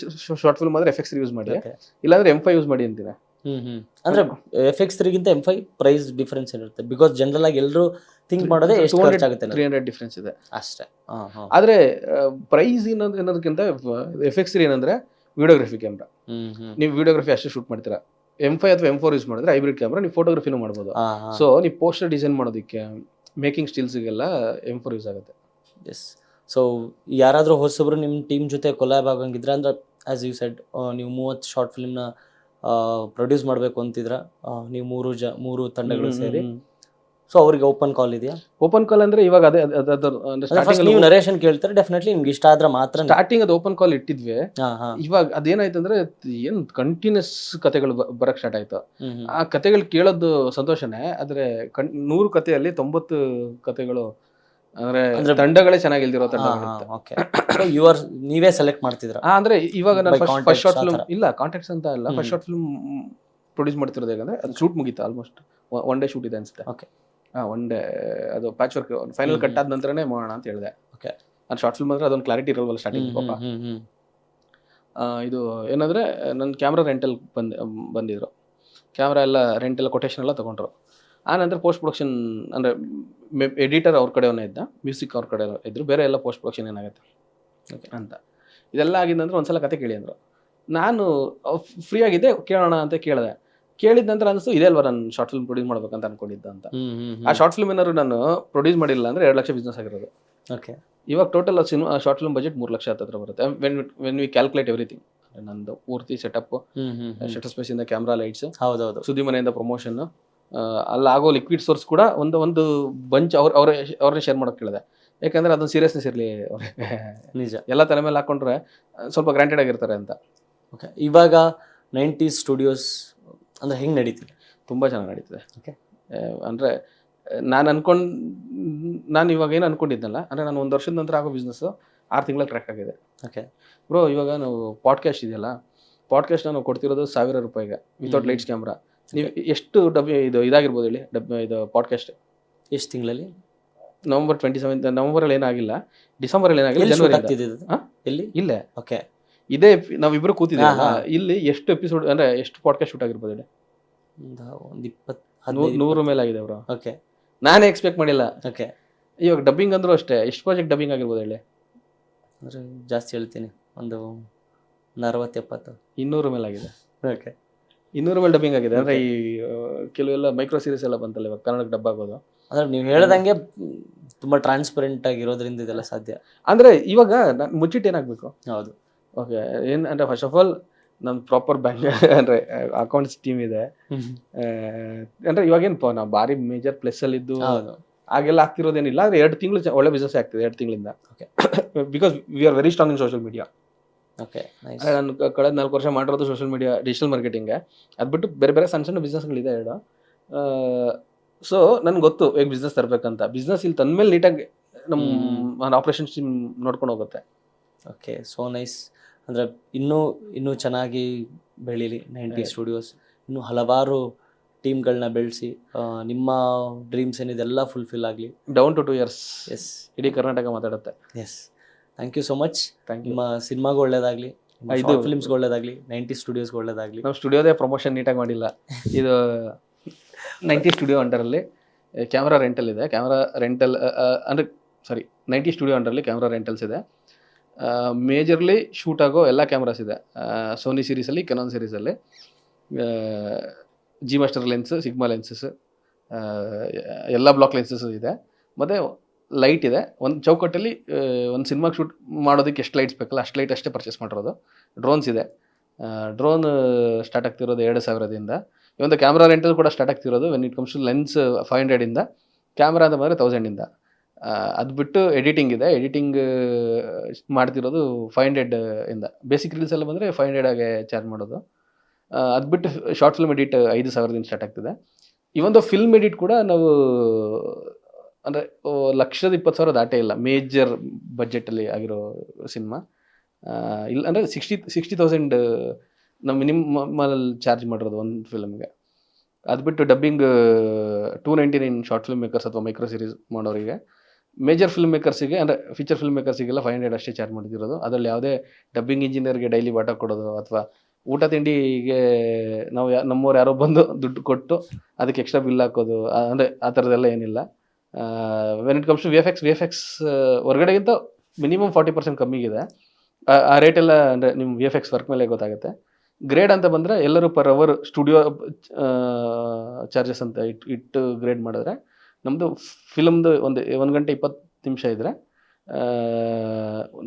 ಶಾರ್ಟ್ ಫಿಲ್ಮ್ ಆದ್ರೆ FX3 ಯೂಸ್ ಮಾಡಿ, ಇಲ್ಲಾಂದ್ರೆ M5 ಯೂಸ್ ಮಾಡಿ ಅಂತೀನಿ. ಅಂದ್ರೆ FX3 ಗಿಂತ M5 ಪ್ರೈಸ್ ಡಿಫರೆನ್ಸ್ ಇರುತ್ತೆ, ಬಿಕಾಸ್ ಜನರಲ್ ಆಗಿ ಎಲ್ಲರೂ ಥಿಂಕ್ ಮಾಡೋದೇ ಎಷ್ಟು ಖರ್ಚಾಗುತ್ತೆ. 300 ಡಿಫರೆನ್ಸ್ ಇದೆ ಅಷ್ಟೇ. ಆದ್ರೆ ಪ್ರೈಸ್ ಏನೋದಕ್ಕಿಂತ FX3 ಏನಂದ್ರೆ ವಿಡಿಯೋಗ್ರಫಿ ಕ್ಯಾಮ್ರಾ. ನೀವು ವಿಡಿಯೋಗ್ರಫಿ ಅಷ್ಟೇ ಶೂಟ್ ಮಾಡ್ತೀರಾ. M5 ಅಥವಾ M4 ಯೂಸ್ ಮಾಡಿದ್ರೆ ಹೈಬ್ರಿಡ್ ಕ್ಯಾಮ್ರಾ, ನೀವು ಫೋಟೋಗ್ರಫಿನೂ ಮಾಡ್ಬೋದು. ಸೊ ನೀವು ಪೋಸ್ಟರ್ ಡಿಸೈನ್ ಮಾಡೋದಕ್ಕೆ, ಮೇಕಿಂಗ್ ಸ್ಟಿಲ್ಸ್ಗೆಲ್ಲ M4 ಯೂಸ್ ಆಗುತ್ತೆ. ಎಸ್. ಸೊ ಯಾರಾದರೂ ಹೊಸಬ್ರು ನಿಮ್ಮ ಟೀಮ್ ಜೊತೆ ಕೊಲಾಬ್ ಆಗಂಗಿದ್ರೆ, ಅಂದ್ರೆ ಆಸ್ ಯು ಸೆಡ್ ನೀವು 30 ಶಾರ್ಟ್ ಫಿಲ್ಮ್ನ ಪ್ರೊಡ್ಯೂಸ್ ಮಾಡಬೇಕು ಅಂತಿದ್ರ, ನೀವು ಮೂರು ತಂಡಗಳು ಸೇರಿ, ಸೊ ಅವ್ರಿಗೆ ಓಪನ್ ಕಾಲ್ ಇದೆಯಾ? ಓಪನ್ ಕಾಲ್ ಅಂದ್ರೆ ಇವಾಗ ಅದೇ ನೀವು ನರೇಷನ್ ಕೇಳ್ತಾರೆ, ಡೆಫಿನೆಟ್ಲಿ ನಿಮ್ಗೆ ಇಷ್ಟ ಆದ್ರೆ ಮಾತ್ರ. ಸ್ಟಾರ್ಟಿಂಗ್ ಅದು ಓಪನ್ ಕಾಲ್ ಇಟ್ಟಿದ್ವಿ. ಇವಾಗ ಅದೇನಾಯ್ತು ಅಂದ್ರೆ ಏನ್ ಕಂಟಿನ್ಯೂಸ್ ಕತೆಗಳು ಬರಕ್ ಸ್ಟಾರ್ಟ್ ಆಯ್ತು. ಆ ಕತೆಗಳು ಕೇಳೋದು ಸಂತೋಷನೇ, ಆದ್ರೆ 100 ಕತೆಯಲ್ಲಿ 90 ಕತೆಗಳು ಅಂದ್ರೆ ತಂಡಗಳೇ ಚೆನ್ನಾಗಿ ಇಲ್ದಿರೋ ತಂಡ. ನೀವೇ ಸೆಲೆಕ್ಟ್ ಮಾಡ್ತಿದ್ರ? ಅಂದ್ರೆ ಇವಾಗ ನಾನು ಫಸ್ಟ್ ಶಾರ್ಟ್ ಫಿಲ್ಮ್ ಇಲ್ಲ, ಕಾಂಟ್ಯಾಕ್ಟ್ಸ್ ಅಂತ ಇಲ್ಲ, ಫಸ್ಟ್ ಶಾರ್ಟ್ ಫಿಲ್ಮ್ ಪ್ರೊಡ್ಯೂಸ್ ಮಾಡ್ತಿರೋದು ಹೇಗಂದ್ರೆ ಅದು ಶೂಟ್ ಮುಗೀತು, ಆಲ್ಮೋಸ್ಟ್ 1 ಡೇ ಶೂಟ್ ಇದೆ ಅನ್ಸುತ್ತೆ. ಓಕೆ. 1 ಡೇ ಅದು ಪ್ಯಾಚ್ ವರ್ಕ್ ಫೈನಲ್ ಕಟ್ ಆದ ನಂತರನೇ ಮಾಡೋಣ ಅಂತ ಹೇಳಿದೆ. ಓಕೆ. ಅದು ಶಾರ್ಟ್ ಫಿಲ್ಮ್ ಅಂದ್ರೆ ಅದೊಂದು ಕ್ಲಾರಿಟಿ ಇರಲ್ವಲ್ಲ ಸ್ಟಾರ್ಟಿಂಗ್ ಪಾಪ. ಇದು ಏನಂದ್ರೆ ನನ್ನ ಕ್ಯಾಮ್ರಾ ರೆಂಟಲ್ ಬಂದಿದ್ರು, ಕ್ಯಾಮ್ರಾ ಎಲ್ಲ ರೆಂಟ್ ಎಲ್ಲ ಕೊಟೇಶನ್ ಎಲ್ಲ ತಗೊಂಡ್ರು. ಆ ನಂತರ ಪೋಸ್ಟ್ ಪ್ರೊಡಕ್ಷನ್ ಅಂದ್ರೆ ಎಡಿಟರ್ ಅವ್ರ ಕಡೆಯವನೇ ಇದ್ದ, ಮ್ಯೂಸಿಕ್ ಅವ್ರ ಕಡೆ ಇದ್ರು, ಬೇರೆ ಎಲ್ಲ ಪೋಸ್ಟ್ ಪ್ರೊಡಕ್ಷನ್ ಏನಾಗುತ್ತೆ ಅಂತ. ಇದೆಲ್ಲ ಆಗಿದ ನಂತರ ಒಂದ್ಸಲ ಕತೆ ಕೇಳಿ ಅಂದರು. ನಾನು ಫ್ರೀ ಆಗಿದ್ದೆ, ಕೇಳೋಣ ಅಂತ ಕೇಳಿದ ನಂತರ ಅನಿಸ್ತು ಇದೇ ಅಲ್ವಾ ನಾನು ಶಾರ್ಟ್ ಫಿಲ್ಮ್ ಪ್ರೊಡ್ಯೂಸ್ ಮಾಡ್ಬೇಕಂತ ಅನ್ಕೊಂಡಿದ್ದ ಅಂತ. ಆ ಶಾರ್ಟ್ ಫಿಲ್ಮ್ ಏನಾದ್ರು ನಾನು ಪ್ರೊಡ್ಯೂಸ್ ಮಾಡಿಲ್ಲ ಅಂದ್ರೆ 2 ಲಕ್ಷ ಬಿಸ್ನೆಸ್ ಆಗಿರೋದು. ಓಕೆ. ಇವಾಗ total short film budget 3 lakh ಹತ್ರ ಬರುತ್ತೆ. ವೆನ್ ವಿ ಕ್ಯಾಲ್ಕುಲೇಟ್ ಎವ್ರಿಥಿಂಗ್, ನಂದು ಪೂರ್ತಿ ಸೆಟಪ್, ಶಟರ್ ಸ್ಪೇಸ್ ಇಂದ ಕ್ಯಾಮ್ರಾ, ಲೈಟ್ಸ್, ಹೌದೌದು, ಸುದ್ದಿ ಮನೆಯಿಂದ ಪ್ರಮೋಷನ್, ಅಲ್ಲಾಗೋ ಲಿಕ್ವಿಡ್ ಸೋರ್ಸ್ ಕೂಡ ಒಂದು ಬಂಚ್ ಅವ್ರನ್ನೇ ಶೇರ್ ಮಾಡೋಕೆ ಕೇಳಿದೆ. ಯಾಕಂದ್ರೆ ಅದೊಂದು ಸೀರಿಯಸ್ನೆಸ್ ಇರಲಿ, ನಿಜ, ಎಲ್ಲ ತಲೆ ಮೇಲೆ ಹಾಕೊಂಡ್ರೆ ಸ್ವಲ್ಪ ಗ್ರಾಂಟೆಡ್ ಆಗಿರ್ತಾರೆ ಅಂತ. ಓಕೆ. ಇವಾಗ 90s ಸ್ಟುಡಿಯೋಸ್ ಅಂದ್ರೆ ಹೆಂಗೆ ನಡೀತಿದೆ? ತುಂಬ ಚೆನ್ನಾಗಿ ನಡೀತಿದೆ. ಓಕೆ. ಅಂದರೆ ನಾನು ಇವಾಗ ಏನು ಅನ್ಕೊಂಡಿದ್ದಲ್ಲ, ಅಂದರೆ ನಾನು 1 ವರ್ಷದ ನಂತರ ಆಗೋ ಬಿಸ್ನೆಸ್ 6 ತಿಂಗಳಲ್ಲಿ ಟ್ರ್ಯಾಕ್ ಆಗಿದೆ. Okay bro. ಇವಾಗ ನಾವು ಪಾಡ್ಕಾಸ್ಟ್ ಇದೆಯಲ್ಲ, ಪಾಡ್ಕಾಸ್ಟ್ ನಾವು ಕೊಡ್ತಿರೋದು 1,000 ರೂಪಾಯಿಗೆ ವಿತೌಟ್ ಲೈಟ್ಸ್ ಕ್ಯಾಮ್ರಾ. ನೀವು ಎಷ್ಟು ಇದಾಗಿರ್ಬೋದು ಹೇಳಿ, ಇದು ಪಾಡ್ಕಾಸ್ಟ್ ಎಷ್ಟು ತಿಂಗಳಲ್ಲಿ? ನವೆಂಬರ್ 27 ನವೆಂಬರಲ್ಲಿ ಏನಾಗಿಲ್ಲ, ಡಿಸೆಂಬರಲ್ಲಿ ಏನಾಗಿಲ್ಲ, ಜನವರಿ ಇಲ್ಲೇ. ಓಕೆ. ಇದೇ ನಾವಿಬ್ರು ಕೂತಿದ್ದೀವಲ್ಲ, ಇಲ್ಲಿ ಎಷ್ಟು ಎಪಿಸೋಡ್ ಅಂದ್ರೆ ಎಷ್ಟು ಪಾಡ್ಕಾಸ್ಟ್ ಶೂಟ್ ಆಗಿರ್ಬೋದು ಹೇಳಿ? 100 ಮೇಲೆ ಆಗಿದೆ ಬ್ರೋ. ಓಕೆ. ನಾನೇ ಎಕ್ಸ್ಪೆಕ್ಟ್ ಮಾಡಿಲ್ಲ. ಓಕೆ. ಇವಾಗ ಡಬ್ಬಿಂಗ್ ಅಂದ್ರೂ ಅಷ್ಟೇ, ಎಷ್ಟು ಪ್ರಾಜೆಕ್ಟ್ ಡಬ್ಬಿಂಗ್ ಆಗಿರ್ಬೋದು ಹೇಳಿ? ಅಂದರೆ ಜಾಸ್ತಿ ಹೇಳ್ತೀನಿ, ಒಂದು 40-70. 200 ಮೇಲೆ ಆಗಿದೆ. ಓಕೆ. 200 ಮೇಲೆ ಡಬ್ಬಿಂಗ್ ಆಗಿದೆ. ಅಂದ್ರೆ ಈ ಕೆಲವೆಲ್ಲ ಮೈಕ್ರೋ ಸೀರೀಸ್ ಎಲ್ಲ ಬಂತಲ್ಲ ಇವಾಗ ಕನ್ನಡಕ್ಕೆ ಡಬ್ ಆಗೋದು. ಅಂದ್ರೆ ನೀವು ಹೇಳ್ದಂಗೆ ತುಂಬಾ ಟ್ರಾನ್ಸ್ಪರೆಂಟ್ ಆಗಿರೋದ್ರಿಂದ ಇದೆಲ್ಲ ಸಾಧ್ಯ. ಅಂದ್ರೆ ಇವಾಗ ಮುಚ್ಚಿಟ್ಟು ಏನಾಗಬೇಕು? ಹೌದು. ಓಕೆ. ಏನು ಅಂದರೆ ಫಸ್ಟ್ ಆಫ್ ಆಲ್ ನಮ್ಮ ಪ್ರಾಪರ್ ಬ್ಯಾಂಕ್ ಅಂದರೆ ಅಕೌಂಟ್ಸ್ ಟೀಮ್ ಇದೆ. ಅಂದರೆ ಇವಾಗೇನು ನಾವು ಭಾರಿ ಮೇಜರ್ ಪ್ಲಸ್ಸಲ್ಲಿದ್ದು ಹಾಗೆಲ್ಲ ಆಗ್ತಿರೋದೇನಿಲ್ಲ. ಆದರೆ 2 ತಿಂಗಳು ಒಳ್ಳೆ ಬಿಸ್ನೆಸ್ ಆಗ್ತಿದೆ 2 ತಿಂಗಳಿಂದ. Okay. Because we are very strong in social media. Okay. ನಾನು ಕಳೆದ 4 ವರ್ಷ ಮಾಡಿರೋದು ಸೋಷಿಯಲ್ ಮೀಡಿಯಾ, ಡಿಜಿಟಲ್ ಮಾರ್ಕೆಟಿಂಗ್. ಅದು ಬಿಟ್ಟು ಬೇರೆ ಬೇರೆ ಸಣ್ಣ ಸಣ್ಣ ಬಿಸ್ನೆಸ್ಗಳಿದೆ 2. ಸೊ ನನಗೆ ಗೊತ್ತು ಹೇಗೆ ಬಿಸ್ನೆಸ್ ತರಬೇಕಂತ. ಬಿಸ್ನೆಸ್ ಇಲ್ಲಿ ತಂದಮೇಲೆ ನೀಟಾಗಿ ನಮ್ಮ ಆಪ್ರೇಷನ್ಸ್ ಟೀಮ್ ನೋಡ್ಕೊಂಡು ಹೋಗುತ್ತೆ. ಓಕೆ. So nice. ಅಂದರೆ ಇನ್ನೂ ಚೆನ್ನಾಗಿ ಬೆಳೀಲಿ 90 ಸ್ಟುಡಿಯೋಸ್. ಇನ್ನೂ ಹಲವಾರು ಟೀಮ್ಗಳನ್ನ ಬೆಳೆಸಿ ನಿಮ್ಮ ಡ್ರೀಮ್ಸ್ ಏನಿದೆ ಎಲ್ಲ ಫುಲ್ಫಿಲ್ ಆಗಲಿ. ಡೌನ್ ಟು 2 years ಎಸ್ ಇಡೀ ಕರ್ನಾಟಕ ಮಾತಾಡುತ್ತೆ. Yes, thank you so much. Thank you. ನಿಮ್ಮ ಸಿನಿಮಾಗೂ ಒಳ್ಳೇದಾಗಲಿ, ಇದು ಫಿಲ್ಮ್ಸ್ಗೆ ಒಳ್ಳೇದಾಗಲಿ, 90 ಸ್ಟುಡಿಯೋಸ್ಗೆ ಒಳ್ಳೇದಾಗಲಿ. ನಾವು ಸ್ಟುಡಿಯೋದೇ ಪ್ರಮೋಷನ್ ನೀಟಾಗಿ ಮಾಡಿಲ್ಲ. ಇದು 90 ಸ್ಟುಡಿಯೋ ಅಂಡರಲ್ಲಿ ಕ್ಯಾಮ್ರಾ ರೆಂಟಲ್ ಇದೆ. ಕ್ಯಾಮ್ರಾ ರೆಂಟಲ್ ಅಂದರೆ 90 ಸ್ಟುಡಿಯೋ ಅಂಡರಲ್ಲಿ ಕ್ಯಾಮ್ರಾ ರೆಂಟಲ್ಸ್ ಇದೆ. ಮೇಜರ್ಲಿ ಶೂಟ್ ಆಗೋ ಎಲ್ಲ ಕ್ಯಾಮ್ರಾಸ್ ಇದೆ. ಸೋನಿ ಸೀರೀಸಲ್ಲಿ, ಕೆನಾನ್ ಸೀರೀಸಲ್ಲಿ, G master lens, Sigma lenses, ಎಲ್ಲ ಬ್ಲಾಕ್ ಲೆನ್ಸಸ್ ಇದೆ. ಮತ್ತು ಲೈಟ್ ಇದೆ. ಒಂದು ಚೌಕಟ್ಟಲ್ಲಿ ಒಂದು ಸಿನಿಮಾಗೆ ಶೂಟ್ ಮಾಡೋದಕ್ಕೆ ಎಷ್ಟು ಲೈಟ್ಸ್ ಬೇಕಲ್ಲ ಅಷ್ಟು ಲೈಟ್ ಅಷ್ಟೇ ಪರ್ಚೇಸ್ ಮಾಡಿರೋದು. ಡ್ರೋನ್ಸ್ ಇದೆ. ಡ್ರೋನ್ ಸ್ಟಾರ್ಟ್ ಆಗ್ತಿರೋದು 2,000ದಿಂದ. ಇವೊಂದು ಕ್ಯಾಮ್ರಾ ರೆಂಟಲ್ ಕೂಡ ಸ್ಟಾರ್ಟ್ ಆಗ್ತಿರೋದು when it comes to lens 500ಇಂದ, ಕ್ಯಾಮ್ರಾ ಅಂತ ಬಂದರೆ 1000ಇಂದ. ಅದು ಬಿಟ್ಟು ಎಡಿಟಿಂಗ್ ಇದೆ. ಎಡಿಟಿಂಗ್ ಮಾಡ್ತಿರೋದು 500ಇಂದ. ಬೇಸಿಕ್ ರೀಲ್ಸ್ ಎಲ್ಲ ಬಂದರೆ 500 ಚಾರ್ಜ್ ಮಾಡೋದು. ಅದು ಬಿಟ್ಟು ಶಾರ್ಟ್ ಫಿಲ್ಮ್ ಎಡಿಟ್ 5,000ದಿಂದ ಸ್ಟಾರ್ಟ್ ಆಗ್ತಿದೆ. ಇವೊಂದು ಫಿಲ್ಮ್ ಎಡಿಟ್ ಕೂಡ ನಾವು ಅಂದರೆ 1,20,000 ದಾಟೇ ಇಲ್ಲ ಮೇಜರ್ ಬಜೆಟಲ್ಲಿ ಆಗಿರೋ ಸಿನಿಮಾ. ಇಲ್ಲ ಅಂದರೆ 60,000 ನಾವು ಮಿನಿಮಲ್ಲಿ ಚಾರ್ಜ್ ಮಾಡಿರೋದು ಒಂದು ಫಿಲ್ಮ್ಗೆ. ಅದು ಬಿಟ್ಟು ಡಬ್ಬಿಂಗ್ 299 ಶಾರ್ಟ್ ಫಿಲ್ಮ್ ಮೇಕರ್ಸ್ ಅಥವಾ ಮೈಕ್ರೋ ಸೀರೀಸ್ ಮಾಡೋರಿಗೆ. ಮೇಜರ್ ಫಿಲ್ಮ್ ಮೇಕರ್ಸಿಗೆ ಅಂದರೆ ಫೀಚರ್ ಫಿಲ್ಮ್ ಮೇಕರ್ಸಿಗೆಲ್ಲ 500 ಅಷ್ಟೇ ಚಾರ್ಜ್ ಮಾಡಿದಿರೋದು. ಅದರಲ್ಲಿ ಯಾವುದೇ ಡಬ್ಬಿಂಗ್ ಇಂಜಿನಿಯರ್ಗೆ ಡೈಲಿ ಬಾಟ ಕೊಡೋದು ಅಥವಾ ಊಟ ತಿಂಡಿಗೆ ನಾವು ನಮ್ಮವ್ರು ಯಾರೋ ಬಂದು ದುಡ್ಡು ಕೊಟ್ಟು ಅದಕ್ಕೆ ಎಕ್ಸ್ಟ್ರಾ ಬಿಲ್ ಹಾಕೋದು ಅಂದರೆ ಆ ಥರದ್ದೆಲ್ಲ ಏನಿಲ್ಲ. When it comes to V F X ಹೊರಗಡೆಗಿಂತ ಮಿನಿಮಮ್ 40% ಕಮ್ಮಿಗಿದೆ. ಆ ರೇಟೆಲ್ಲ ಅಂದರೆ ನಿಮ್ಮ ವಿ ಎಫ್ ಎಕ್ಸ್ ವರ್ಕ್ ಮೇಲೆ ಗೊತ್ತಾಗುತ್ತೆ. ಗ್ರೇಡ್ ಅಂತ ಬಂದರೆ ಎಲ್ಲರೂ ಪರ್ ಅವರ್ ಸ್ಟುಡಿಯೋ ಚಾರ್ಜಸ್ ಅಂತ ಇಟ್ಟು ಗ್ರೇಡ್ ಮಾಡಿದ್ರೆ ನಮ್ಮದು ಫಿಲಮ್ದು 1 ಗಂಟೆ 20 ನಿಮಿಷ ಇದ್ದರೆ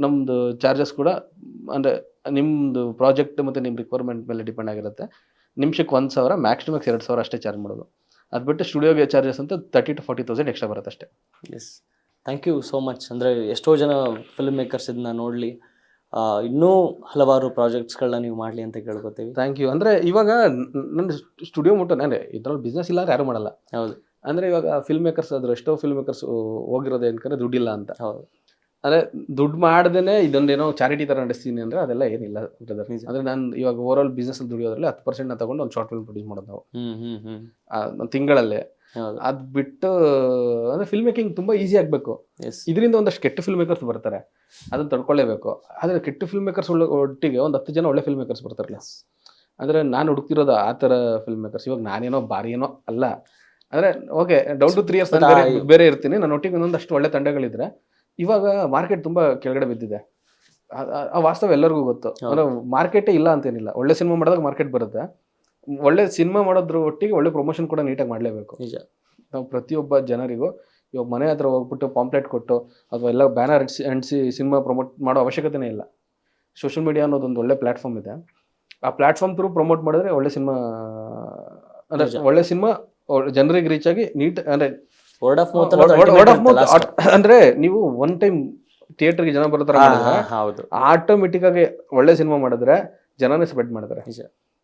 ನಮ್ಮದು ಚಾರ್ಜಸ್ ಕೂಡ ಅಂದರೆ ನಿಮ್ಮದು ಪ್ರಾಜೆಕ್ಟ್ ಮತ್ತು ನಿಮ್ಮ ರಿಕ್ವೈರ್ಮೆಂಟ್ ಮೇಲೆ ಡಿಪೆಂಡ್ ಆಗಿರುತ್ತೆ. ನಿಮಿಷಕ್ಕೆ 1,000, ಮ್ಯಾಕ್ಸ್ ಟು ಮ್ಯಾಕ್ಸ್ 2,000 ಅಷ್ಟೇ ಚಾರ್ಜ್ ಮಾಡೋದು. ಅದು ಬಿಟ್ಟು ಸ್ಟುಡಿಯೋಗೆ ಚಾರ್ಜಸ್ ಅಂತ 30,000 to 40,000 ಎಕ್ಸ್ಟ್ರಾ ಬರುತ್ತೆ ಅಷ್ಟೇ. Yes, thank you so much. ಅಂದರೆ ಎಷ್ಟೋ ಜನ ಫಿಲ್ಮ್ ಮೇಕರ್ಸ್ ಇದನ್ನ ನೋಡಲಿ, ಇನ್ನೂ ಹಲವಾರು ಪ್ರಾಜೆಕ್ಟ್ಸ್ಗಳನ್ನ ನೀವು ಮಾಡಲಿ ಅಂತ ಕೇಳ್ಕೊತೀವಿ. Thank you. ಅಂದರೆ ಇವಾಗ ನನ್ನ ಸ್ಟುಡಿಯೋ ಅಂದರೆ ಇದರಲ್ಲಿ ಬಿಸ್ನೆಸ್ ಇಲ್ಲ ಅಂದ್ರೆ ಯಾರು ಮಾಡಲ್ಲ. ಹೌದು. ಅಂದರೆ ಇವಾಗ ಫಿಲ್ಮ್ ಮೇಕರ್ಸ್ ಆದರೂ ಎಷ್ಟೋ ಫಿಲ್ಮ್ ಮೇಕರ್ಸ್ ಹೋಗಿರೋದು ಏನಕ್ಕೆ ದುಡ್ಡಿಲ್ಲ ಅಂತ. ಹೌದು. ಅಂದರೆ ದುಡ್ಡು ಮಾಡ್ದೇ ಇದೊಂದೇನೋ ಚಾರಿಟಿ ಥರ ನಡೆಸ್ತೀನಿ ಅಂದರೆ ಅದೆಲ್ಲ ಏನಿಲ್ಲ ಬ್ರದರ್. ಅಂದರೆ ನಾನು ಇವಾಗ ಓವರ್ ಆಲ್ ಬಿಸ್ನೆಸ್ಸಲ್ಲಿ ದುಡಿಯೋದ್ರಲ್ಲಿ 10% ತಗೊಂಡು ಒಂದು ಶಾರ್ಟ್ ಫಿಲ್ಮ್ ಪ್ರೊಡ್ಯೂಸ್ ಮಾಡೋದು ನಾವು ಒಂದು ತಿಂಗಳಲ್ಲೇ. ಅದು ಬಿಟ್ಟು ಅಂದರೆ ಫಿಲ್ಮ್ ಮೇಕಿಂಗ್ ತುಂಬ ಈಸಿ ಆಗಬೇಕು. ಇದರಿಂದ ಒಂದಷ್ಟು ಕೆಟ್ಟ ಫಿಲ್ಮ್ ಮೇಕರ್ಸ್ ಬರ್ತಾರೆ, ಅದನ್ನು ತಡ್ಕೊಳ್ಳೇಬೇಕು. ಆದರೆ ಕೆಟ್ಟ ಫಿಲ್ಮ್ ಮೇಕರ್ಸ್ ಒಟ್ಟಿಗೆ ಒಂದು 10 ಜನ ಒಳ್ಳೆ ಫಿಲ್ಮ್ ಮೇಕರ್ಸ್ ಬರ್ತಾರಲ್ಲ. ಅಂದರೆ ನಾನು ಹುಡುಕ್ತಿರೋದು ಆ ಥರ ಫಿಲ್ಮ್ ಮೇಕರ್ಸ್. ಇವಾಗ ನಾನೇನೋ ಭಾರಿ ಏನೋ ಅಲ್ಲ. ಅಂದರೆ ಓಕೆ, ಡೌನ್ ಟು 3 years ನಾನು ಬೇರೆ ಇರ್ತೀನಿ. ನಾನು ಒಟ್ಟಿಗೆ ಒಂದಷ್ಟು ಒಳ್ಳೆ ತಂಡಗಳಿದ್ರೆ. ಇವಾಗ ಮಾರ್ಕೆಟ್ ತುಂಬ ಕೆಳಗಡೆ ಬಿದ್ದಿದೆ. ಆ ವಾಸ್ತವ ಎಲ್ಲರಿಗೂ ಗೊತ್ತು. ಅಂದರೆ ಮಾರ್ಕೆಟೇ ಇಲ್ಲ ಅಂತೇನಿಲ್ಲ. ಒಳ್ಳೆ ಸಿನಿಮಾ ಮಾಡಿದಾಗ ಮಾರ್ಕೆಟ್ ಬರುತ್ತೆ. ಒಳ್ಳೆ ಸಿನಿಮಾ ಮಾಡೋದ್ರ ಒಟ್ಟಿಗೆ ಒಳ್ಳೆ ಪ್ರಮೋಷನ್ ಕೂಡ ನೀಟಾಗಿ ಮಾಡಲೇಬೇಕು. ನಿಜ. ನಾವು ಪ್ರತಿಯೊಬ್ಬ ಜನರಿಗೂ ಇವಾಗ ಮನೆ ಹತ್ರ ಹೋಗ್ಬಿಟ್ಟು ಪಾಂಪ್ಲೆಟ್ ಕೊಟ್ಟು ಅಥವಾ ಎಲ್ಲ ಬ್ಯಾನರ್ ಅಂಟಿಸಿ ಸಿನಿಮಾ ಪ್ರಮೋಟ್ ಮಾಡೋ ಅವಶ್ಯಕತೆನೇ ಇಲ್ಲ. ಸೋಷಿಯಲ್ ಮೀಡಿಯಾ ಅನ್ನೋದೊಂದು ಒಳ್ಳೆ ಪ್ಲ್ಯಾಟ್ಫಾರ್ಮ್ ಇದೆ. ಆ ಪ್ಲ್ಯಾಟ್ಫಾರ್ಮ್ ಥ್ರೂ ಪ್ರಮೋಟ್ ಮಾಡಿದ್ರೆ ಒಳ್ಳೆ ಸಿನಿಮಾ ಅಂದರೆ ಒಳ್ಳೆ ಸಿನಿಮಾ ಜನರಿಗೆ ರೀಚ್ ಆಗಿ ನೀಟ್ ಅಂದರೆ ವರ್ಡ್ ಆಫ್ ಮೌತ್. ಅಂದರೆ ನೀವು ಒನ್ ಟೈಮ್ ಥಿಯೇಟರ್ಗೆ ಜನ ಬರೋ ಥರ ಮಾಡಿದ್ರೆ ಆಟೋಮೆಟಿಕ್ ಆಗಿ ಒಳ್ಳೆ ಸಿನಿಮಾ ಮಾಡಿದ್ರೆ ಜನನೇ ಸ್ಪ್ರೆಡ್ ಮಾಡ್ತಾರೆ.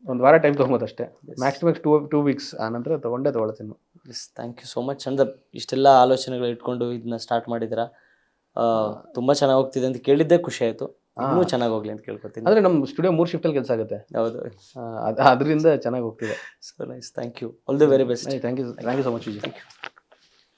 ಒಂದು ವಾರ ಟೈಮ್ ತೊಗೊಬೋದು ಅಷ್ಟೇ, ಮ್ಯಾಕ್ಸ್ ಟು ಮ್ಯಾಕ್ಸ್ 2 weeks. ಆ ನಂತರ ತಗೊಳ್ಳೋ ಸಿನಿಮಾ. Yes, thank you so much. ಅಂದ್ರೆ ಇಷ್ಟೆಲ್ಲ ಆಲೋಚನೆಗಳು ಇಟ್ಕೊಂಡು ಇದನ್ನ ಸ್ಟಾರ್ಟ್ ಮಾಡಿದ್ದೀರಾ. ತುಂಬ ಚೆನ್ನಾಗಿ ಹೋಗ್ತಿದೆ ಅಂತ ಕೇಳಿದ್ದೆ, ಖುಷಿ ಆಯಿತು. ಇನ್ನೂ ಚೆನ್ನಾಗಿ ಹೋಗ್ಲಿ ಅಂತ ಕೇಳ್ಕೊತೀನಿ. ಅಂದರೆ ನಮ್ಮ ಸ್ಟುಡಿಯೋ 3 ಶಿಫ್ಟಲ್ಲಿ ಕೆಲಸ ಆಗುತ್ತೆ. ಹೌದು, ಅದರಿಂದ ಚೆನ್ನಾಗಿ ಹೋಗ್ತಿದೆ. So nice. Thank you. All the very best. Thank you so much Vijay.